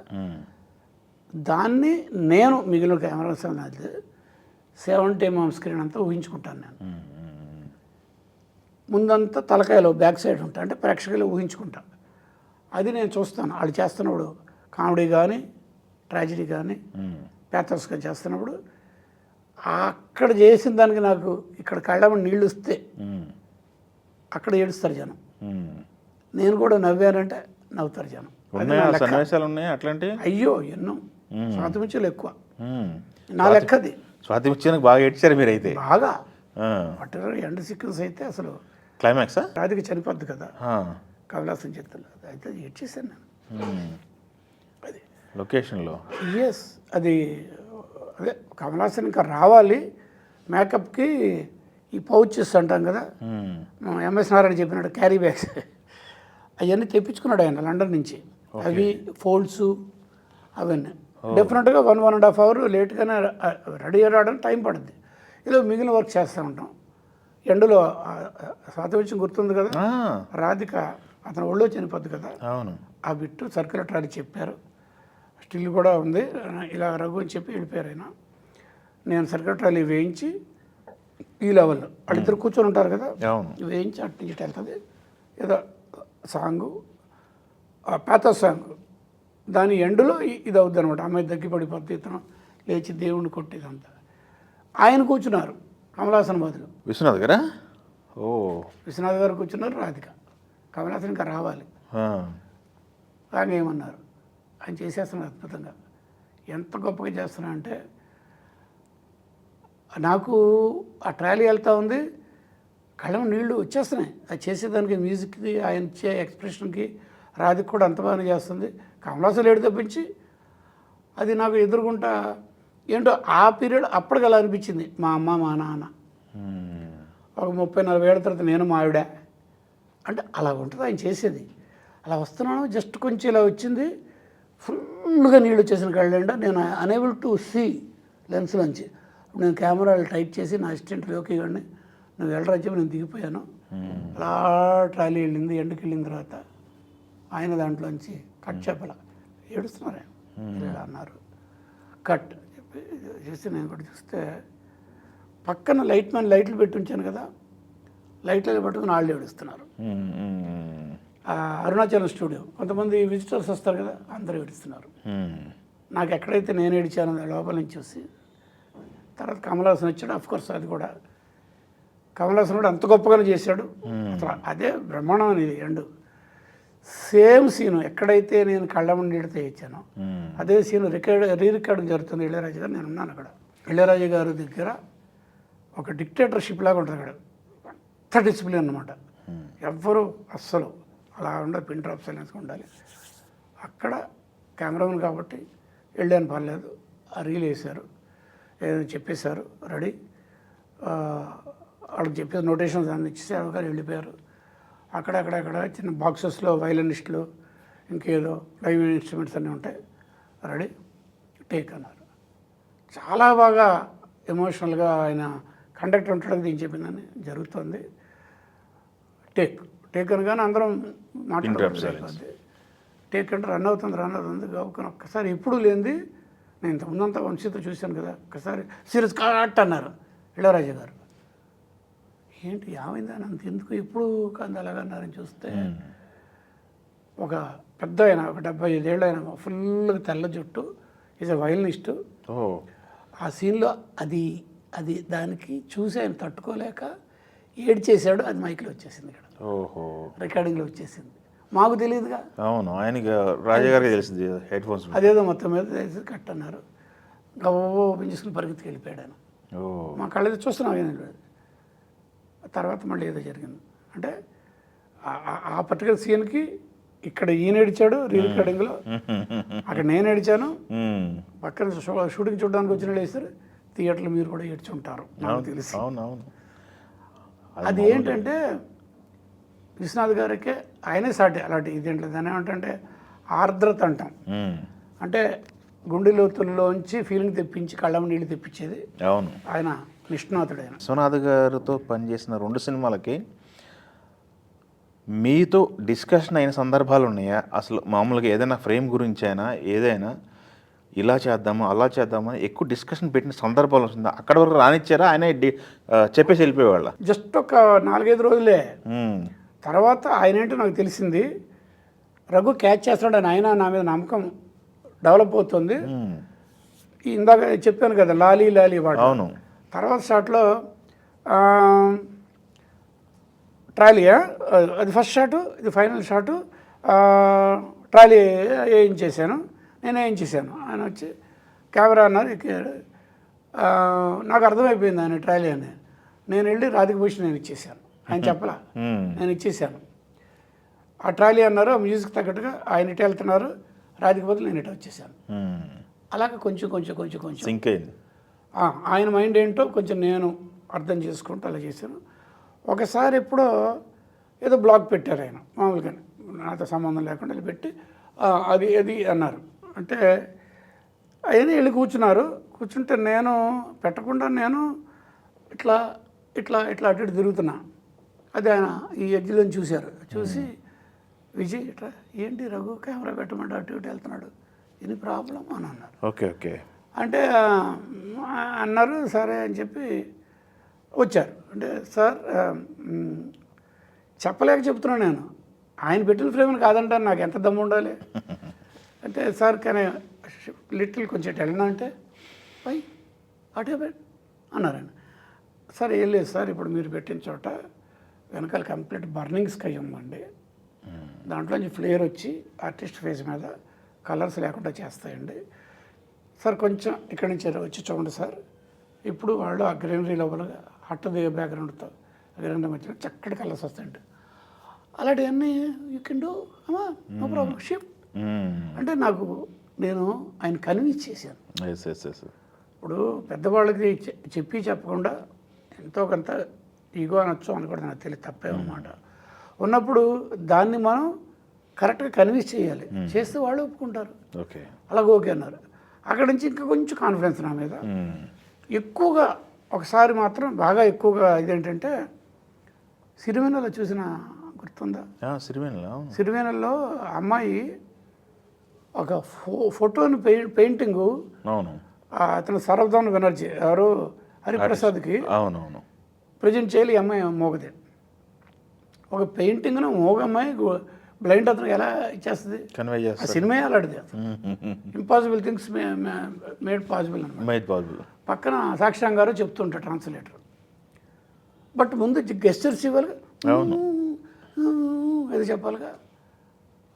దాన్ని నేను మిగిలిన కెమెరా 70 mm స్క్రీన్ అంతా ఊహించుకుంటాను. నేను ముందంతా తలకాయలో బ్యాక్ సైడ్ ఉంటాయి, అంటే ప్రేక్షకులు ఊహించుకుంటాను. అది నేను చూస్తాను. వాళ్ళు చేస్తున్నప్పుడు కామెడీ కానీ ట్రాజడీ కానీ ప్యాథోస్గా చేస్తున్నప్పుడు అక్కడ చేసిన దానికి నాకు ఇక్కడ కళ్ళమని నీళ్ళు వస్తే అక్కడ ఏడుస్తారు జనం. నేను కూడా నవ్వానంటే నవ్వుతారు జనం. సన్నివేశాలు ఉన్నాయి అట్లాంటి, అయ్యో ఎన్నో, స్వాతిముత్యాలు ఎక్కువ. నా లెక్కది స్వాతిముత్యానికి బాగా ఏడ్చారు మీరు అయితే. బాగా పర్టికులర్ ఎండ్ సీక్వెన్స్ అయితే అసలు క్లైమాక్స్ రాధిక చనిపోద్ది కదా, కమలాసన్ చేతుల్లో అయితే ఇచ్చేసాను నేను. అది లొకేషన్లో ఎస్, అది అదే కమలాసన్ ఇంకా రావాలి మేకప్కి. ఈ పౌచెస్ అంటాం కదా, ఎంఎస్ నారాయణ చెప్పినాడు క్యారీ బ్యాగ్స్, అవన్నీ తెప్పించుకున్నాడు ఆయన లండన్ నుంచి. అవి ఫోల్డ్స్ అవన్నీ డెఫినెట్గా 1.5 అవర్ లేట్గానే రెడీ రావడానికి టైం పడుద్ది. ఇలా మిగిలిన వర్క్ చేస్తూ ఉంటాం ఎండలో. స్వాతి గుర్తుంది కదా, రాధిక అతను ఒళ్ళో చనిపోద్ది కదా, అవును, ఆ బిట్టు సర్క్యులర్ ట్రాలీ చెప్పారు. స్టిల్ కూడా ఉంది. ఇలా రఘు అని చెప్పి వెళ్ళిపోయారు ఆయన. నేను సర్క్యులర్ ట్రాలీ వేయించి ఈ లెవెల్లో వాళ్ళిద్దరు కూర్చొని ఉంటారు కదా, వేయించి అటు నుంచి వెళ్తుంది. ఏదో సాంగు పాత సాంగ్, దాని ఎండులో ఇది అవుద్ది అనమాట. అమ్మాయి దగ్గర పడిపోద్ది, ఇతను లేచి దేవుణ్ణి కొట్టేదంతా. ఆయన కూర్చున్నారు కమలాసన్ బదులు. విశ్వనాథ్ గారా? ఓ, విశ్వనాథ్ గారు కూర్చున్నారు, రాధిక. కమలాసన్ ఇంకా రావాలి. కానీ ఏమన్నారు, ఆయన చేసేస్తున్నారు అద్భుతంగా. ఎంత గొప్పగా చేస్తున్నా అంటే, నాకు ఆ ట్రాలీ వెళ్తూ ఉంది, కళ్ళ నీళ్ళు వచ్చేస్తున్నాయి. అది చేసేదానికి మ్యూజిక్కి, ఆయన ఇచ్చే ఎక్స్ప్రెషన్కి రాధిక కూడా అంత బాగానే చేస్తుంది. కమలాసన్ లేడు తప్పించి అది నాకు ఎదురుగుంటా ఏంటో ఆ పీరియడ్ అప్పటికి అలా అనిపించింది. మా అమ్మ మా నాన్న ఒక 30-40 ఏళ్ళ తర్వాత నేను మా ఆవిడ అంటే అలా ఉంటుంది ఆయన చేసేది. అలా వస్తున్నాను, జస్ట్ కొంచెం ఇలా వచ్చింది, ఫుల్గా నీళ్ళు వచ్చేసిన కళ్ళంట. నేను అనేబుల్ టు సీ లెన్స్లోంచి. నేను కెమెరాలు టైట్ చేసి నా అసిస్టెంట్ లోకి గారిని నువ్వు వెళ్ళరా చెప్పి నేను దిగిపోయాను. అలా ట్రాలీ వెళ్ళింది. ఎండకి వెళ్ళిన తర్వాత ఆయన దాంట్లోంచి కట్ చెప్పాల ఏడుస్తున్నారు ఆయన అన్నారు. కట్ చెప్పి చేసి నేను కూడా చూస్తే పక్కన లైట్ మ్యాన్ లైట్లు పెట్టి ఉంచాను కదా, లైట్లు పట్టుకుని వాళ్ళు ఏడుస్తున్నారు. అరుణాచలం స్టూడియో కొంతమంది విజిటర్స్ వస్తారు కదా, అందరూ ఏడుస్తున్నారు. నాకు ఎక్కడైతే నేను ఏడిచానో లోపల నుంచి చూసి తర్వాత కమలాసన్ వచ్చాడు. అఫ్కోర్స్ అది కూడా కమలాసన్ కూడా అంత గొప్పగానే చేశాడు. అసలు అదే బ్రహ్మాండం అనేది ఎండు. సేమ్ సీను ఎక్కడైతే నేను కళ్ళ నీడితే ఇచ్చానో అదే సీను రీరికార్డింగ్ జరుగుతుంది. ఇళయరాజు గారు నేను ఉన్నాను అక్కడ. ఇళయరాజు గారి దగ్గర ఒక డిక్టేటర్షిప్ లాగా ఉంటుంది అక్కడ. అంత డిసిప్లిన్ అనమాట. ఎవ్వరూ అస్సలు అలా ఉండదు, పిన్ డ్రాప్ సైలెన్స్గా ఉండాలి. అక్కడ కెమెరామెన్ కాబట్టి వెళ్ళాను, పర్లేదు. ఆ రీల్ వేశారు, ఏదైనా చెప్పేశారు, రెడీ. వాళ్ళకి చెప్పేసి నోటేషన్స్ అన్నీ ఇచ్చేసి గారు వెళ్ళిపోయారు. అక్కడక్కడ చిన్న బాక్సెస్లో వైలనిస్టులు ఇంకేదో లైవ్ ఇన్స్ట్రుమెంట్స్ అన్నీ ఉంటాయి. రెడీ, టేక్ అన్నారు. చాలా బాగా ఎమోషనల్గా ఆయన కండక్టర్ ఉంటాడు, దీని చెప్పిందని జరుగుతుంది. టేక్ అనగానే అందరం మాట్లాడుతుంది. టేక్ అంటే రన్ అవుతుంది గౌకని ఒక్కసారి ఎప్పుడు లేనిది. నేను ఇంతకుముందంతా వంశీతో చూశాను కదా, ఒక్కసారి సీరియస్ కట్ అన్నారు ఇళయరాజా గారు. ఏంటి ఏమైందని అంత ఎందుకు ఎప్పుడు కంది అలాగన్నారని చూస్తే ఒక పెద్ద ఆయన, ఒక 75 ఏళ్ళు ఆయన, ఫుల్గా తెల్ల జుట్టు, ఈజ్ ఎ వైలనిస్టు. ఆ సీన్లో అది దానికి చూసి ఆయన తట్టుకోలేక ఏడ్చేసాడు. అది మైక్లో వచ్చేసింది, ఇక్కడ రికార్డింగ్లో వచ్చేసింది. మాకు తెలియదుగా. అవును, ఆయనకి రాజా గారికి తెలిసింది హెడ్ ఫోన్స్. అదేదో మొత్తం మీద కట్ అన్నారు. గవ్వ ఓపెన్ చేసుకుని పరిగెత్తుకు వెళ్ళిపోయాడు ఆయన. మా కళ్ళైతే చూస్తున్నాం. తర్వాత మళ్ళీ ఏదో జరిగింది అంటే ఆ పర్టికులర్ సీన్కి ఇక్కడ ఈయన ఏడిచాడు రీ రికార్డింగ్లో, అక్కడ నేను ఏడిచాను. పక్కన షూటింగ్ చూడడానికి వచ్చిన వాళ్ళు వేస్తారు, థియేటర్లో మీరు కూడా ఏడ్చుంటారు నాకు తెలిసి. అది ఏంటంటే విశ్వనాథ్ గారికి ఆయనే సాటి అలాంటి ఇదేంటి దాని ఏమంటే ఆర్ద్రత అంటాం. అంటే గుండె లోతుల్లోంచి ఫీలింగ్ తెప్పించి కళ్ళ నీళ్ళు తెప్పించేది. అవును, ఆయన నిష్ణాతుడు. ఆయన విశ్వనాథ్ గారితో పనిచేసిన 2 సినిమాలకి మీతో డిస్కషన్ అయిన సందర్భాలు ఉన్నాయా? అసలు మామూలుగా ఏదైనా ఫ్రేమ్ గురించి అయినా ఏదైనా ఇలా చేద్దామా అలా చేద్దామా ఎక్కువ డిస్కషన్ పెట్టిన సందర్భాలు వస్తుందా? అక్కడ వరకు రానిచ్చారా? ఆయన చెప్పేసి వెళ్ళిపోయేవాళ్ళ? జస్ట్ ఒక 4-5 రోజులే. తర్వాత ఆయన ఏంటో నాకు తెలిసింది, రఘు క్యాచ్ చేస్తున్నాడు. ఆయన నా మీద నమ్మకం డెవలప్ అవుతుంది. ఇందాక చెప్పాను కదా లాలీ వాడు. అవును. తర్వాత షాట్లో ట్రాలీ, అది ఫస్ట్ షాటు, ఇది ఫైనల్ షాటు. ట్రాలీ వేయించేసాను, నేను వేయించేసాను. ఆయన వచ్చి కెమెరా అన్నారు, ఎక్కాడు. నాకు అర్థమైపోయింది ఆయన ట్రాలీ అని. నేను వెళ్ళి రాధిక భూషణ్ నేను ఇచ్చేసాను. ఆయన చెప్పలా, నేను ఇచ్చేసాను. ఆ ట్రాలీ అన్నారు, ఆ మ్యూజిక్ తగ్గట్టుగా ఆయన ఇటు వెళ్తున్నారు, రాధిక బదులు నేను ఇటు వచ్చేసాను. అలాగే కొంచెం కొంచెం కొంచెం కొంచెం సింక్ అయింది. ఆయన మైండ్ ఏంటో కొంచెం నేను అర్థం చేసుకుంటూ అలా చేశాను. ఒకసారి ఎప్పుడో ఏదో బ్లాగ్ పెట్టారు ఆయన మామూలుగా, నాతో సంబంధం లేకుండా వెళ్ళి పెట్టి అది అది అన్నారు. అంటే ఆయన వెళ్ళి కూర్చుంటే నేను పెట్టకుండా నేను ఇట్లా ఇట్లా ఇట్లా అటు ఇటు తిరుగుతున్నా. అది ఆయన ఈ ఎడ్జ్లో చూశారు. చూసి విజయ్ ఇట్లా ఏంటి రఘు కెమెరా పెట్టమంటే అటు ఇటు వెళ్తున్నాడు, ఇది ప్రాబ్లం అని అన్నారు. ఓకే ఓకే అంటే అన్నారు సరే అని చెప్పి వచ్చారు. అంటే సార్ చెప్పలేక చెప్తున్నాను నేను, ఆయన పెట్టిన ఫ్రేమ్ని కాదంటాను, నాకు ఎంత దమ్ము ఉండాలి అంటే సార్ కానీ లిటిల్ కొంచెం వెళ్ళినా అంటే పై అటే పెట్ అన్నారు ఆయన. సార్ ఏం లేదు సార్, ఇప్పుడు మీరు పెట్టిన చోట వెనకాల కంప్లీట్ బర్నింగ్ స్కై ఉందండి, దాంట్లోంచి ఫ్లేర్ వచ్చి ఆర్టిస్ట్ ఫేస్ మీద కలర్స్ లేకుండా చేస్తాయండి సార్, కొంచెం ఇక్కడి నుంచి వచ్చి చూడండి సార్. ఇప్పుడు వాళ్ళు ఆ గ్రీనరీ లోపలగా హట్ బ్యాక్గ్రౌండ్తో గ్రీనరీ మధ్యలో చక్కటి కలర్స్ వస్తాయండి. అలాంటివన్నీ యూ కెన్ డూ అమ్మా, నో ప్రాబ్లం, షిఫ్ట్ అంటే నాకు నేను ఆయన కన్విన్స్ చేశాను. ఇప్పుడు పెద్దవాళ్ళకి చెప్పకుండా ఎంతో కొంత ఈగో అనొచ్చు అనుకోవడం నాకు తెలియదు, తప్పేమన్నమాట. ఉన్నప్పుడు దాన్ని మనం కరెక్ట్గా కన్విన్స్ చేయాలి, చేస్తే వాళ్ళు ఒప్పుకుంటారు. ఓకే అలాగే ఓకే అన్నారు. అక్కడి నుంచి ఇంకా కొంచెం కాన్ఫిడెన్స్ నా మీద ఎక్కువగా. ఒకసారి మాత్రం బాగా ఎక్కువగా ఇదేంటంటే సిరివెన్నెల చూసిన గుర్తుందా? సిరివెన్నెలలో అమ్మాయి ఒక ఫోటోని పెయింటింగు, అతను సర్వధాన బెనర్జీ ఎవరు హరిప్రసాద్కి అవునవును ప్రజెంట్ చేయాలి. ఈ అమ్మాయి మోగదే, ఒక పెయింటింగ్ను మోగ అమ్మాయి బ్లైండ్ అతను ఎలా ఇచ్చేస్తుంది, ఆ సినిమా అలాంటిది. ఇంపాసిబుల్ థింగ్స్ మేడ్ పాసిబుల్ అన్నమాట. పక్కన సాక్షాంగ్ గారు చెప్తుంటారు ట్రాన్స్లేటర్. బట్ ముందు గెస్చర్స్ ఇవ్వాలిగా, అది చెప్పాలిగా.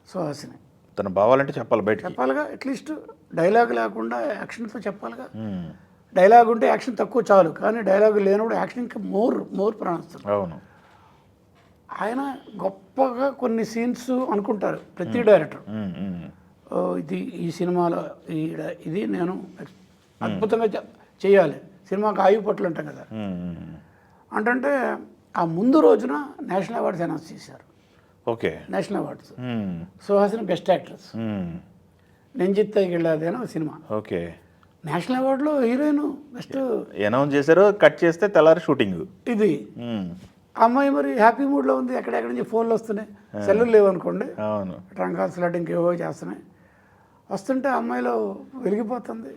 సుహాసిని తన భావాలంటే చెప్పాలిగా, అట్లీస్ట్ డైలాగ్ లేకుండా యాక్షన్తో చెప్పాలిగా. డైలాగ్ ఉంటే యాక్షన్ తక్కువ చాలు, కానీ డైలాగ్ లేనప్పుడు యాక్షన్ ఇంకా మోర్ ప్రాణిస్తుంది. అవును, ఆయన గొప్పగా కొన్ని సీన్స్ అనుకుంటారు ప్రతి డైరెక్టర్, ఇది ఈ సినిమాలో ఇది నేను అద్భుతంగా చేయాలి, సినిమాకి ఆయువు పట్లు అంటాం కదా. అంటే ఆ ముందు రోజున నేషనల్ అవార్డ్స్ అనౌన్స్ చేశారు. Okay, national awards. Suhasini best actress, నెంజిత్తకి వెళ్ళాదేనో సినిమా. ఓకే, నేషనల్ అవార్డులో హీరోయిన్ బెస్ట్ అనౌన్స్ చేశారు. కట్ చేస్తే తెల్లారి షూటింగ్. ఇది అమ్మాయి మరి హ్యాపీ మూడ్లో ఉంది, ఎక్కడెక్కడి నుంచి ఫోన్లు వస్తున్నాయి, సెల్లులు లేవనుకోండి, ట్రంక్ కాల్స్ లాంటి ఇంకేవో చేస్తున్నాయి. వస్తుంటే అమ్మాయిలో వెలిగిపోతుంది,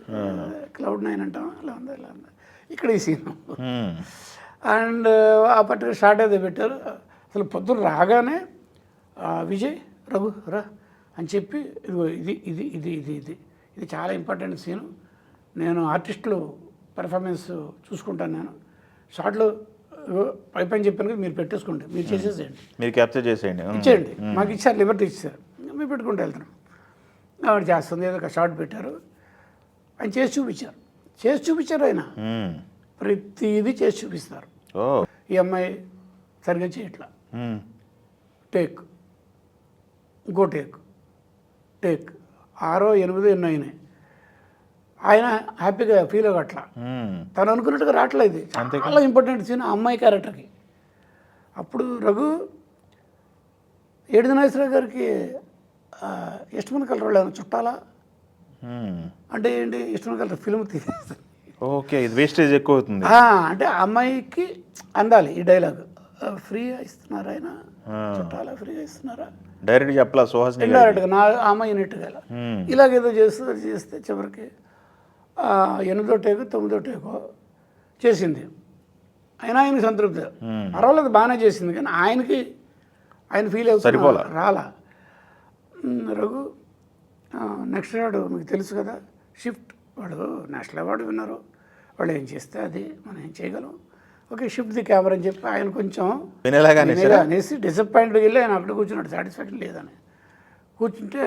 Cloud9 అంటాం, అలా ఉంది ఇలా ఉంది. ఇక్కడ ఈ సీన్ అండ్ ఆ పర్టికులర్ షార్ట్ అయితే పెట్టారు. అసలు పొద్దున్న రాగానే విజయ్ రఘు రా అని చెప్పి ఇదిగో ఇది ఇది ఇది ఇది ఇది ఇది చాలా ఇంపార్టెంట్ సీను, నేను ఆర్టిస్టులు పెర్ఫార్మెన్స్ చూసుకుంటాను, నేను షార్ట్లో పైపైన చెప్పాను కదా, మీరు పెట్టేసుకోండి, మీరు చేసేసేయండి, మీరు క్యాప్చర్ చేసేయండి, ఇచ్చేయండి, మాకు ఇచ్చారు, లిబర్టీ ఇచ్చారు, మేము పెట్టుకుంటూ వెళ్తున్నాం. ఆవిడ చేస్తుంది, ఏదో ఒక షార్ట్ పెట్టారు, ఆయన చేసి చూపించారు ఆయన ప్రతిదీ చేసి చూపిస్తారు. ఈ అమ్మాయి సరిగ్గా చేయట్లా, టేక్ ఇంకో టేక్ 6, 8 ఎన్నో అయినాయి. ఆయన హ్యాపీగా ఫీల్ అవ్వట్లా, తను అనుకున్నట్టుగా రావట్లేదు. చాలా ఇంపార్టెంట్ సీన్ ఆ అమ్మాయి క్యారెక్టర్కి. అప్పుడు రఘు ఏడు నాగేశ్వరరావు గారికి ఇష్టమైన కలర్ వాళ్ళు ఏమైనా చుట్టాలా అంటే ఏంటి, ఇష్టమైన కలర్ ఫిల్మ్ తీసేస్తుంది. ఓకే, ఇది వేస్టేజ్ ఎక్కువ అవుతుంది. అంటే అమ్మాయికి అందాలి ఈ డైలాగ్, ఫ్రీగా ఇస్తున్నారా ఆయన, చుట్టాలా ఫ్రీగా ఇస్తున్నారా, డైరెక్ట్ చెప్పాలా సుహాసిని ఇండైరెక్ట్గా నా అమ్మాయి నెట్టుగా ఇలాగేదో చేస్తే చివరికి 8వ టేకు 9వ టేకు చేసింది. అయినా ఆయనకి సంతృప్తి, పర్వాలేదు బాగానే చేసింది, కానీ ఆయన ఫీల్ అవుతుంది రాలా. రఘు నెక్స్ట్ వాడు మీకు తెలుసు కదా, షిఫ్ట్, వాడు నేషనల్ అవార్డు విన్నారు, వాళ్ళు ఏం చేస్తే అది మనం ఏం చేయగలం, ఓకే షిఫ్ట్ ది కెమెరా అని చెప్పి ఆయన కొంచెం అనేసి డిసప్పాయింట్గా వెళ్ళి ఆయన అక్కడ కూర్చున్నాడు, సాటిస్ఫాక్షన్ లేదని కూర్చుంటే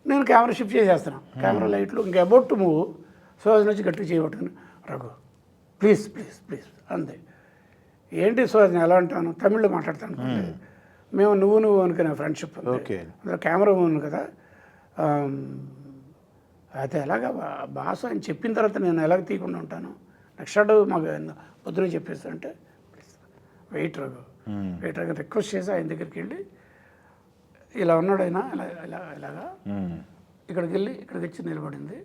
నేను కెమెరా షిఫ్ట్ చేసేస్తున్నాను, కెమెరా లైట్లు ఇంకా అబౌట్ టు మూవ్. సుహాసిని వచ్చి గట్టిగా చేయబట్టుకుని రఘు ప్లీజ్ అంతే. ఏంటి సుహాసిని ఎలా అంటాను, తమిళ్లో మాట్లాడతాను అనుకోండి, మేము నువ్వు అనుకునే ఫ్రెండ్షిప్ ఓకే. అందులో కెమెరా ఉంది కదా. అయితే ఎలాగ బాస్ అని చెప్పిన తర్వాత నేను ఎలాగ తీయకుండా ఉంటాను, నెక్స్ట్ షాట్ మాకు పొద్దున చెప్పేస్తారంటే వెయిటర్ రిక్వెస్ట్ చేసి ఆయన దగ్గరికి వెళ్ళి ఇలా ఉన్నాడు ఆయన ఇలాగా ఇక్కడికి వచ్చి నిలబడింది.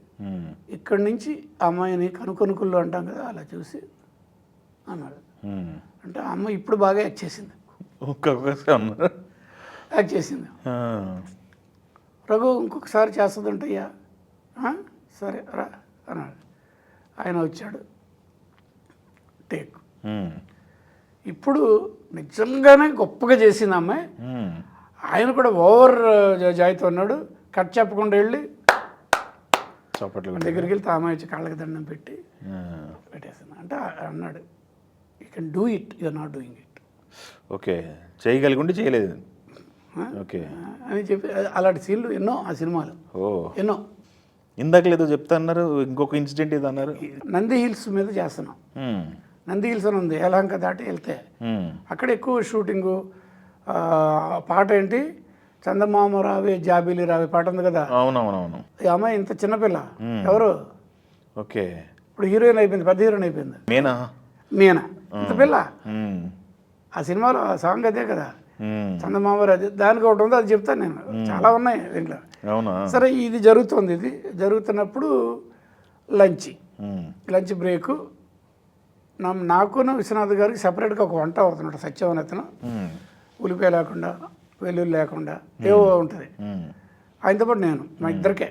ఇక్కడి నుంచి అమ్మాయిని కనుకొనుకుల్లో అంటాం కదా అలా చూసి అన్నాడు. అంటే ఆ అమ్మాయి ఇప్పుడు బాగా యాక్ట్ చేసింది. యాక్ట్ చేసింది. రఘు ఇంకొకసారి చేస్తుందంటయ్యా, సరే రా అన్నాడు. ఆయన వచ్చాడు. టేక్. ఇప్పుడు నిజంగానే గొప్పగా చేసింది అమ్మాయి. ఆయన కూడా ఓవర్ జాయితో ఉన్నాడు. కట్ చెప్పకుండా వెళ్ళి దగ్గరికి వెళ్తే అమ్మాయి వచ్చి కాళ్ళకి దండం పెట్టి పెట్టేసింది. అంటే అన్నాడు, you can do it, you're not doing it. Okay, చేయగలిగి ఉండి చేయలేదు. ఓకే అని చెప్పి అలాంటి సీన్లు ఎన్నో ఆ సినిమాలు. ఎన్నో. ఇందాక లేదో చెప్తా అన్నారు, ఇంకొక ఇన్సిడెంట్ ఇది అన్నారు. నంది హిల్స్ మీద చేస్తున్నాం. నంది హిల్స్ అని ఉంది, యలహంక దాటి వెళ్తే అక్కడ ఎక్కువ షూటింగు. పాట ఏంటి, చందమామ రావే జాబిలి రావే పాట ఉంది కదా. అవునవునవును. ఈ అమ్మాయి ఇంత చిన్నపిల్ల ఎవరు. ఓకే. ఇప్పుడు హీరోయిన్ అయిపోయింది, పెద్ద హీరోయిన్ అయిపోయింది. మీనా ఇంత పిల్ల. ఆ సినిమాలో ఆ సాంగ్ అదే కదా, చందమామ రాజు. దానికి ఒకటి ఉంది, అది చెప్తాను నేను. చాలా ఉన్నాయి దీంట్లో. సరే, ఇది జరుగుతుంది. ఇది జరుగుతున్నప్పుడు లంచ్ బ్రేకు. నాకును విశ్వనాథ్ గారికి సపరేట్గా ఒక వంట అవుతున్నాడు. సత్యం అతను ఉల్లిపాయ లేకుండా, వెల్లుల్లి లేకుండా ఏవో ఉంటుంది. ఆయనతో పాటు నేను, మా ఇద్దరికే.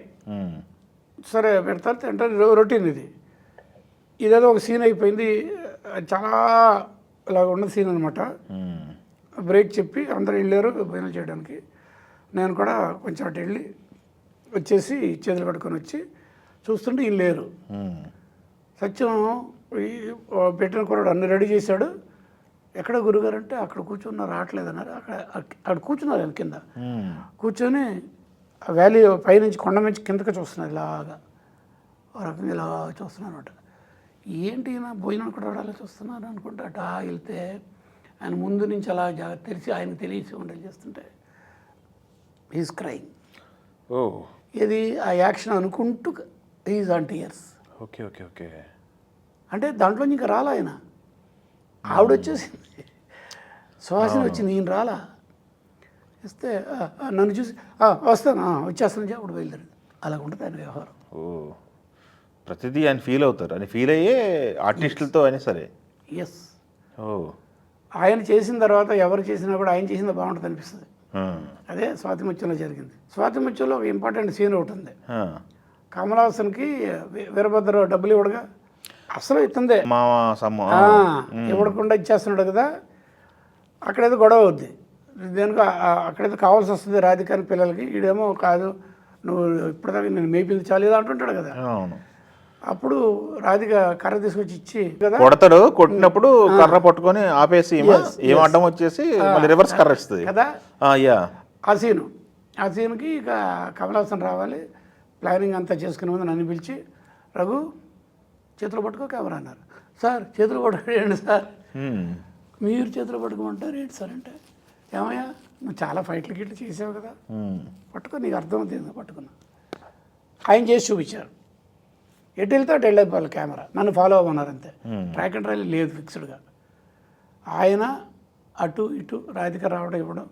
సరే పెడతారు, తింటారు. రొటీన్ ఇది. ఇదేదో ఒక సీన్ అయిపోయింది, చాలా ఇలాగ ఉన్న సీన్ అనమాట. బ్రేక్ చెప్పి అందరూ వెళ్ళారు భోజనం చేయడానికి. నేను కూడా కొంచెం అటు వెళ్ళి వచ్చేసి చేతులు కట్టుకొని వచ్చి చూస్తుంటే వీళ్ళు లేరు. సత్యం పెట్టిన కుర్రాడు అన్ని రెడీ చేశాడు. ఎక్కడ గురుగారు అంటే అక్కడ కూర్చున్నారు, రావట్లేదన్నారు. అక్కడ కూర్చున్నారు ఆయన కింద కూర్చొని ఆ వ్యాలీ పైనుంచి కొండ నుంచి కిందకి చూస్తున్నారు. ఇలాగా ఆ రకంగా ఇలా చూస్తున్నారు అనమాట. ఏంటి నా భోజనం కూడా అలా చూస్తున్నారు అనుకుంటా. అటా వెళ్తే ఆయన ముందు నుంచి అలా తెలిసి ఆయనకు తెలిసి ఉండలు చేస్తుంటే ఈజ్ క్రైమ్. ఇది ఆ యాక్షన్ అనుకుంటూ is on tears. Okay okay okay. అంటే దాంట్లో ఇంకా రాలా ఆయన. ఆవిడ వచ్చేసింది, సుహాసిని వచ్చింది, ఈయన రాలా. ఇస్తే నన్ను చూసి వస్తాను వచ్చేస్తాను అప్పుడు బయలుదేరింది. అలా ఉంటుంది ఆయన వ్యవహారం. ప్రతిదీ ఆయన ఫీల్ అవుతారు, అని ఫీల్ అయ్యే ఆర్టిస్టులతో అయినా సరే. ఎస్. ఆయన చేసిన తర్వాత ఎవరు చేసినా కూడా ఆయన చేసింది బాగుంటుంది అనిపిస్తుంది. అదే స్వాతిముత్యంలో జరిగింది. స్వాతిముత్యంలో ఒక ఇంపార్టెంట్ సీన్ ఒకటి ఉంది. కమల్ హాసన్కి వీరభద్ర డబ్బులు ఇవ్వడుగా, అసలు ఇస్తుందే ఇవ్వకుండా ఇచ్చేస్తున్నాడు కదా. అక్కడేదో గొడవ అవుద్ది, దేనికి అక్కడేదో కావాల్సి వస్తుంది రాధికాని పిల్లలకి. ఈడేమో కాదు, నువ్వు ఇప్పటిదాకా నేను మేపింది చాలేదా అంటుంటాడు కదా. అప్పుడు రాధిక కర్ర తీసుకొచ్చి ఇచ్చి కదా కొడతాడు. కొట్టినప్పుడు కర్ర పట్టుకొని ఆపేసి ఏం అడ్డం వచ్చేసి రివర్స్ కర్ర ఇస్తుంది కదా. ఆ సీన్కి ఇక కమల్ హాసన్ రావాలి, ప్లానింగ్ అంతా చేసుకునే ముందు నన్ను పిలిచి, రఘు చేతులు పట్టుకో కెమెరా అన్నారు. సార్ చేతులు పట్టుకోండి సార్. మీరు చేతులు పట్టుకోమంటారు ఏంటి సార్ అంటే, ఏమయ్యా నువ్వు చాలా ఫైట్లు గిట్లు చేసావు కదా, పట్టుకో, నీకు అర్థమవుతుంది పట్టుకున్నా. ఆయన చేసి చూపించారు. ఎటు వెళ్తే అటు వెళ్ళిపోవాలి కెమెరా, నన్ను ఫాలో అవ్వమన్నారు అంతే. ట్రాక్ అండ్ ట్రైల్ లేదు ఫిక్స్డ్గా. ఆయన అటు ఇటు రాధిక రావడం ఇవ్వడం,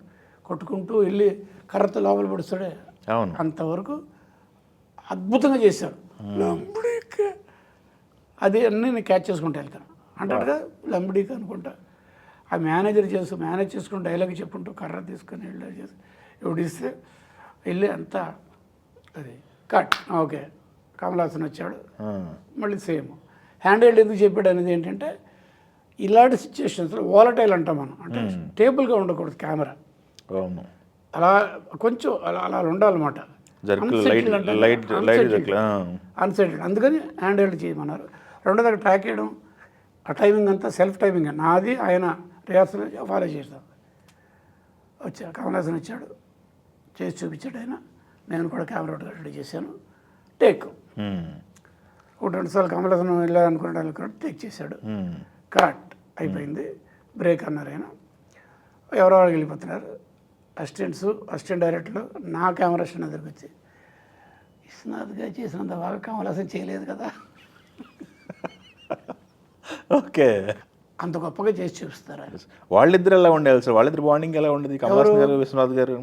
కొట్టుకుంటూ వెళ్ళి కర్రతో లోపల పడుస్తాడే, అంతవరకు అద్భుతంగా చేశాడు. అది అన్నీ నేను క్యాచ్ చేసుకుంటూ వెళ్తాను అంటాడుగా, లంబడీకి అనుకుంటా. ఆ మేనేజ్ చేసుకుంటూ డైలాగ్ చెప్పుకుంటూ కర్ర తీసుకొని వెళ్ళి చేసి ఇస్తే వెళ్ళి అంతా అది కట్. ఓకే, కమల్ హాసన్ వచ్చాడు. మళ్ళీ సేమ్ హ్యాండ్ హెల్డ్ ఎందుకు చెప్పాడు అనేది ఏంటంటే, ఇలాంటి సిచ్యువేషన్స్లో వాలటైల్ అంటాం మనం, అంటే స్టేబుల్గా ఉండకూడదు కెమెరా. అలా కొంచెం అలా ఉండాలన్నమాట. అన్సెటిల్డ్, అందుకని హ్యాండ్ హెల్డ్ చేయమన్నారు. రెండో దగ్గర ట్రాక్ చేయడం, ఆ టైమింగ్ అంతా సెల్ఫ్ టైమింగ్. నాది ఆయన రిహార్సల్ ఫాలో చేస్తాను. వచ్చాడు కమల్ హాసన్ వచ్చాడు, చేసి చూపించాడు ఆయన. నేను కూడా కెమెరా రెడీ చేశాను. టేక్ ఒకటి 2 సార్లు కమల్ హాసన్ వెళ్ళాలనుకున్నాడు, టేక్ చేశాడు. కరెక్ట్ అయిపోయింది. బ్రేక్ అన్నారు ఆయన. ఎవరెవరు వెళ్ళిపోతున్నారు. అసిస్టెంట్ డైరెక్టర్లు నా కెమెరా అసిస్టెంట్ దగ్గరికి వచ్చి విశ్వనాథ్గా చేసినంత బాగా కమల్ హాసన్ చేయలేదు కదా, ఓకే. అంత గొప్పగా చేసి చూపిస్తారా? వాళ్ళిద్దరు ఎలా ఉండేవాళ్ళు సార్? వాళ్ళిద్దరు బాండింగ్ ఎలా ఉండేది? కమల్ హాసన్ గారు, విశ్వనాథ్ గారు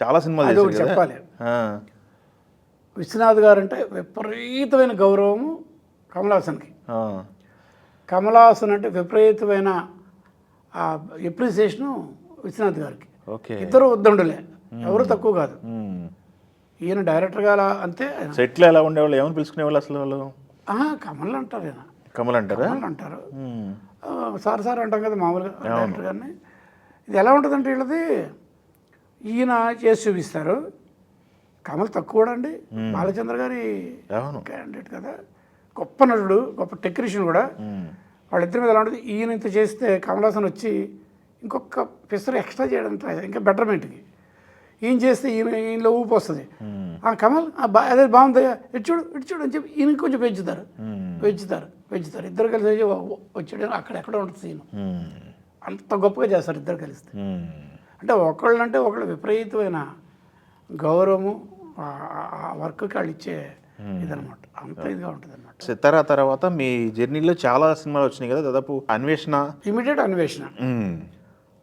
చాలా సినిమాలు అది చేశారు ఒకటి కదా. చెప్పాలి. ఆ, విశ్వనాథ్ గారు అంటే విపరీతమైన గౌరవము కమల్ హాసన్కి. ఆ, కమల్ హాసన్ అంటే విపరీతమైన ఎప్రిసియేషను విశ్వనాథ్ గారికి. ఓకే. ఇద్దరు ఉద్దండులే, ఎవరు తక్కువ కాదు. మ్మ్. ఈయన డైరెక్టర్గా అలా అంతే. సెట్లో ఎలా ఉండేవాళ్ళు? ఏమని పిలుచుకునేవాళ్ళు అసలు వాళ్ళు? కమల్ అంటారు, ఈయన కమల్ అంటారా? కమల్ అంటారు. మ్మ్. సార్ అంటాం కదా మామూలుగా డైరెక్టర్ గారిని. ఇది ఎలా ఉంటుందంటే వీళ్ళది, ఈయన చేసి చూపిస్తారు. కమల్ తక్కువ కూడా అండి, బాలచంద్ర గారి అవును. క్యాండిడేట్ కదా, గొప్ప నటుడు, గొప్ప టెక్నీషియన్ కూడా. మ్మ్. వాళ్ళిద్దరి మీద ఎలా ఉంటుంది, ఈయన ఇంత చేస్తే కమల్ హాసన్ వచ్చి ఇంకొక పిసరు ఎక్స్ట్రా చేయడం ట్రై చేస్తారు, ఇంకా బెటర్మెంట్కి. ఈయన చేస్తే ఈయనలో ఊపు వస్తుంది. కమల్ అదే బాగుంది, ఇటు చూడు అని చెప్పి ఈయన కొంచెం పెంచుతారు. ఇద్దరు కలిసి వచ్చాడు అక్కడెక్కడ ఉంటుంది సీన్. అంత గొప్పగా చేస్తారు ఇద్దరు కలిస్తే. అంటే ఒకళ్ళంటే ఒకళ్ళు విపరీతమైన గౌరవము, ఆ వర్క్కి వాళ్ళు ఇచ్చే ఇదనమాట, అంత ఇదిగా ఉంటుంది అనమాట. సితారా తర్వాత మీ జర్నీలో చాలా సినిమాలు వచ్చినాయి కదా, దాదాపు అన్వేషణ, ఇమీడియట్ అన్వేషణ,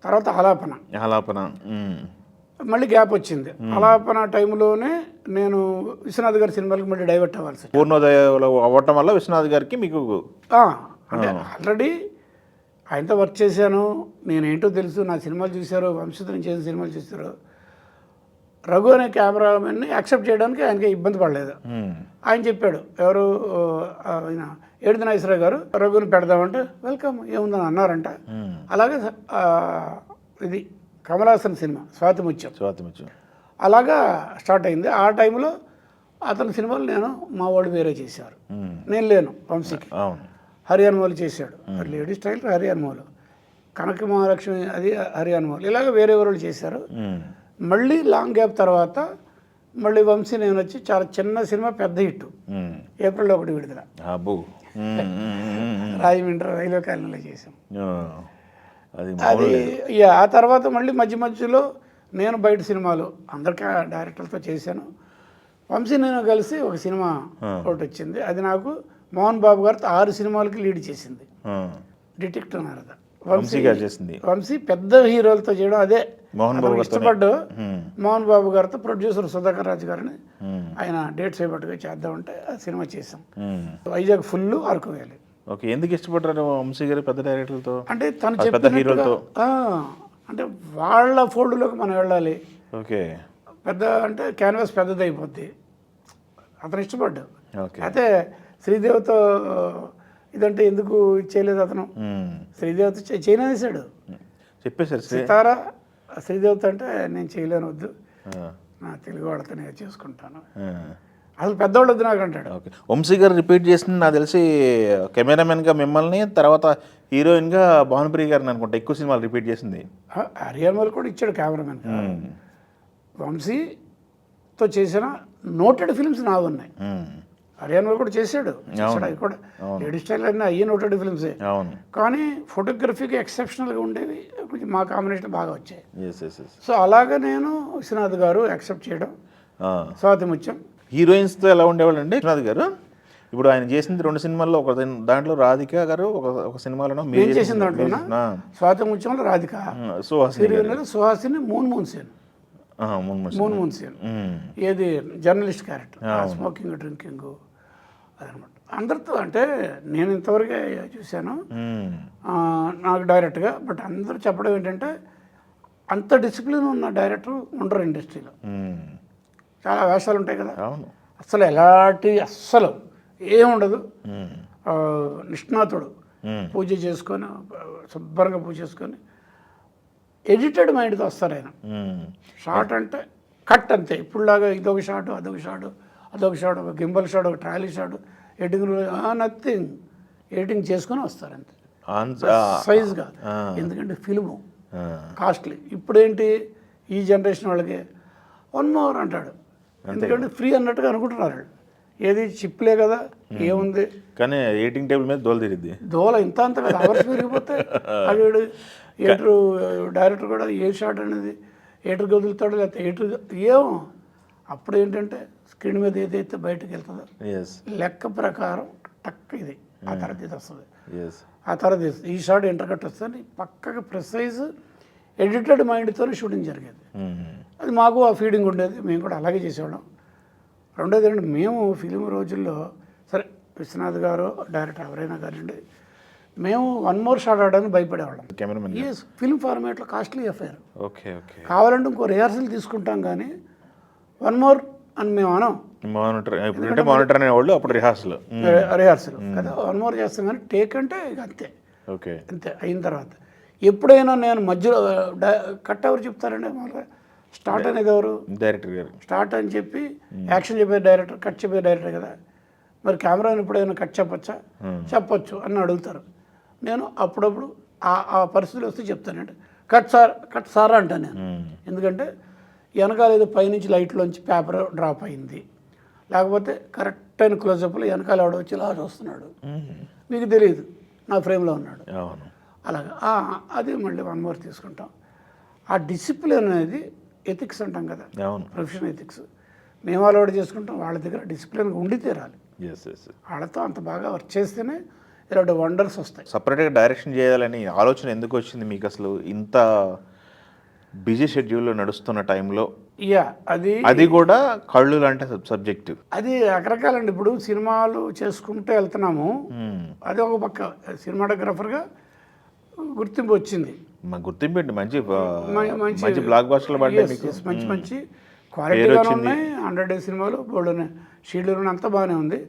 తర్వాత ఆలాపన. ఆలాపన, మళ్ళీ గ్యాప్ వచ్చింది. ఆలాపన టైంలోనే నేను విశ్వనాథ్ గారి సినిమాలకు మళ్ళీ డైవర్ట్ అవ్వాల్సి వచ్చింది. పూర్ణోదయలో అవ్వటం వల్ల విశ్వనాథ్ గారికి మీకు అంటే ఆల్రెడీ ఆయనతో వర్క్ చేశాను, నేనేంటో తెలుసు, నా సినిమాలు చూశారు, వంశీధరం చేసిన సినిమాలు చూశారు. రఘు అనే కెమెరామెన్ని యాక్సెప్ట్ చేయడానికి ఆయనకి ఇబ్బంది పడలేదు. ఆయన చెప్పాడు, ఎవరు ఆయన ఏడుది నాగేశ్వరరావు గారు, రఘుని పెడదామంటే వెల్కమ్ ఏముందని అన్నారంట. అలాగే ఇది కమల్ హాసన్ సినిమా స్వాతి ముత్యం అలాగా స్టార్ట్ అయింది. ఆ టైంలో అతని సినిమాలు మా వాళ్ళు వేరే చేశారు, నేను లేను. వంశీకి హరియాన్ మౌలు చేశాడు, లేడీ స్టైల్ హరియాన్ మౌలు, కనక మహాలక్ష్మి అది హరియాన్ మౌలు, ఇలాగ వేరే వాళ్ళు చేశారు. మళ్ళీ లాంగ్ గ్యాప్ తర్వాత మళ్ళీ వంశీ నేను వచ్చి చాలా చిన్న సినిమా పెద్ద హిట్, ఏప్రిల్ 1 విడుదల, రాజమండ్రి రైల్వే కాలనీలో చేసాం. అది ఆ తర్వాత మళ్ళీ మధ్యలో నేను బయట సినిమాలు అందరికీ డైరెక్టర్లతో చేశాను. వంశీ నేను కలిసి ఒక సినిమా ఒకటి వచ్చింది, అది నాకు మోహన్ బాబు గారితో 6 సినిమాలకి లీడ్ చేసింది, డిటెక్టివ్ నారద. వంశీ పెద్ద హీరోలతో చేయడం అదే ఇష్టపడ్డు. మోహన్ బాబు గారితో ప్రొడ్యూసర్ సుధాకర్ రాజు గారిని ఆయన డేట్స్ అయినట్టుగా చేద్దామంటే ఆ సినిమా చేసాం. Vizag full Araku valley. Okay. ఎందుకు ఇష్టపడ్డారు వంశీ గారు పెద్ద డైరెక్టర్లతో? అంటే తను చెప్పినట్టుగా అంటే వాళ్ళ ఫోల్డ్లోకి మనం వెళ్ళాలి. ఓకే. పెద్ద అంటే క్యాన్వాస్ పెద్దది అయిపోద్ది, అతను ఇష్టపడ్డాడు. అయితే శ్రీదేవితో ఇదంటే ఎందుకు చేయలేదు అతను, శ్రీదేవితో చేయనేసాడు, చెప్పేశారు. సితారా శ్రీదేవితో అంటే నేను చేయలేను, వద్దు, నా తెలుగు వాళ్ళతో నేను చేసుకుంటాను, అసలు పెద్దవాళ్ళు వద్దు నాకు అంటాడు. ఓకే. వంశీ గారు రిపీట్ చేసిన నాకు తెలిసి కెమెరామెన్గా మిమ్మల్ని, తర్వాత హీరోయిన్గా భానుప్రియ గారిని అనుకుంటా ఎక్కువ సినిమాలు రిపీట్ చేసింది. హరియాన్ మౌల్ కూడా ఇచ్చాడు కెమెరామెన్. వంశీతో చేసిన నోటెడ్ ఫిల్మ్స్ నావి ఉన్నాయి. హరియాన్ మౌల్ కూడా చేశాడు, అవి కూడా లేడీ స్టైల్ అన్నీ అయ్యే నోటెడ్ ఫిల్మ్సే. కానీ ఫోటోగ్రఫీకి ఎక్సెప్షనల్గా ఉండేవి, కొంచెం మా కాంబినేషన్ బాగా వచ్చాయి. సో అలాగా నేను విశ్వనాథ్ గారు యాక్సెప్ట్ చేయడం, స్వాతి ముత్యం. హీరోయిన్స్తో ఎలా ఉండేవాళ్ళు అండి విశ్వనాథ్ గారు? ఇప్పుడు ఆయన చేసింది 2 సినిమాల్లో, ఒక దాంట్లో రాధిక గారు, ఒక సినిమాలో నేను చేసిన దాంట్లో స్వాతి ముత్యంలో రాధిక, సుహాసిని మూన్ సేన్, ఏది జర్నలిస్ట్ క్యారెక్టర్, స్మోకింగ్ డ్రింకింగ్ అదనమాట. అందరితో అంటే నేను ఇంతవరకే చూశాను నాకు డైరెక్ట్గా. బట్ అందరూ చెప్పడం ఏంటంటే అంత డిసిప్లిన్ ఉన్న డైరెక్టర్ ఉండరు ఇండస్ట్రీలో. చాలా వేషాలు ఉంటాయి కదా, అస్సలు అస్సలు ఏముండదు. నిష్ణాతుడు, పూజ చేసుకొని శుభ్రంగా పూజ చేసుకొని ఎడిటెడ్ మైండ్తో వస్తారు ఆయన. షార్ట్ అంటే కట్ అంతే, ఇప్పుడులాగా ఇదొక షాట్ అదొక షాట్, ఒక గింబల్ షాట్, ఒక trolley shot, editing nothing, editing చేసుకొని వస్తారు అంతే సైజ్గా. ఎందుకంటే ఫిల్ము కాస్ట్లీ. ఇప్పుడేంటి ఈ జనరేషన్ వాళ్ళకి 1 more అంటాడు, ఎందుకంటే ఫ్రీ అన్నట్టుగా అనుకుంటున్నారు. ఏది చిప్లే కదా, ఏముంది, కానీ ఎడిటింగ్ టేబుల్ మీద దోల ఇంత అంత కదా, అవర్స్ పెరిగిపోతే. అవి డైరెక్టర్ కూడా ఏ షాట్ అనేది ఏటర్కి వదులుతాడు, లేకపోతే ఏమో అప్పుడు ఏంటంటే స్క్రీన్ మీద ఏదైతే బయటకు వెళ్తుందో ఎస్ లెక్క ప్రకారం టక్ ఇది ఆ తర్వాత ఇది వస్తుంది, ఎస్ ఆ తర్వాత ఈ షాట్ ఇంటర్కట్ వస్తుంది, పక్కగా ప్రిసైజ్ ఎడిటెడ్ మైండ్తో షూటింగ్ జరిగేది. అది మాకు ఆ ఫీడింగ్ ఉండేది, మేము కూడా అలాగే చేసేవాళ్ళం. రెండోది ఏంటంటే మేము ఫిలిం రోజుల్లో సరే విశ్వనాథ్ గారు డైరెక్టర్ ఎవరైనా కానివ్వండి, మేము వన్ మోర్ షాట్ ఆడడానికి భయపడేవాళ్ళం. కెమెరామెన్ ఎస్ ఫిల్మ్ ఫార్మేట్లో కాస్ట్లీ అఫైర్, ఓకే ఓకే కావాలంటే ఇంకో రిహార్సల్ తీసుకుంటాం కానీ వన్ మోర్ అని మేము అనం. మానిటర్ ఇప్పుడు అంటే మానిటర్ అనేవాళ్ళు అప్పుడు రిహార్సల్ రిహార్సల్ కదా వన్ మోర్ చేస్తాం కానీ టేక్ అంటే ఇక అంతే ఓకే అంతే. అయిన తర్వాత ఎప్పుడైనా నేను మధ్యలో కట్ ఎవరు చెప్తారండి మామూలుగా, స్టార్ట్ అనేది ఎవరు, డైరెక్టర్ గారు స్టార్ట్ అని చెప్పి యాక్షన్ చెప్పే డైరెక్టర్, కట్ చెప్పే డైరెక్టర్ కదా. మరి కెమెరాని ఎప్పుడైనా కట్ చెప్పచ్చా, చెప్పొచ్చు అని అడుగుతారు. నేను అప్పుడప్పుడు ఆ పరిస్థితులు వస్తే చెప్తానండి, కట్ సార్ అంటాను నేను. ఎందుకంటే వెనకాల ఏదో పైనుంచి లైట్లోంచి పేపర్ డ్రాప్ అయింది, లేకపోతే కరెక్ట్ అయిన క్లోజప్లో వెనకాల ఎవడో వచ్చి ఇలా చూస్తున్నాడు, మీకు తెలియదు నా ఫ్రేమ్లో ఉన్నాడు, అవును అలాగా అది మళ్ళీ వన్ మోర్ తీసుకుంటాం. ఆ డిసిప్లిన్ అనేది ఎథిక్స్ అంటాం కదా, అవును ప్రొఫెషన్ ఎథిక్స్ మేము అలవాటు చేసుకుంటాం. వాళ్ళ దగ్గర డిసిప్లిన్గా ఉండి తీరాలి, ఎస్ ఎస్ వాళ్ళతో అంత బాగా వర్క్ చేస్తేనే ఇలాంటి వండర్స్ వస్తాయి. సపరేట్గా డైరెక్షన్ చేయాలని ఆలోచన ఎందుకు వచ్చింది మీకు అసలు? ఇంత బిజీ షెడ్యూల్లో నడుస్తున్న టైంలో యా అది కూడా కళ్ళు లాంటి సబ్జెక్ట్, అది రకరకాలండి. ఇప్పుడు సినిమాలు చేసుకుంటూ వెళ్తున్నాము, అది ఒక పక్క సినిమాటోగ్రఫర్గా గుర్తింపు వచ్చింది. గుర్తింపు ఏంటి, మంచి మంచి మంచి బ్లాక్ బాస్టర్లు పడ్డాయి మీకు, మంచి మంచి క్వాలిటీగా ఉన్నాయి. 100 Days సినిమాలు బోల్డ్ షీడ్యూల్ అంతా బాగానే ఉంది.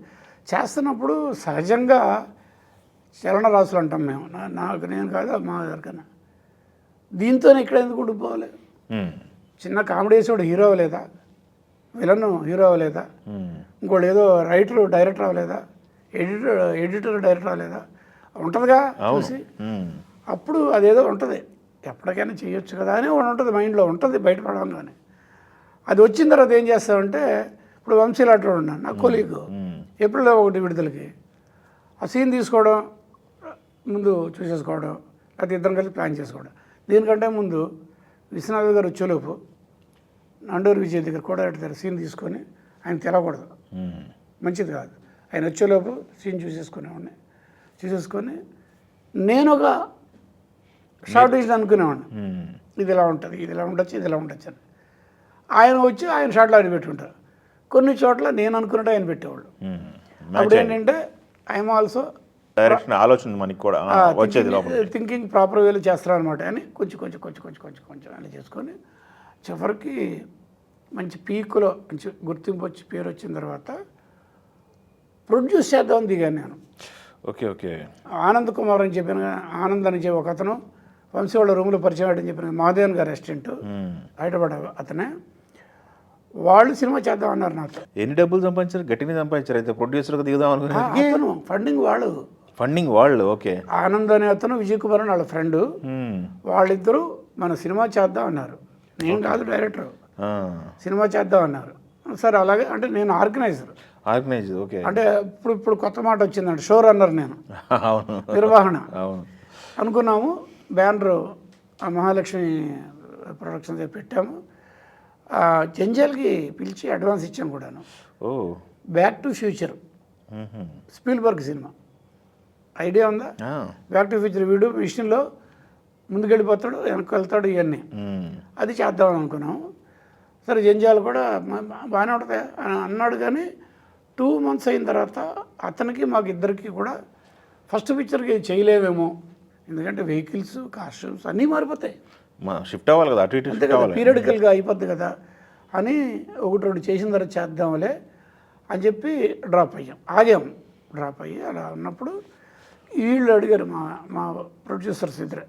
చేస్తున్నప్పుడు సహజంగా చలన రాసులు అంటాం మేము, నాకు నేను కాదు మా ఎవరికైనా, దీంతోనే ఇక్కడ ఎందుకు ఉండిపోవాలి. చిన్న కామెడీ వేసేవాడు హీరో అవ్వలేదా, విలన్ హీరో అవ్వలేదా, ఇంకోటి ఏదో రైటర్ డైరెక్టర్ అవ్వలేదా, ఎడిటర్ డైరెక్టర్ అవ్వలేదా, ఉంటుందిగా చూసి. అప్పుడు అదేదో ఉంటుంది, ఎప్పటికైనా చేయొచ్చు కదా అని ఉంటుంది, మైండ్లో ఉంటుంది బయటపడగానే. అది వచ్చిన తర్వాత ఏం చేస్తామంటే, ఇప్పుడు వంశీలాట్లో ఉన్నాను నా కొలీగ్, ఏప్రిల్ 1 విడుదలకి ఆ సీన్ తీసుకోవడం, ముందు చూసేసుకోవడం, లేకపోతే ఇద్దరం కలిసి ప్లాన్ చేసుకోవడం. దీనికంటే ముందు విశ్వనాథ్ గారు వచ్చేలోపు నండూరు విజయ్ దగ్గర కూడా దగ్గర సీన్ తీసుకొని ఆయన తెలవకూడదు, మంచిది కాదు. ఆయన వచ్చేలోపు సీన్ చూసేసుకునేవాడిని, చూసేసుకొని నేను ఒక షార్ట్ వేసి అనుకునేవాడిని, ఇది ఇలా ఉంటుంది, ఇది ఇలా ఉండొచ్చు, ఇది ఇలా ఉండొచ్చు అని. ఆయన వచ్చి ఆయన షార్ట్లో ఆయన పెట్టుకుంటారు. కొన్ని చోట్ల నేను అనుకున్నట్టు ఆయన పెట్టేవాళ్ళు. అప్పుడు ఏంటంటే ఐఎమ్ ఆల్సో డైరెక్షన్ ఆలోచన మనకి కూడా వచ్చేది లోపల, థింకింగ్ ప్రాపర్ వేలో చేస్తారు అనమాట అని కొంచెం కొంచెం కొంచెం కొంచెం కొంచెం కొంచెం అలా చేసుకొని చివరికి మంచి పీక్లో మంచి గుర్తింపు వచ్చి పేరు వచ్చిన తర్వాత ప్రొడ్యూస్ చేద్దామని దిగాను నేను. ఓకే ఓకే ఆనంద్ కుమార్ అని చెప్పిన, ఆనంద్ అని చెప్పి ఒక అతను వంశీ వాళ్ళ రూమ్లో పరిచయం అయ్యని చెప్పిన మాధవన్ గారు రెస్టారెంట్ బయటపడ అతనే, వాళ్ళు సినిమా చేద్దాం అన్నారు నాతో. ఎన్ని డబ్బులు సంపాదించారు, గట్టిగా సంపాదించారు అయితే ప్రొడ్యూసర్గా దిగుదాం అనుకున్నారు. ఫండింగ్ వాళ్ళు, ఫండింగ్ వాళ్ళు. ఓకే ఆనంద్ అనే అతను విజయ్ కుమార్ అని వాళ్ళ ఫ్రెండ్, వాళ్ళిద్దరూ మన సినిమా చేద్దాం అన్నారు. నేను కాదు డైరెక్టర్, సినిమా చేద్దాం అన్నారు. సరే అలాగే అంటే నేను ఆర్గనైజర్. ఓకే అంటే ఇప్పుడు కొత్త మాట వచ్చిందండి, షో రన్నర్ నేను, అవును నిర్వహణ అవును అనుకున్నాము. బ్యానరు మహాలక్ష్మి ప్రొడక్షన్స్ పెట్టాము. జంజాల్కి పిలిచి అడ్వాన్స్ ఇచ్చాము కూడాను. ఓ back to future Spielberg cinema idea ఉందా? బ్యాక్ టు ఫ్యూచర్ వీడు మిషన్లో ముందుకెళ్ళిపోతాడు, వెనక్కి వెళ్తాడు, ఇవన్నీ అది చేద్దామని అనుకున్నాము. సరే జంజాలు కూడా బాగానే ఉంటుంది అని అన్నాడు. కానీ 2 months అయిన తర్వాత అతనికి మాకు ఇద్దరికి కూడా ఫస్ట్ పిక్చర్కి చేయలేమేమో, ఎందుకంటే వెహికల్స్ కాస్ట్యూమ్స్ అన్నీ మారిపోతాయి, షిఫ్ట్ అవ్వాలి కదా, అటు ఇటు అంతే కదా, పీరియడికల్గా అయిపోద్ది కదా అని 1-2 చేసిన తర్వాత చేద్దాంలే అని చెప్పి డ్రాప్ అయ్యి అలా ఉన్నప్పుడు వీళ్ళు అడిగారు మా ప్రొడ్యూసర్స్ ఇద్దరే,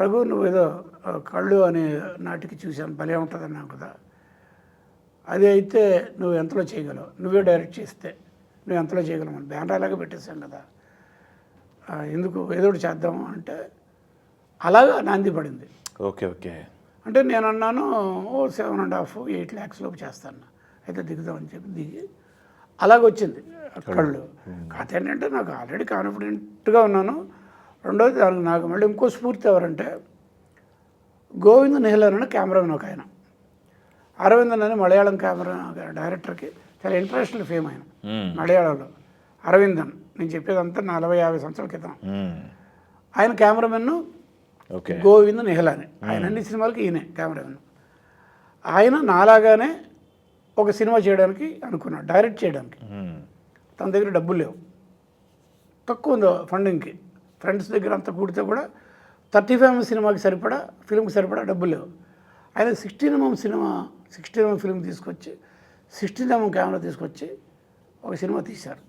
రఘు నువ్వు ఏదో కళ్ళు అనే నాటికి చూశాను భలే ఉంటుందన్నావు కదా, అది అయితే నువ్వు ఎంతలో చేయగలవు, నువ్వే డైరెక్ట్ చేస్తే నువ్వు ఎంతలో చేయగలవు అని బ్యానర్ అలాగే పెట్టేశాం కదా, ఎందుకు ఏదో ఒకటి చేద్దాము అంటే అలాగా నాంది పడింది. ఓకే ఓకే అంటే నేను అన్నాను 7.5-8 lakhs లోపు చేస్తాను, అయితే దిగుదామని చెప్పి దిగి అలాగొచ్చింది కళ్ళు. కథ ఏంటంటే నాకు ఆల్రెడీ కాన్ఫిడెంట్గా ఉన్నాను. రెండోది దానికి నాకు మళ్ళీ ఇంకో స్ఫూర్తి ఎవరంటే గోవింద్ నిహలన్ అని కెమెరామెన్ ఒక ఆయన, అరవిందన్ అని మలయాళం కెమెరా డైరెక్టర్కి చాలా ఇంటర్నేషనల్ ఫేమ్ ఆయన మలయాళంలో. అరవిందన్ నేను చెప్పేదంతా 40-50 సంవత్సరాల క్రితం. ఆయన కెమెరామెన్ గోవింద్ నిహలాని. ఆయన అన్ని సినిమాలకి ఈయనే కెమెరామెన్. ఆయన నాలాగానే ఒక సినిమా చేయడానికి అనుకున్నాడు, డైరెక్ట్ చేయడానికి. తన దగ్గర డబ్బులు లేవు, తక్కువ ఉంది ఫండింగ్కి. ఫ్రెండ్స్ దగ్గర అంతా కూడితే కూడా 35mm సినిమాకి సరిపడా, ఫిల్మ్కి సరిపడా డబ్బులు లేవు. ఆయన 16mm ఫిల్మ్ తీసుకొచ్చి 16mm కెమెరా తీసుకొచ్చి ఒక సినిమా తీశారు,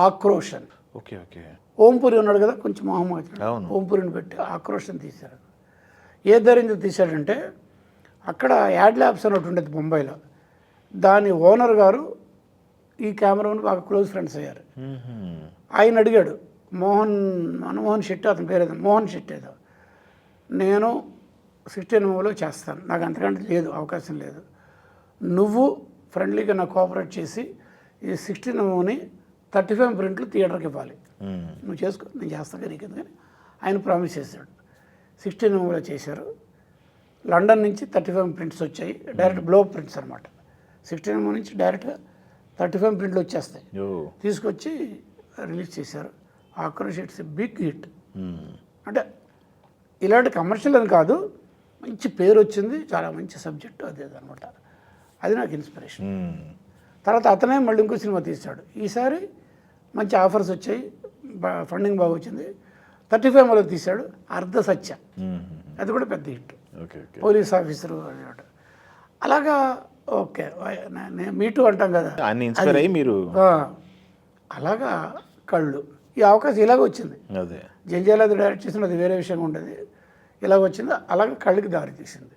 ఆక్రోషన్. Okay okay. ఓంపురి ఉన్నాడు కదా, కొంచెం మొహమ్మద్, ఓంపురిని పెట్టి ఆక్రోషన్ తీశారు. ఏ ధైర్యంతో తీశాడంటే, అక్కడ యాడ్ ల్యాబ్స్ అని ఒకటి ఉండేది ముంబైలో, దాని ఓనర్ గారు ఈ కెమెరాని బాగా క్లోజ్ ఫ్రెండ్స్ అయ్యారు. ఆయన అడిగాడు, మన్మోహన్ శెట్టి, అతని పేరు ఏదో మోహన్ శెట్టి ఏదో, నేను 16mm చేస్తాను, నాకు అంతకంటే లేదు, అవకాశం లేదు, నువ్వు ఫ్రెండ్లీగా నాకు కోఆపరేట్ చేసి ఈ 16mm 35 ప్రింట్లు థియేటర్కి ఇవ్వాలి, నువ్వు చేసుకో, నేను చేస్తాను నీకు కానీ ఆయన ప్రామిస్ చేశాడు. 16mm చేశారు. లండన్ నుంచి 35 ప్రింట్స్ వచ్చాయి, డైరెక్ట్ బ్లో ప్రింట్స్ అనమాట. 16mm నుంచి డైరెక్ట్గా 35 ప్రింట్లు వచ్చేస్తాయి, తీసుకొచ్చి రిలీజ్ చేశారు. Akrosh it's big hit. అంటే ఇలాంటి కమర్షియల్ అని కాదు, మంచి పేరు వచ్చింది, చాలా మంచి సబ్జెక్టు అదే అనమాట. అది నాకు ఇన్స్పిరేషన్. తర్వాత అతనే మళ్ళీ ఇంకో సినిమా తీశాడు. ఈసారి మంచి ఆఫర్స్ వచ్చాయి, ఫండింగ్ బాగా వచ్చింది. 35mm తీశాడు, అర్ధ సత్య. అది కూడా పెద్ద హిట్, పోలీస్ ఆఫీసరు అన్నమాట. అలాగా ఓకే, మీటూ అంటాం కదా, ఇన్స్పైర్ అయ్యి మీరు అలాగా కళ్ళు. ఈ అవకాశం ఇలాగ వచ్చింది. జంజాలాది డైరెక్ట్ చేసిన అది వేరే విషయంగా ఉండేది, ఇలాగ వచ్చింది. అలాగే కళ్ళకి దారి తీసింది.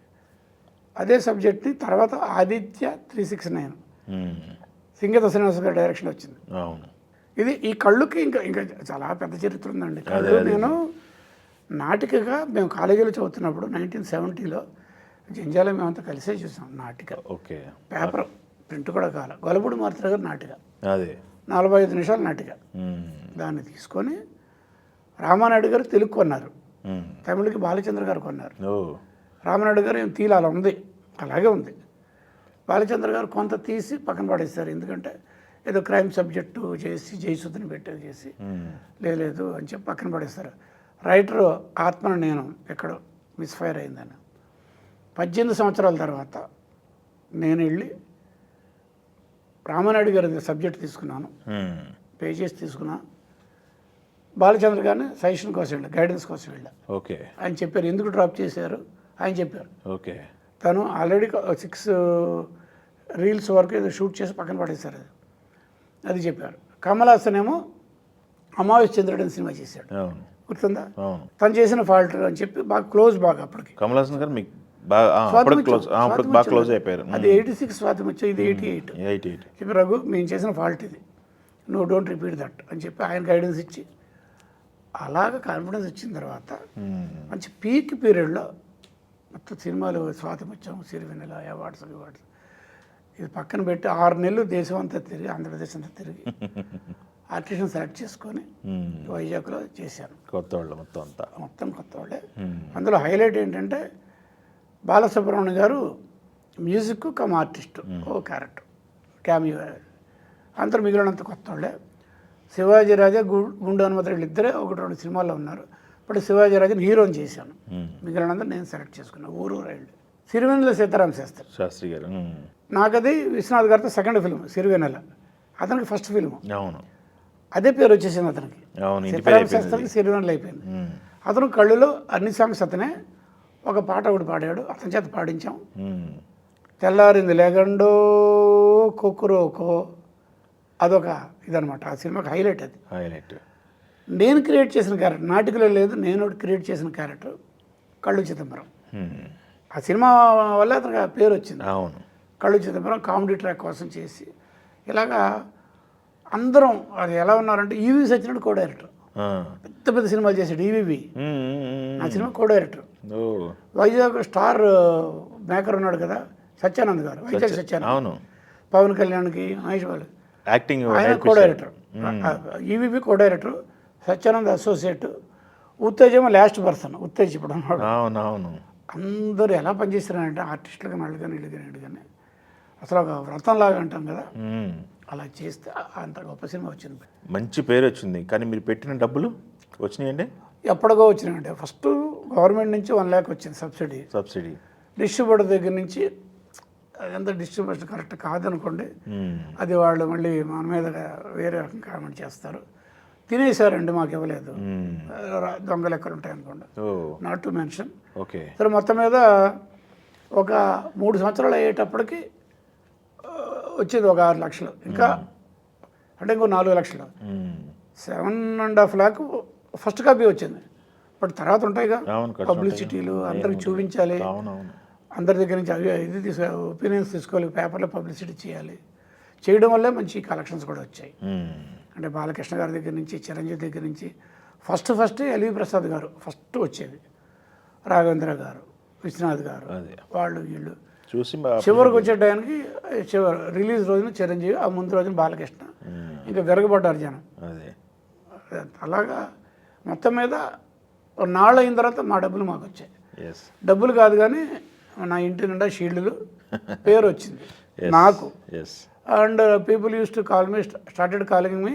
అదే సబ్జెక్ట్ని తర్వాత ఆదిత్య 369 సింగీత శ్రీనివాస గారి డైరెక్షన్ వచ్చింది. ఇది ఈ కళ్ళుకి ఇంకా ఇంకా చాలా పెద్ద చరిత్ర ఉందండి. కళ్ళు నేను నాటికగా మేము కాలేజీలో చదువుతున్నప్పుడు 1970లో జంజాల మేమంతా కలిసే చూసాం నాటిక. పేపర్ ప్రింట్ కూడా కాల, గొలపూడి మారుతి గారు నాటిక, 45 నిమిషాల నాటిక. దాన్ని తీసుకొని రామానాయుడు గారు తెలుగు కొన్నారు, తమిళకి బాలచంద్ర గారు కొన్నారు. రామానాయుడు గారు ఏం తీల అలా ఉంది, అలాగే ఉంది. బాలచంద్ర గారు కొంత తీసి పక్కన పడేస్తారు, ఎందుకంటే ఏదో క్రైమ్ సబ్జెక్టు చేసి జయసుద్ని పెట్టేది చేసి లేదు అని చెప్పి పక్కన పడేస్తారు. రైటరు ఆత్మను నేను ఎక్కడో మిస్ఫైర్ అయిందని 18 సంవత్సరాల తర్వాత నేను వెళ్ళి రామానాయుడు గారి సబ్జెక్ట్ తీసుకున్నాను, పేజెస్ తీసుకున్నా. బాలచంద్ర గారిని సజెషన్ కోసం వెళ్ళా, గైడెన్స్ కోసం వెళ్ళా. ఆయన చెప్పారు ఎందుకు డ్రాప్ చేశారు, ఆయన చెప్పారు. తను ఆల్రెడీ 6 రీల్స్ వరకు ఏదో షూట్ చేసి పక్కన పడేశారు, అది చెప్పారు. కమల్ హాసన్ ఏమో అమావాస్య చంద్రుడు అని సినిమా చేశాడు, గుర్తుందా? తను చేసిన ఫాల్ట్ అని చెప్పి బాగా క్లోజ్, బాగా అప్పటికి కమల్ హాసన్ గారు అది 86 స్వాతం వచ్చి, ఇది 88 చెప్పి, రఘు మేము చేసిన ఫాల్ట్ ఇది, నువ్వు డోంట్ రిపీట్ దట్ అని చెప్పి ఆయన గైడెన్స్ ఇచ్చి, అలాగ కాన్ఫిడెన్స్ వచ్చిన తర్వాత మంచి పీక్ పీరియడ్లో మొత్తం సినిమాలు స్వాతిముత్యం, సిరివెన్నెల, అవార్డ్స్ ఇది పక్కన పెట్టి 6 నెలలు దేశం అంతా తిరిగి, ఆంధ్రప్రదేశ్ అంతా తిరిగి ఆర్టిస్ట్ని సెలెక్ట్ చేసుకొని వైజాగ్లో చేశాను. కొత్త వాళ్ళు మొత్తం కొత్త వాళ్ళే. అందులో హైలైట్ ఏంటంటే బాలసుబ్రహ్మణ్యం గారు మ్యూజిక్ కమ్ ఆర్టిస్టు, ఓ క్యారెక్టర్ క్యామియో. అందరూ మిగిలినంత కొత్త వాళ్ళే. శివాజీ రాజా, గుండు హనుమంతరావు ఇద్దరే 1-2 సినిమాల్లో ఉన్నారు. ఇప్పుడు శివాజీ రాజాని హీరోని చేశాను, మిగిలినందరూ నేను సెలెక్ట్ చేసుకున్నాను. ఊరు రైళ్ళు. సిరివెన్నెల సీతారామ శాస్త్రి గారు, నాకది విశ్వనాథ్ గారితో సెకండ్ ఫిల్మ్ సిరివెన్నెల, అతనికి ఫస్ట్ ఫిల్మ్. అదే పేరు వచ్చేసింది అతనికి, సీతారామ శాస్త్రికి సిరివెన్నెల అయిపోయింది. అతను కళ్ళులో అన్ని సాంగ్స్ అతనే, ఒక పాట ఒకటి పాడాడు, అతని చేత పాడించాం. తెల్లారింది లేగండో కొక్కురోకో, అదొక ఇదనమాట ఆ సినిమాకి హైలైట్. అది నేను క్రియేట్ చేసిన క్యారెక్టర్, నాటికలో లేదు, నేను క్రియేట్ చేసిన క్యారెక్టర్ కళ్ళు చిదంబరం. ఆ సినిమా వల్ల అతనికి ఆ పేరు వచ్చింది. కళ్ళు చిదంబరం కామెడీ ట్రాక్ కోసం చేసి, ఇలాగా అందరం అది ఎలా ఉన్నారంటే ఈవీ సచ్చినట్టు కో డైరెక్టర్, పెద్ద పెద్ద సినిమాలు చేశాడు ఈవీవి, నా cinema co director. Vizag star maker ఉన్నాడు కదా సత్యానంద్ గారు, వైజాగ్ సత్యానంద్, పవన్ కళ్యాణ్కి, మహేష్ బాబు యాక్టింగ్, ఆయన co director, EVP co director, Satyanand associate, Uttej ఏమో లాస్ట్ పర్సన్, ఉత్తేజ్ ఇప్పుడు ఉన్నాడు. అందరూ ఎలా పనిచేస్తారంటే ఆర్టిస్టులుగా వాళ్ళు కానీ వీళ్ళు కానీ అసలు ఒక వ్రతంలాగా అంటాం కదా, అలా చేస్తే అంత గొప్ప సినిమా వచ్చింది. మంచి పేరు వచ్చింది. కానీ మీరు పెట్టిన డబ్బులు వచ్చినాయండి? ఎప్పటికో వచ్చినాయంటే ఫస్ట్ గవర్నమెంట్ నుంచి 1 lakh వచ్చింది సబ్సిడీ. డిస్ట్రిబ్యూటర్ దగ్గర నుంచి అదంతా డిస్ట్రిబ్యూషన్ కరెక్ట్ కాదనుకోండి, అది వాళ్ళు మళ్ళీ మన మీద వేరే రకం కామెంట్ చేస్తారు. తినేసారండి, మాకు ఇవ్వలేదు, దొంగ లెక్కలు ఉంటాయి అనుకోండి, నాట్ టు మెన్షన్. ఓకే. సరే మొత్తం మీద ఒక 3 సంవత్సరాలు అయ్యేటప్పటికి వచ్చేది ఒక 6 లక్షలు, ఇంకా అంటే ఇంకో 4 లక్షలు, 7.5 lakh ఫస్ట్ కాపీ వచ్చింది. బట్ తర్వాత ఉంటాయిగా పబ్లిసిటీలు, అందరికి చూపించాలి, అందరి దగ్గర నుంచి అవి ఇది ఒపీనియన్స్ తీసుకోవాలి, పేపర్లో పబ్లిసిటీ చేయాలి. చేయడం వల్లే మంచి కలెక్షన్స్ కూడా వచ్చాయి. అంటే బాలకృష్ణ గారి దగ్గర నుంచి, చిరంజీవి దగ్గర నుంచి ఫస్ట్ ఎల్వి ప్రసాద్ గారు ఫస్ట్ వచ్చేది, రాఘవేంద్ర గారు, విశ్వనాథ్ గారు, వాళ్ళు వీళ్ళు చూసి చివరికి వచ్చే టైంకి రిలీజ్ రోజున చిరంజీవి, ఆ ముందు రోజున బాలకృష్ణ, ఇంకా విరగబడ్డారు జనం. అలాగా మొత్తం మీద నాళ్ళు అయిన తర్వాత మా డబ్బులు మాకు వచ్చాయి. డబ్బులు కాదు కానీ నా ఇంటి నిండా షీల్డ్లు, పేరు వచ్చింది నాకు. And people use to call me, started calling me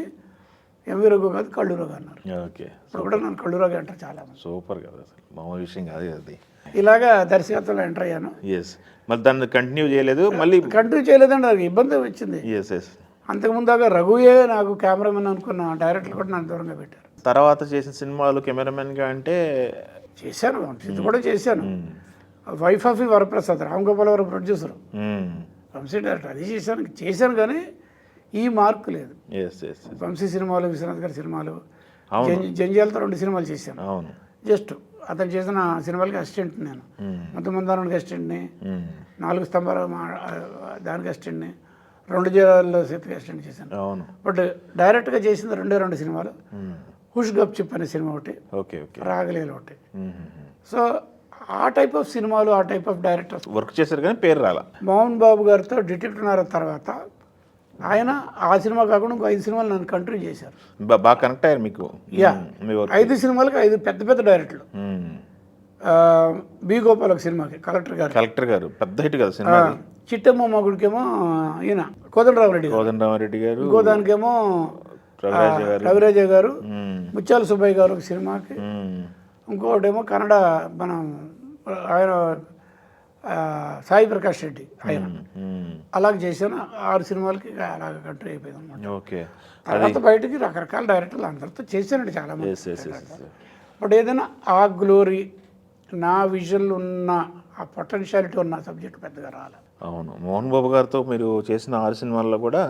MV Raghu కాదు కళ్ళు రఘు అన్నారు. ఓకే. ఇప్పుడు కూడా నన్ను కళ్ళు రఘు అంటారు చాలా మంది. సూపర్ కదా, మామూలు విషయం కాదు అది. ఇలాగా దర్శకత్వంలో ఎంటర్ అయ్యాను. మరి దాన్ని కంటిన్యూ చేయలేదు? మళ్ళీ కంటిన్యూ చేయలేదండి, నాకు ఇబ్బంది వచ్చింది. అంతకుముందు దాకా రఘుయే నాకు కెమెరామెన్ అనుకున్న డైరెక్టర్ కూడా నన్ను దూరంగా పెట్టారు. తర్వాత చేసిన సినిమాలు కెమెరామెన్గా అంటే చేశాను, ఇది కూడా చేశాను. వైఫ్ ఆఫ్ వరప్రసాద్, రామ్ గోపాల్ వారు ప్రొడ్యూసర్, వంశీ డైరెక్టర్, అది చేశాను కానీ ఈ మార్కు లేదు. వంశీ సినిమాలు, విశ్వనాథ్ గారి సినిమాలు, జంజాలతో 2 సినిమాలు చేశాను. జస్ట్ అతను చేసిన సినిమాలకి అసిస్టెంట్ నేను, మొత్తమందారానికి అసిస్టెంట్ని, 4 స్తంభాలు దానికి అసిస్టెంట్ని, 2 జిల్లాల్లో సేతుకి అసిస్టెంట్ చేశాను. బట్ డైరెక్ట్గా చేసింది 2 సినిమాలు. హుష్ గప్ చిప్ అనే సినిమా ఒకటి, రాగలేలు ఒకటి. సో ఆ టైప్ ఆఫ్ సినిమాలు, ఆ టైప్ ఆఫ్ డైరెక్టర్స్ వర్క్ చేశారు కానీ పేరు రాలా. మోహన్ బాబు గారితో డిటెక్టివ్ నారా తర్వాత ఆయన ఆ సినిమా కాకుండా ఇంకో 5 సినిమాలు నన్ను కంటిన్యూ చేశారు. బాగా కనెక్ట్ అయ్యారు మీకు? 5 సినిమాలకి 5 పెద్ద డైరెక్టర్లు. బి గోపాల్ ఒక సినిమాకి కలెక్టర్ గారు పెద్ద హిట్ కదా సినిమా. చిట్టమ్మ మొగుడికేమో ఈయన కోదండరామరెడ్డి గారు, ఇంకో దానికేమో రవిరాజ గారు, ముత్యాల సుబ్బయ్య గారు ఒక సినిమాకి, ఇంకోటేమో కన్నడ మనం ఆయన సాయి ప్రకాష్ రెడ్డి ఆయన. అలాగే చేశాను 6 సినిమాలకి అలాగ కంట్రీ అయిపోయింది అనమాట. తర్వాత బయటకి రకరకాల డైరెక్టర్లు అందరితో చేశానండి చాలా మంది. బట్ ఏదైనా ఆ గ్లోరీ, నా విజన్లు ఉన్న ఆ పొటెన్షియాలిటీ ఉన్న సబ్జెక్ట్ పెద్దగా రాలేదు. అవును, మోహన్ బాబు గారితో మీరు చేసిన 6 సినిమాల్లో కూడా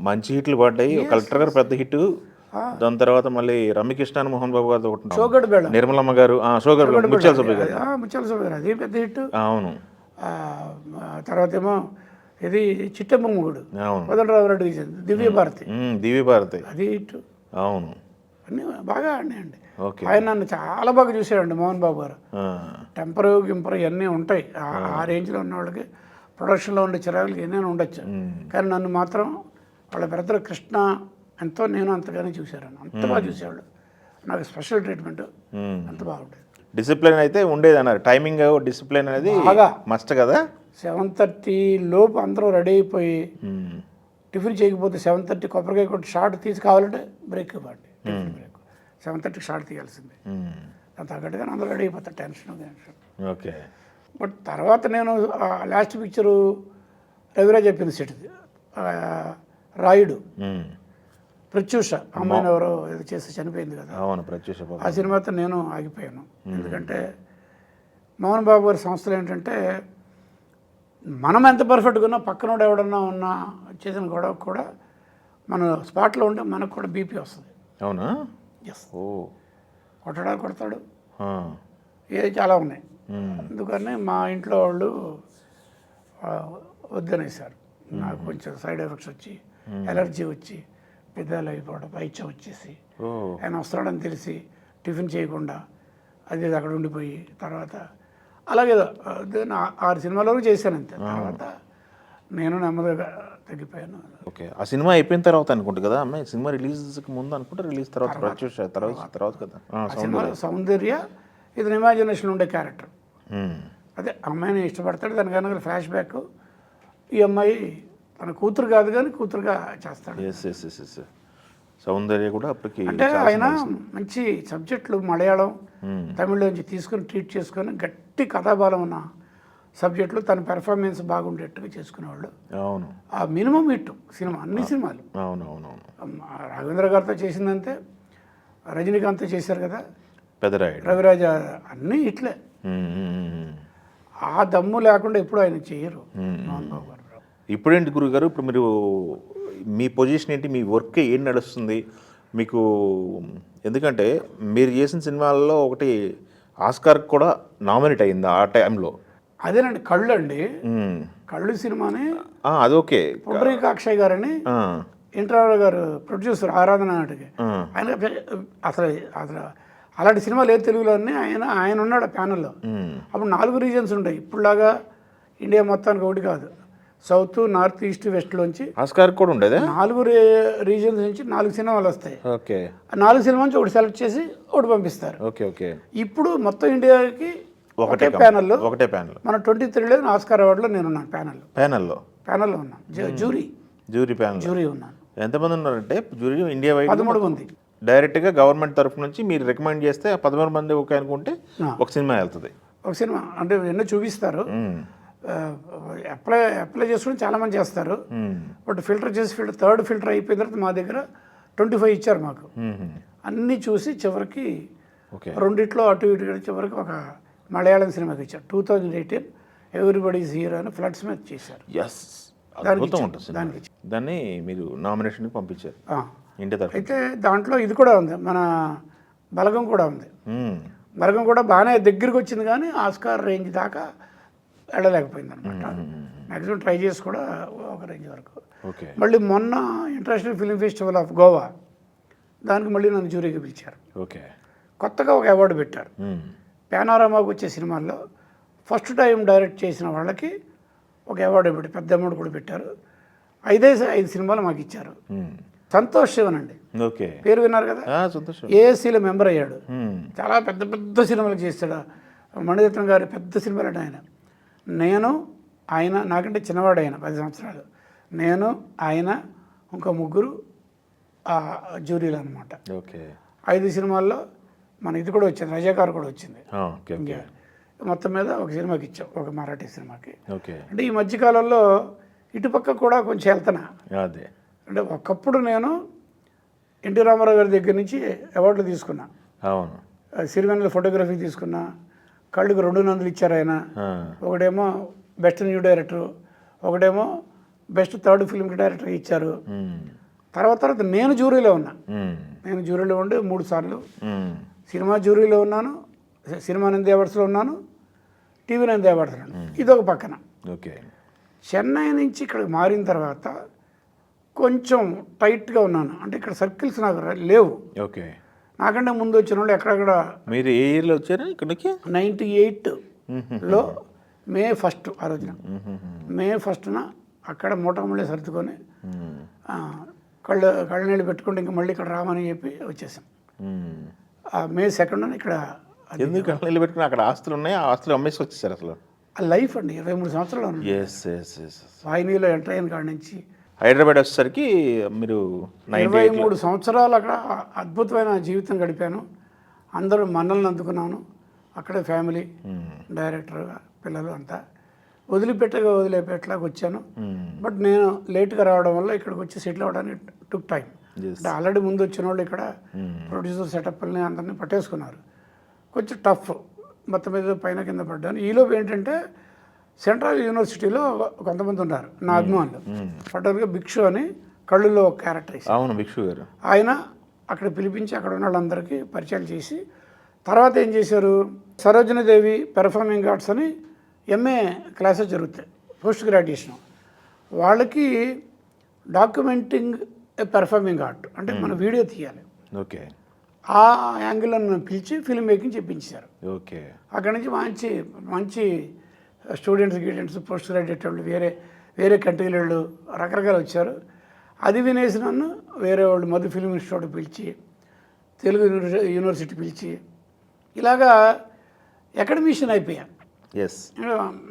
మంచి హిట్లు పడ్డాయి. కలెక్టర్ గారు పెద్ద హిట్, దాని తర్వాత మళ్ళీ రమ్యకృష్ణ, మోహన్ బాబు గారితో ఒకటి, నిర్మలమ్మ గారు, ముత్యాల సుబ్బయ్య గారు, అది పెద్ద హిట్. అవును. తర్వాత ఏమో ఇది చిట్టమ్మ మొగుడు, కోదండరామరెడ్డి చేసింది, దివ్యభారతి, అది హిట్. అవును, అన్నీ బాగా ఆడినాయండి. ఆయన నన్ను చాలా బాగా చూసాడండి మోహన్ బాబు గారు. టెంపర్ గింపర్ ఇవన్నీ ఉంటాయి, ఆ రేంజ్లో ఉన్న వాళ్ళకి, ప్రొడక్షన్లో ఉండే చిరాకులకి ఏమైనా ఉండొచ్చు. కానీ నన్ను మాత్రం వాళ్ళ బ్రదర్ కృష్ణ ఎంతో, నేను అంతగానే చూశాను. అంత బాగా చూసేవాళ్ళు, నాకు స్పెషల్ ట్రీట్మెంట్, అంత బాగుండేది. డిసిప్లిన్ అయితే ఉండేది అన్నారు. టైమింగ్ డిసిప్లిన్ అనేది బాగా మస్ట్ కదా. 7:30 లోపు అందరూ రెడీ అయిపోయి, టిఫిన్ చేయకపోతే 7:30 కొబ్బరికాయ కొట్టి షార్ట్ తీసి కావాలంటే బ్రేక్ ఇవ్వండి, టిఫిన్ బ్రేక్ 7:30 షార్ట్ తీయాల్సిందే. దాని తగ్గట్టుగా అందరూ రెడీ అయిపోతారు, టెన్షన్. ఓకే. బట్ తర్వాత నేను లాస్ట్ పిక్చరు రవిరాజ్ చెప్పింది సెట్ది, రాయుడు, ప్రత్యూష అమ్మాయిని ఎవరో ఏదో చేసి చనిపోయింది కదా. అవును, ప్రత్యూష. ఆ సినిమాతో నేను ఆగిపోయాను. ఎందుకంటే మోహన్ బాబు గారి సంస్థలు ఏంటంటే, మనం ఎంత పర్ఫెక్ట్గా ఉన్నా పక్కనోడు ఎవడన్నా ఉన్నా చేసిన గొడవ కూడా మన స్పాట్లో ఉంటే మనకు కూడా బీపీ వస్తుంది. అవునా? ఎస్. కొడతాడు, ఏ చాలా ఉన్నాయి. అందుకని మా ఇంట్లో వాళ్ళు వద్దనేసారు. నాకు కొంచెం సైడ్ ఎఫెక్ట్స్ వచ్చి, ఎలర్జీ వచ్చి, పెద్దలు అయిపోవడం, పైత్యం వచ్చేసి, ఆయన వస్తున్నాడని తెలిసి టిఫిన్ చేయకుండా అది అక్కడ ఉండిపోయి, తర్వాత అలాగే 6 సినిమాల వరకు చేశాను అంతే. తర్వాత నేను నెమ్మదిగా తగ్గిపోయాను. ఓకే. ఆ సినిమా అయిపోయిన తర్వాత అనుకుంటా కదా అమ్మాయి, సినిమా రిలీజ్కి ముందు అనుకుంటా, రిలీజ్ తర్వాత తర్వాత కదా సినిమా సౌందర్య ఇది ఇమాజినేషన్ ఉండే క్యారెక్టర్. మ్మ్. అదే అమ్మాయిని ఇష్టపడతాడు, దానికి కనుక ఫ్లాష్ బ్యాక్ ఈ అమ్మాయి తన కూతురు కాదు కానీ కూతురుగా చేస్తాడు. ఎస్ ఎస్ ఎస్ ఎస్ సౌందర్య కూడా అప్పటికి అంటే ఆయన మంచి సబ్జెక్టులు మలయాళం తమిళ నుంచి తీసుకుని ట్రీట్ చేసుకొని గట్టి కథాబలం ఉన్న సబ్జెక్టులు తన పెర్ఫార్మెన్స్ బాగుండేట్టుగా చేసుకునేవాళ్ళు. అవును ఆ మినిమం హిట్ సినిమా, అన్ని సినిమాలు. అవును అవును అవును. రాఘవేంద్ర గారితో చేసిందంతే, రజనీకాంత్తో చేశారు కదా, పెదరాయుడు, రవిరాజ, అన్నీ ఇట్లే. ఆ దమ్ము లేకుండా ఎప్పుడు ఆయన చేయరు మోహన్ బాబు గారు. ఇప్పుడేంటి గురుగారు, ఇప్పుడు మీరు మీ పొజిషన్ ఏంటి, మీ వర్క్ ఏం నడుస్తుంది మీకు? ఎందుకంటే మీరు చేసిన సినిమాల్లో ఒకటి ఆస్కార్కి కూడా నామినేట్ అయింది ఆ టైంలో. అదేనండి కళ్ళు అండి, కళ్ళు సినిమాని అది ఓకే. పుండరీకాక్షయ్య గారని ఎన్టీఆర్ గారు ప్రొడ్యూసర్, ఆరాధన నాటికి. ఆయన అసలు అసలు అలాంటి సినిమాలు లేదు తెలుగులో అన్నీ. ఆయన ఉన్నాడు ఆ ప్యానల్లో. అప్పుడు 4 రీజన్స్ ఉంటాయి, ఇప్పుడులాగా ఇండియా మొత్తానికి ఒకటి కాదు. సౌత్, నార్త్, ఈస్ట్, వెస్ట్లోంచి ఆస్కార్ కూడా ఉండేది. 4 రీజన్స్ నుంచి 4 సినిమాలు వస్తాయి. ఓకే. ఆ 4 సినిమా నుంచి ఒకటి సెలెక్ట్ చేసి ఒకటి పంపిస్తారు. Okay okay. ఇప్పుడు మొత్తం ఇండియాకి ఒకటే ప్యానల్లో మన 23లో ఆస్కార్ అవార్డులో నేనున్నాను. ప్యానల్లో ఉన్నాను, జూరీ ఉన్నాను. ఎంతమంది ఉన్నారంటే జూరీ ఇండియా వైడ్ 13 మంది. డైరెక్ట్గా గవర్నమెంట్ తరఫు నుంచి మీరు రికమెండ్ చేస్తే ఆ 13 మంది ఓకే అనుకుంటే ఒక సినిమా వెళ్తుంది. ఒక సినిమా అంటే ఎన్నో చూపిస్తారు, అప్లై చేసుకుని చాలామంది చేస్తారు. బట్ ఫిల్టర్ చేసి థర్డ్ ఫిల్టర్ అయిపోయిన తర్వాత మా దగ్గర 25 ఇచ్చారు మాకు. అన్నీ చూసి చివరికి రెండిట్లో అటు ఇటు చివరికి ఒక మలయాళం సినిమాకి ఇచ్చారు. 2018 ఎవ్రీబడీస్ హీరో అని ఫ్లడ్స్ మీద చేశారు. దాన్ని మీరు నామినేషన్కి పంపించారు ఇండియా తరఫు. అయితే దాంట్లో ఇది కూడా ఉంది, మన బలగం కూడా ఉంది. బలగం కూడా బాగానే దగ్గరికి వచ్చింది కానీ ఆస్కార్ రేంజ్ దాకా వెళ్ళలేకపోయింది అనమాట. మ్యాక్సిమం ట్రై చేసి కూడా ఒక రేంజ్ వరకు. మళ్ళీ మొన్న international film festival of Goa, దానికి మళ్ళీ నన్ను జ్యూరీగా పిలిచారు. కొత్తగా ఒక అవార్డు పెట్టారు. పానోరమాకు వచ్చే సినిమాల్లో ఫస్ట్ టైం డైరెక్ట్ చేసిన వాళ్ళకి ఒక అవార్డు పెట్టి పెద్ద అమౌంట్ కూడా పెట్టారు. 5 సినిమాలు మాకు ఇచ్చారు. సంతోష్ శివన్ అండి, పేరు విన్నారు కదా, ఏఎస్సీలో మెంబర్ అయ్యాడు. చాలా పెద్ద పెద్ద సినిమాలు చేస్తాడు. మణిరత్నం గారి పెద్ద సినిమాలు అంటే ఆయన నాకంటే చిన్నవాడు, ఆయన 10 సంవత్సరాలు. ఆయన ఇంకా 3 జ్యూరీలు అనమాట. 5 సినిమాల్లో మన ఇది కూడా వచ్చింది, రజాకార్ కూడా వచ్చింది. మొత్తం మీద ఒక సినిమాకి ఇచ్చాం, ఒక మరాఠీ సినిమాకి. అంటే ఈ మధ్యకాలంలో ఇటుపక్క కూడా కొంచెం వెళ్తున్నా. అంటే ఒకప్పుడు నేను ఎన్టీ రామారావు గారి దగ్గర నుంచి అవార్డులు తీసుకున్నా. సిరివెన్నెల ఫోటోగ్రఫీ తీసుకున్నా. కళ్ళుకి 2 నందులు ఇచ్చారు ఆయన. ఒకటేమో బెస్ట్ న్యూ డైరెక్టర్, ఒకటేమో బెస్ట్ థర్డ్ ఫిల్మ్ డైరెక్టర్ ఇచ్చారు. తర్వాత నేను జ్యూరీలో ఉన్నా. నేను జ్యూరీలో ఉండి 3 సార్లు సినిమా జ్యూరీలో ఉన్నాను, సినిమా నంది అవార్డ్స్లో ఉన్నాను, టీవీ నంది అవార్డ్స్లో ఉన్నాను. ఇదొక పక్కన. చెన్నై నుంచి ఇక్కడికి మారిన తర్వాత కొంచెం టైట్గా ఉన్నాను. అంటే ఇక్కడ సర్కిల్స్ నాకు లేవు. నాకంటే ముందు వచ్చిన వాళ్ళు ఎక్కడెక్కడ. మీరు ఏ ఇయర్లో వచ్చారు ఇక్కడికి? 98లో మే 1 ఆ రోజున, మే 1న అక్కడ మూటముళ్ళే సర్దుకొని కళ్ళు నీళ్ళు పెట్టుకుంటే ఇంకా మళ్ళీ ఇక్కడ రామని చెప్పి వచ్చేసాం. మే 2న ఇక్కడ. ఎందుకు కళ్ళు నీళ్ళు పెట్టుకుని? అక్కడ ఆస్తులు ఉన్నాయి, ఆ ఆస్తులు అమ్మేసి వచ్చేసారు. అసలు లైఫ్ అండి, 23 సంవత్సరాలు వాహినీలో ఎంటర్ అయిన కాడి నుంచి హైదరాబాద్ వచ్చేసరికి మీరు 23 సంవత్సరాలు అక్కడ అద్భుతమైన జీవితం గడిపాను. అందరూ మన్నలను అందుకున్నాను. అక్కడే ఫ్యామిలీ, డైరెక్టర్, పిల్లలు అంతా వదిలిపెట్టలాగా వచ్చాను. బట్ నేను లేట్గా రావడం వల్ల ఇక్కడికి వచ్చి సెటిల్ అవ్వడానికి టుక్ టైం. అంటే ఆల్రెడీ ముందు వచ్చిన వాళ్ళు ఇక్కడ ప్రొడ్యూసర్ సెటప్ని అందరినీ పట్టేసుకున్నారు. కొంచెం టఫ్, మొత్తం మీద పైన కింద పడ్డాను. ఈలోపు ఏంటంటే సెంట్రల్ యూనివర్సిటీలో కొంతమంది ఉన్నారు నా అభిమానులు. పర్టికులర్గా భిక్షు అని కళ్ళులో ఒక క్యారెక్టర్ ఇస్తారు. అవును, భిక్షు గారు. ఆయన అక్కడ పిలిపించి అక్కడ ఉన్న వాళ్ళందరికీ పరిచయాలు చేసి తర్వాత ఏం చేశారు, సరోజినీదేవి పెర్ఫార్మింగ్ ఆర్ట్స్ అని ఎంఏ క్లాసెస్ జరుగుతాయి, పోస్ట్ గ్రాడ్యుయేషన్. వాళ్ళకి డాక్యుమెంటింగ్ పెర్ఫార్మింగ్ ఆర్ట్ అంటే మన వీడియో తీయాలి. ఆ యాంగిల్లో నన్ను పిలిచి ఫిల్మ్ మేకింగ్ చెప్పించారు. అక్కడి నుంచి మంచి మంచి స్టూడెంట్స్ పోస్ట్ గ్రాడ్యుయేట్ వాళ్ళు, వేరే కంట్రీల వాళ్ళు రకరకాలు వచ్చారు. అది వినేసి నన్ను వేరే వాళ్ళు మధు ఫిల్మ్ ఇన్స్టిట్యూట్ పిలిచి, తెలుగు యూనివర్సిటీ పిలిచి, ఇలాగా అకాడమిషియన్ అయిపోయా. ఎస్,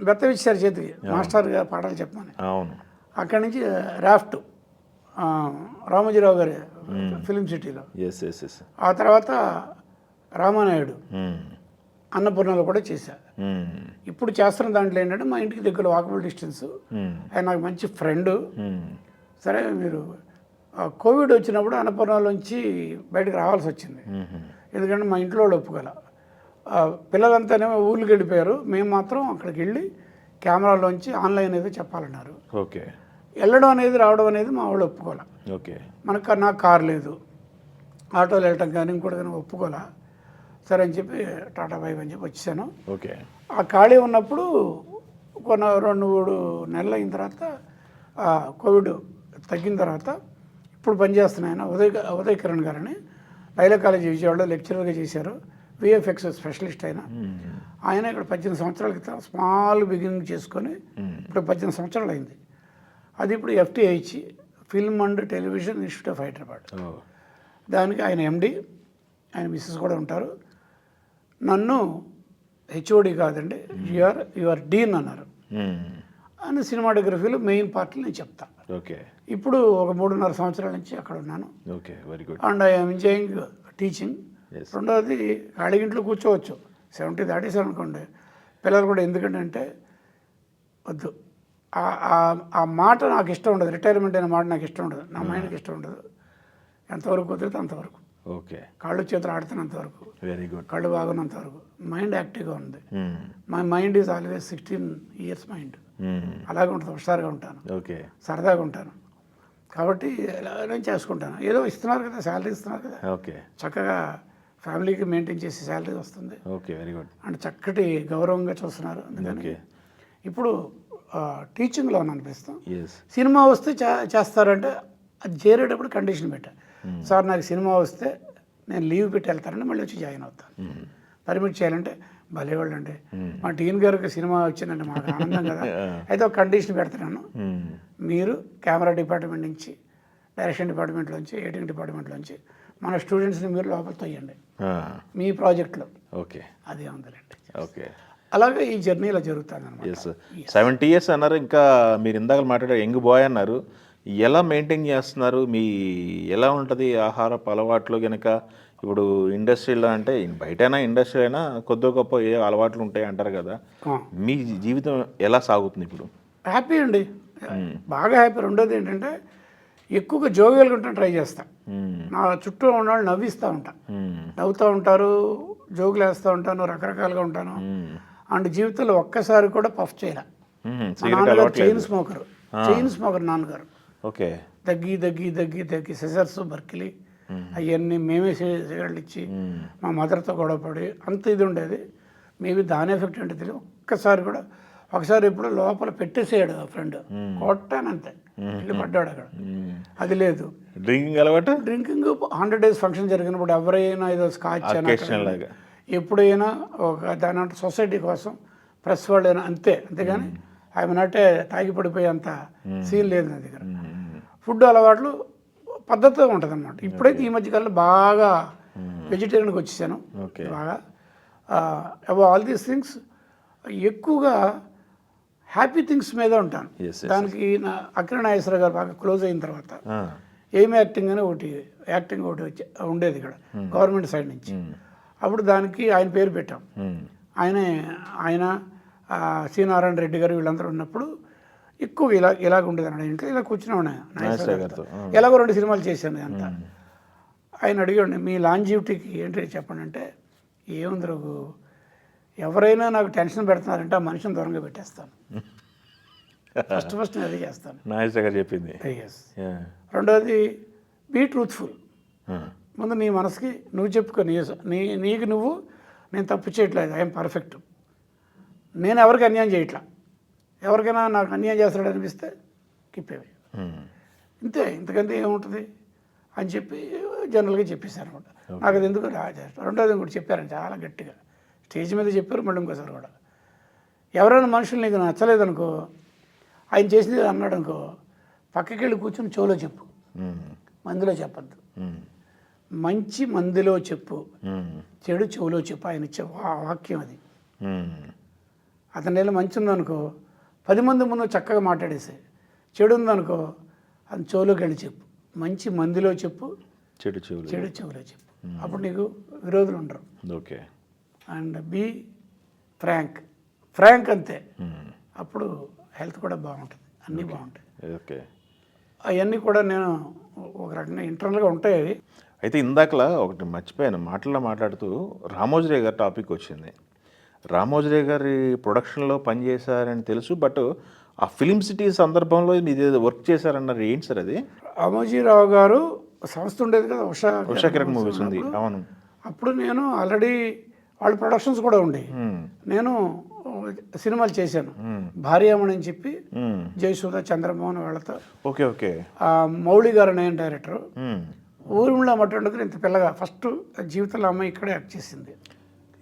బెత్త ఇచ్చారు చేతికి మాస్టర్గా పాఠాలు చెప్పమని. అవును. అక్కడి నుంచి రాఫ్ట్ రామోజీరావు గారి ఫిలిం సిటీలో, ఎస్ ఎస్ ఎస్. ఆ తర్వాత రామానాయుడు అన్నపూర్ణలో కూడా చేశా. ఇప్పుడు చేస్తున్న దాంట్లో ఏంటంటే మా ఇంటికి దగ్గర వాకబుల్ డిస్టెన్స్, ఆయన నాకు మంచి ఫ్రెండ్. సరే మీరు కోవిడ్ వచ్చినప్పుడు అన్నపూర్ణలోంచి బయటకు రావాల్సి వచ్చింది, ఎందుకంటే మా ఇంట్లో వాళ్ళు ఒప్పుకోల. పిల్లలంతానేమో ఊళ్ళకి వెళ్ళిపోయారు, మేము మాత్రం అక్కడికి వెళ్ళి కెమెరాలోంచి ఆన్లైన్ ఏదో చెప్పాలన్నారు. ఓకే. వెళ్ళడం అనేది రావడం అనేది మా వాళ్ళు ఒప్పుకోలే. ఓకే. నాకు కారు లేదు, ఆటోలో వెళ్ళటం కానీ ఇంకోటి కానీ ఒప్పుకోలే. సరే అని చెప్పి టాటా బై అని చెప్పి వచ్చాను. ఓకే. ఆ ఖాళీ ఉన్నప్పుడు కొన్ని 2-3 నెలలు అయిన తర్వాత కోవిడ్ తగ్గిన తర్వాత ఇప్పుడు పనిచేస్తున్న ఆయన ఉదయ్ కిరణ్ గారని లైలా కాలేజీ విజయవాడలో లెక్చరర్గా చేశారు, విఎఫ్ఎక్స్ స్పెషలిస్ట్ అయినా. ఆయన ఇక్కడ 18 సంవత్సరాల క్రితం స్మాల్ బిగినింగ్ చేసుకొని ఇప్పుడు 18 సంవత్సరాలు అయింది. అది ఇప్పుడు FTIH, film and television institute of Hyderabad. దానికి ఆయన MD, ఆయన మిస్సెస్ కూడా ఉంటారు. నన్ను HOD కాదండి, యువర్ డీన్ అన్నారు. అని సినిమాటోగ్రఫీలో మెయిన్ పార్ట్లు నేను చెప్తా. ఓకే. ఇప్పుడు ఒక 3.5 సంవత్సరాల నుంచి అక్కడ ఉన్నాను. Okay, very good. And I'm enjoying teaching. రెండవది ఖాళీ ఇంట్లో కూర్చోవచ్చు, 70 దాటేసాను అనుకోండి. పిల్లలు కూడా ఎందుకంటే వద్దు, ఆ మాట నాకు ఇష్టం ఉండదు, రిటైర్మెంట్ అయిన మాట నాకు ఇష్టం ఉండదు, నా మైండ్కి ఇష్టం ఉండదు. ఎంతవరకు కుదిరితే అంతవరకు. ఓకే. కాళ్ళు చేతులు ఆడుతున్నంతవరకు, వెరీ గుడ్. కళ్ళు బాగున్నంత వరకు. మైండ్ యాక్టివ్గా ఉంది. My mind is always 16 years mind. అలాగే ఉంటుంది, హుషారుగా ఉంటాను. ఓకే. సరదాగా ఉంటాను. కాబట్టి నేను చేసుకుంటాను. ఏదో ఇస్తున్నారు కదా, శాలరీ ఇస్తున్నారు కదా, ఓకే, చక్కగా ఫ్యామిలీకి మెయింటైన్ చేసి శాలరీ వస్తుంది. Okay, very good. అండ్ చక్కటి గౌరవంగా చూస్తున్నారు. అందుకని ఇప్పుడు టీచింగ్లో అనిపిస్తాం. సినిమా వస్తే చేస్తారంటే అది చేరేటప్పుడు కండిషన్ పెట్టా, సార్ నాకు సినిమా వస్తే నేను లీవ్ పెట్టి వెళ్తానని మళ్ళీ వచ్చి జాయిన్ అవుతాను. పర్మిట్ చేయాలంటే భలేవాళ్ళు అండి, మా టీన్ గారికి సినిమా వచ్చిందంటే మాకు ఆనందం కదా. అయితే ఒక కండిషన్ పెడుతున్నాను, మీరు కెమెరా డిపార్ట్మెంట్ నుంచి, డైరెక్షన్ డిపార్ట్మెంట్లోంచి, ఎడిటింగ్ డిపార్ట్మెంట్లోంచి మన స్టూడెంట్స్ని మీరు లోపల తొయ్యండి మీ ప్రాజెక్ట్లో. ఓకే, అదే ఉందండి. ఓకే. అలాగే ఈ జర్నీలో జరుగుతుంది అన్నమాట. 70 years అన్నారు. ఇంకా మీరు ఇందాక మాట్లాడారు యంగ్ బాయ్ అన్నారు. ఎలా మెయింటైన్ చేస్తున్నారు? మీ ఎలా ఉంటుంది ఆహారపు అలవాట్లు? కనుక ఇప్పుడు ఇండస్ట్రీలో అంటే బయటైనా ఇండస్ట్రీ అయినా కొద్ది గొప్ప ఏ అలవాట్లు ఉంటాయి అంటారు కదా, మీ జీవితం ఎలా సాగుతుంది ఇప్పుడు? హ్యాపీ అండి, బాగా హ్యాపీ. రెండోది ఏంటంటే ఎక్కువగా జోవియల్గా ఉంటాను, ట్రై చేస్తా. నా చుట్టూ ఉన్నవాళ్ళు నవ్విస్తూ ఉంటా, నవ్వుతూ ఉంటారు, జోకులు వేస్తూ ఉంటాను, రకరకాలుగా ఉంటాను. అండ్ జీవితంలో ఒక్కసారి కూడా పఫ్ చేయలే. చైన్ స్మోకర్ నాన్నగారు. ఓకే. దగ్గి సిజర్స్, బర్కిలీ అవన్నీ మేమే సిగరెట్లు ఇచ్చి మా మదర్తో గొడవపడి అంత ఇది ఉండేది. మేబీ దాని ఎఫెక్ట్ అంటే తెలియదు. ఒకసారి ఇప్పుడు లోపల పెట్టేసేయాడు ఆ ఫ్రెండ్, కొట్టానంతే, ఇల్లు పడ్డాడు అక్కడ. అది లేదు. డ్రింకింగ్ 100 days ఫంక్షన్ జరిగినప్పుడు ఎవరైనా ఏదో స్కాచ్ ఎప్పుడైనా ఒక దాని అంటే సొసైటీ కోసం ప్రెస్ వాళ్ళైనా అంతేగాని ఐఎమ్ నాట్ తాగి పడిపోయే అంత సీన్ లేదు నా దగ్గర. ఫుడ్ అలవాట్లు పద్ధతిగా ఉంటుంది అనమాట. ఇప్పుడైతే ఈ మధ్యకాలంలో బాగా వెజిటేరియన్కి వచ్చేసాను. బాగా ఆల్ దీస్ థింగ్స్ ఎక్కువగా హ్యాపీ థింగ్స్ మీద ఉంటాను. దానికి నా అక్కినేని నాగేశ్వరరావు గారు బాగా క్లోజ్ అయిన తర్వాత ఎయిమ్ యాక్టింగ్ అని యాక్టింగ్ ఒకటి ఉండేది ఇక్కడ గవర్నమెంట్ సైడ్ నుంచి. అప్పుడు దానికి ఆయన పేరు పెట్టాం. ఆయన సి నారాయణ రెడ్డి గారు వీళ్ళందరూ ఉన్నప్పుడు ఎక్కువ ఇలాగ ఉండేది అన్నాడు. ఇంట్లో ఇలా కూర్చున్నాను, ఎలాగో 2 సినిమాలు చేశాను అంతా. ఆయన అడిగాడు, మీ లాంజివిటీకి ఏంటి చెప్పండి అంటే, ఏముంది రఘు, ఎవరైనా నాకు టెన్షన్ పెడుతున్నారంటే ఆ మనిషిని దూరంగా పెట్టేస్తాను. ఫస్ట్ నేను అదే చేస్తాను చెప్పింది. రెండోది బీ ట్రూత్ఫుల్. ముందు నీ మనసుకి నువ్వు చెప్పుకో, నీకు నువ్వు, నేను తప్పు చేయట్లేదు, ఐఎమ్ పర్ఫెక్ట్, నేను ఎవరికి అన్యాయం చేయట్లా, ఎవరికైనా నాకు అన్యాయం చేస్తాడు అనిపిస్తే కిప్పేవి, ఇంతే, ఇంతకంటే ఏముంటుంది అని చెప్పి జనరల్గా చెప్పేశారు అనమాట. నాకు అది ఎందుకు రెండోది ఇంకోటి చెప్పారని చాలా గట్టిగా స్టేజ్ మీద చెప్పారు. మళ్ళీ ఇంకోసారి కూడా ఎవరైనా మనుషులు నీకు నచ్చలేదనుకో, ఆయన చేసింది అన్నాడు అనుకో, పక్కకి వెళ్ళి కూర్చొని చెవులో చెప్పు, మందులో చెప్పద్దు. మంచి మందులో చెప్పు, చెడు చెవులో చెప్పు. ఆయన ఇచ్చే వాక్యం అది. అతని నెల మంచి ఉందనుకో 10 మంది ముందు చక్కగా మాట్లాడేసి, చెడు ఉందనుకో అది చెవులోకి వెళ్ళి చెప్పు, మంచి మందిలో చెప్పు, చెడు చెవులో చెప్పు. అప్పుడు నీకు విరోధులు ఉండరు. ఓకే. అండ్ బీ ఫ్రాంక్ అంతే. అప్పుడు హెల్త్ కూడా బాగుంటుంది, అన్నీ బాగుంటాయి. ఓకే. అవన్నీ కూడా నేను ఒక రకంగా ఇంటర్నల్గా ఉంటాయి అవి. అయితే ఇందాకలా ఒకటి మర్చిపోయాను, మాట్లాడుతూ రామోజీ గారి టాపిక్ వచ్చింది. రామోజీ గారి ప్రొడక్షన్లో పనిచేశారని తెలుసు, బట్ ఆ ఫిలిం సిటీ సందర్భంలో మీరు ఏదో వర్క్ చేశారన్నారు, ఏంటి సార్ అది? రామోజీరావు గారు సంస్థ ఉండేది కదా, ఉషా కిరణ్ మూవీస్ ఉంది. అవును. అప్పుడు నేను ఆల్రెడీ వాళ్ళ ప్రొడక్షన్స్ కూడా ఉండేవి. నేను సినిమాలు చేశాను, భార్యామణి అని చెప్పి జయసుధ, చంద్రమోహన్ వాళ్ళతో. Okay okay. మౌళి గారు నేను డైరెక్టర్. ఊరిమిళ మట్టండుకుని ఇంత పిల్లగా ఫస్ట్ జీవితంలో అమ్మాయి ఇక్కడే యాక్ట్ చేసింది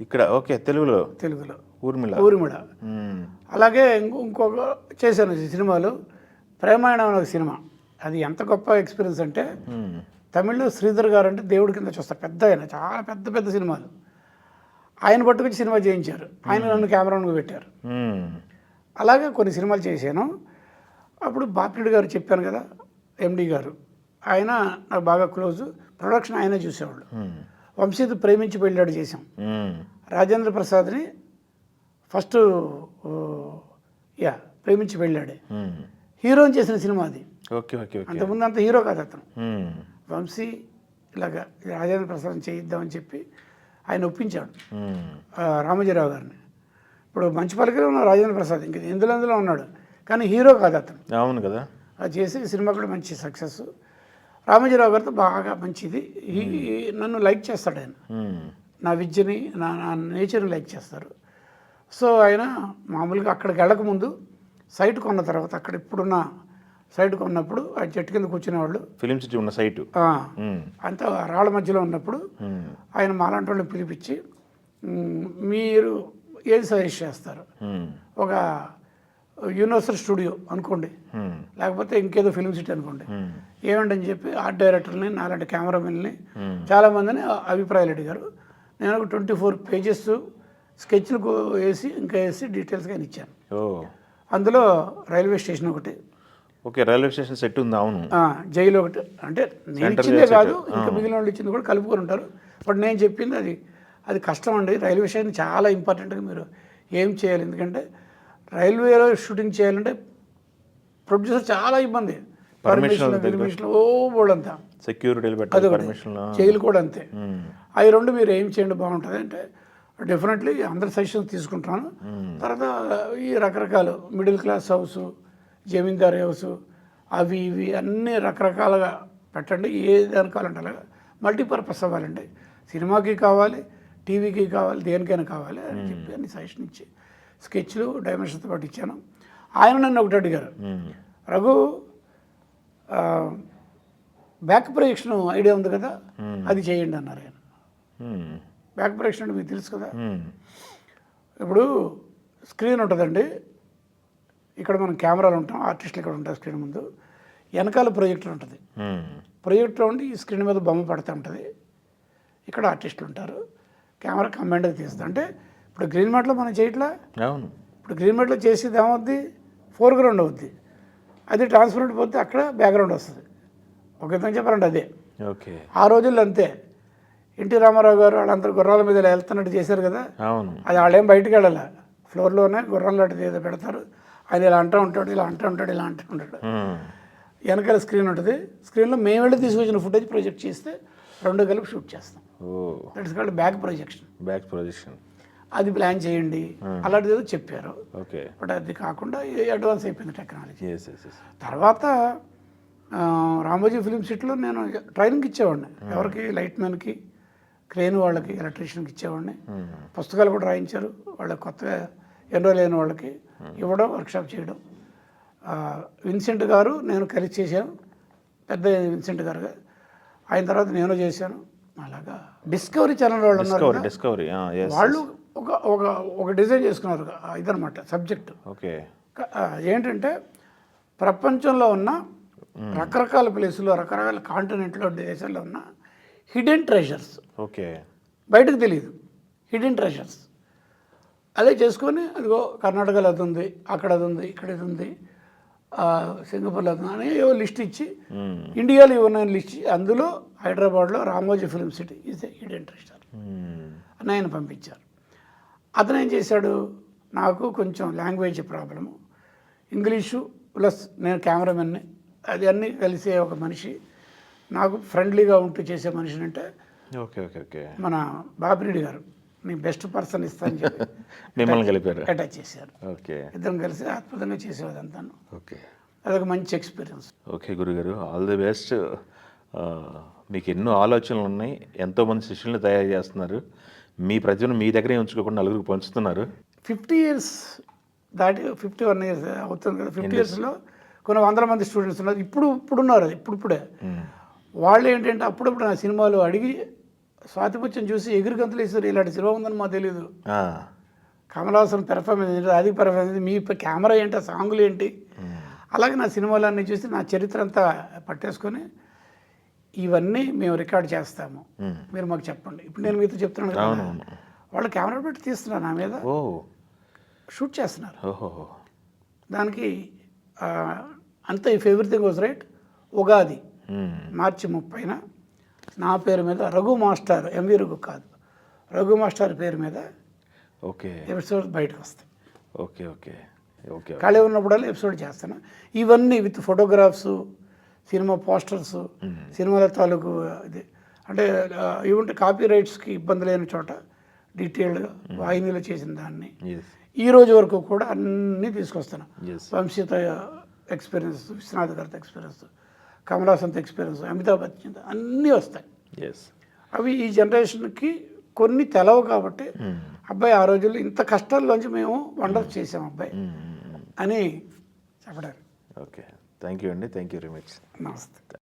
ఇక్కడ. ఓకే. తెలుగులో ఊరిమిళ. అలాగే ఇంకొక చేశాను సినిమాలు. ప్రేమాయణం అనే ఒక సినిమా, అది ఎంత గొప్ప ఎక్స్పీరియన్స్ అంటే, తమిళ్లో శ్రీధర్ గారు అంటే దేవుడి కింద చూస్తారు, పెద్ద ఆయన, చాలా పెద్ద సినిమాలు. ఆయన పట్టుకొచ్చి సినిమా చేయించారు, ఆయన నన్ను కెమెరాను పెట్టారు. అలాగే కొన్ని సినిమాలు చేశాను. అప్పుడు బాపిరెడ్డి గారు చెప్పాను కదా, ఎండి గారు, ఆయన నాకు బాగా క్లోజు. ప్రొడక్షన్ ఆయనే చూసేవాళ్ళు. వంశీతో ప్రేమించి పెళ్ళాడు చేసాం. రాజేంద్ర ప్రసాద్ని ఫస్ట్ ప్రేమించి పెళ్ళాడే హీరోని చేసిన సినిమా అది. అంతకుముందు అంత హీరో కాదు అతను. వంశీ ఇలాగా రాజేంద్ర ప్రసాద్ చేయిద్దామని చెప్పి ఆయన ఒప్పించాడు రామోజీరావు గారిని. ఇప్పుడు మంచి పలికలో ఉన్న రాజేంద్ర ప్రసాద్ ఇంక ఎందులో ఉన్నాడు, కానీ హీరో కాదు అతను. అవును కదా. అది చేసి సినిమా కూడా మంచి సక్సెస్. రామోజీరావు గారితో బాగా మంచిది. నన్ను లైక్ చేస్తాడు ఆయన, నా విద్యని, నా నేచర్ని లైక్ చేస్తారు. సో ఆయన మామూలుగా అక్కడికి వెళ్ళకముందు సైట్ కొన్న తర్వాత, అక్కడ ఇప్పుడున్న సైట్ కొన్నప్పుడు ఆ చెట్టు కింద కూర్చునేవాళ్ళు, ఫిలిం సిటీ ఉన్న సైటు అంతా రాళ్ళ మధ్యలో ఉన్నప్పుడు ఆయన మాలాంటి వాళ్ళని పిలిపించి, మీరు ఏది సజెస్ట్ చేస్తారు, ఒక యూనివర్సల్ స్టూడియో అనుకోండి, లేకపోతే ఇంకేదో ఫిలిం సిటీ అనుకోండి, ఏమండి అని చెప్పి ఆర్ట్ డైరెక్టర్ని, నాలాంటి కెమెరామెన్ని చాలామందిని అభిప్రాయాలు అడిగారు. నేను ఒక 24 పేజెస్ స్కెచ్లు వేసి ఇంకా వేసి డీటెయిల్స్గా ఇచ్చాను. అందులో రైల్వే స్టేషన్ ఒకటి, ఓకే, రైల్వే స్టేషన్ సెట్ ఉంది. అవును. జైలు ఒకటి, అంటే నేను ఇచ్చిందే కాదు, ఇంకా మిగిలిన వాళ్ళు ఇచ్చింది కూడా కలుపుకొని ఉంటారు. బట్ నేను చెప్పింది అది కష్టం అండి. రైల్వే స్టేషన్ చాలా ఇంపార్టెంట్గా మీరు ఏం చేయాలి, ఎందుకంటే రైల్వేలో షూటింగ్ చేయాలంటే ప్రొడ్యూసర్ చాలా ఇబ్బంది, పర్మిషన్ బోర్డంతా, సెక్యూరిటీ, జైలు కూడా అంతే. అవి రెండు మీరు ఏం చేయండి బాగుంటుంది అంటే, డెఫినెట్లీ అందరి సజెషన్స్ తీసుకుంటాను. తర్వాత ఈ రకరకాల మిడిల్ క్లాస్ హౌస్, జమీందారీ హౌస్, అవి ఇవి అన్నీ రకరకాలుగా పెట్టండి. ఏ దానికి కావాలంటే అలాగా మల్టీపర్పస్ అవ్వాలండి, సినిమాకి కావాలి, టీవీకి కావాలి, దేనికైనా కావాలి అని చెప్పి అన్ని సజెషన్ ఇచ్చి స్కెచ్లు డైమెన్షన్తో పాటు ఇచ్చాను. ఆయన నన్ను ఒకటి అడిగారు, రఘు బ్యాక్ ప్రొజెక్షన్ ఐడియా ఉంది కదా, అది చేయండి అన్నారు ఆయన. బ్యాక్ ప్రొజెక్షన్ అంటే మీకు తెలుసు కదా, ఇప్పుడు స్క్రీన్ ఉంటుందండి, ఇక్కడ మనం కెమెరాలు ఉంటాం, ఆర్టిస్టులు ఇక్కడ ఉంటారు స్క్రీన్ ముందు, వెనకాల ప్రొజెక్టర్ ఉంటుంది. ప్రొజెక్టర్ ఉండి ఈ స్క్రీన్ మీద బొమ్మ పడుతూ ఉంటుంది, ఇక్కడ ఆర్టిస్టులు ఉంటారు, కెమెరా కంబైన్డ్గా తీస్తుంది. అంటే ఇప్పుడు గ్రీన్ మ్యాట్లో మనం చేయట్లా, ఇప్పుడు గ్రీన్ మ్యాట్లో చేసేది ఏమవుద్ది, ఫోర్గ్రౌండ్ అవుద్ది, అది ట్రాన్స్పరెంట్ పోతే అక్కడ బ్యాక్గ్రౌండ్ వస్తుంది. ఒక విధంగా చెప్పాలంటే అదే. ఆ రోజుల్లో అంతే, ఎన్టీ రామారావు గారు వాళ్ళందరూ గుర్రాల మీద వెళ్తున్నట్టు చేశారు కదా, అది వాళ్ళేం బయటకు వెళ్ళాలి, ఫ్లోర్లోనే గుర్రం లాంటిది ఏదో పెడతారు, అది ఇలా అంటూ ఉంటాడు, ఇలా అంటూ ఉంటాడు, ఇలా అంటూ ఉంటాడు. వెనకాల స్క్రీన్ ఉంటుంది, స్క్రీన్లో మేము వెళ్ళి తీసుకొచ్చిన ఫుటేజ్ ప్రొజెక్ట్ చేస్తే రెండు కలిపి షూట్ చేస్తాం. That's called back projection. అది ప్లాన్ చేయండి అలాంటిది ఏదో చెప్పారు. బట్ అది కాకుండా అడ్వాన్స్ అయిపోయింది టెక్నాలజీ. తర్వాత రామోజీ ఫిలిం సిటీలో నేను ట్రైనింగ్ ఇచ్చేవాడిని, ఎవరికి, లైట్ మ్యాన్కి, క్రేన్ వాళ్ళకి, ఎలక్ట్రీషియన్కి ఇచ్చేవాడిని. పుస్తకాలు కూడా రాయించారు, వాళ్ళకి కొత్తగా ఎన్రోల్ అయిన వాళ్ళకి ఇవ్వడం, వర్క్షాప్ చేయడం. విన్సెంట్ గారు నేను కలిసి చేశాను, పెద్ద విన్సెంట్ గారు, ఆయన తర్వాత నేను చేశాను. అలాగా డిస్కవరీ ఛానల్ వాళ్ళు ఉన్నారు, వాళ్ళు ఒక డిజైన్ చేసుకున్నారు, ఇదనమాట సబ్జెక్టు. ఏంటంటే ప్రపంచంలో ఉన్న రకరకాల ప్లేసుల్లో, రకరకాల కాంటినెంట్లో, దేశాల్లో ఉన్న హిడెన్ ట్రెజర్స్, బయటకు తెలియదు హిడెన్ ట్రెజర్స్, అదే చేసుకొని అదిగో కర్ణాటకలో అది ఉంది, అక్కడ అది ఉంది, ఇక్కడ ఇది ఉంది, సింగపూర్లో అది ఉంది అని ఏవో లిస్ట్ ఇచ్చి ఇండియాలో ఇవ్వని లిస్ట్ ఇచ్చి అందులో హైదరాబాద్లో Ramoji film city is Indian treasure అని ఆయన పంపించారు. అతను ఏం చేశాడు, నాకు కొంచెం లాంగ్వేజ్ ప్రాబ్లము, ఇంగ్లీషు ప్లస్ నేను కెమెరామెన్ని, అది అన్నీ కలిసే ఒక మనిషి, నాకు ఫ్రెండ్లీగా ఉంటూ చేసే మనిషిని అంటే ఓకే ఓకే ఓకే మన బాపిరెడ్డి గారు నీ బెస్ట్ పర్సన్ ఇస్తానని చెప్పి మిమ్మల్ని కలిపారు. అటాచ్ చేశారు. ఓకే, ఇద్దరం కలిసి అద్భుతంగా చేసేవాడు అంతాను. ఓకే అదొక మంచి ఎక్స్పీరియన్స్. ఓకే గురుగారు, ఆల్ ది బెస్ట్. మీకు ఎన్నో ఆలోచనలు ఉన్నాయి, ఎంతోమంది శిష్యుల్ని తయారు చేస్తున్నారు, మీ ప్రతిభను మీ దగ్గరే ఉంచుకోకుండా నలుగురికి పంచుతున్నారు. 50 years దాటి 51 years అవుతుంది కదా. 50 yearsలో కొన్ని వందల మంది స్టూడెంట్స్ ఉన్నారు. ఇప్పుడున్నారు, అది ఇప్పుడే వాళ్ళు ఏంటంటే అప్పుడప్పుడు నా సినిమాలు అడిగి స్వాతిపుచ్చం చూసి ఎగురు గంతులు వేసారు, ఇలాంటి సినిమా ఉందని మాకు తెలియదు, కమలాసన్ పెర్ఫార్మెన్స్ ఏంటి, అది పెర్ఫార్మెన్స్, మీ కెమెరా ఏంటి, ఆ సాంగులు ఏంటి, అలాగే నా సినిమాలన్నీ చూసి నా చరిత్ర అంతా పట్టేసుకొని ఇవన్నీ మేము రికార్డ్ చేస్తాము, మీరు మాకు చెప్పండి. ఇప్పుడు నేను మీతో చెప్తున్నాను కదా, వాళ్ళు కెమెరా పెట్టి తీస్తున్నారు, నా మీద షూట్ చేస్తున్నారు. దానికి అంతా if everything was right, Ugadi మార్చి 30న నా పేరు మీద రఘు మాస్టర్, ఎంవి రఘు కాదు, రఘు మాస్టర్ పేరు మీద ఓకే ఎపిసోడ్ బయటకు వస్తాయి. ఓకే ఓకే ఓకే ఖాళీ ఉన్నప్పుడల్లా ఎపిసోడ్ చేస్తాను. ఇవన్నీ విత్ ఫోటోగ్రాఫ్స్, సినిమా పోస్టర్స్, సినిమాల తాలూకు ఇది అంటే ఇవంటే కాపీ రైట్స్కి ఇబ్బంది లేని చోట డీటెయిల్డ్గా వాహినీలో చేసిన దాన్ని ఈ రోజు వరకు కూడా అన్నీ తీసుకొస్తాను. వంశీత ఎక్స్పీరియన్స్, విశ్వనాథ్ గారితో ఎక్స్పీరియన్స్, కమలాసంత్ ఎక్స్పీరియన్స్, అమితాబ్ బచ్చన్, అన్నీ వస్తాయి. అవి ఈ జనరేషన్కి కొన్ని తెలవు కాబట్టి అబ్బాయి ఆ రోజుల్లో ఇంత కష్టాల్లోంచి మేము వండర్స్ చేసాం అబ్బాయి అని చెప్పడానికి. ఓకే, థ్యాంక్ యూ అండి, థ్యాంక్ యూ వెరీ మచ్. నమస్తే.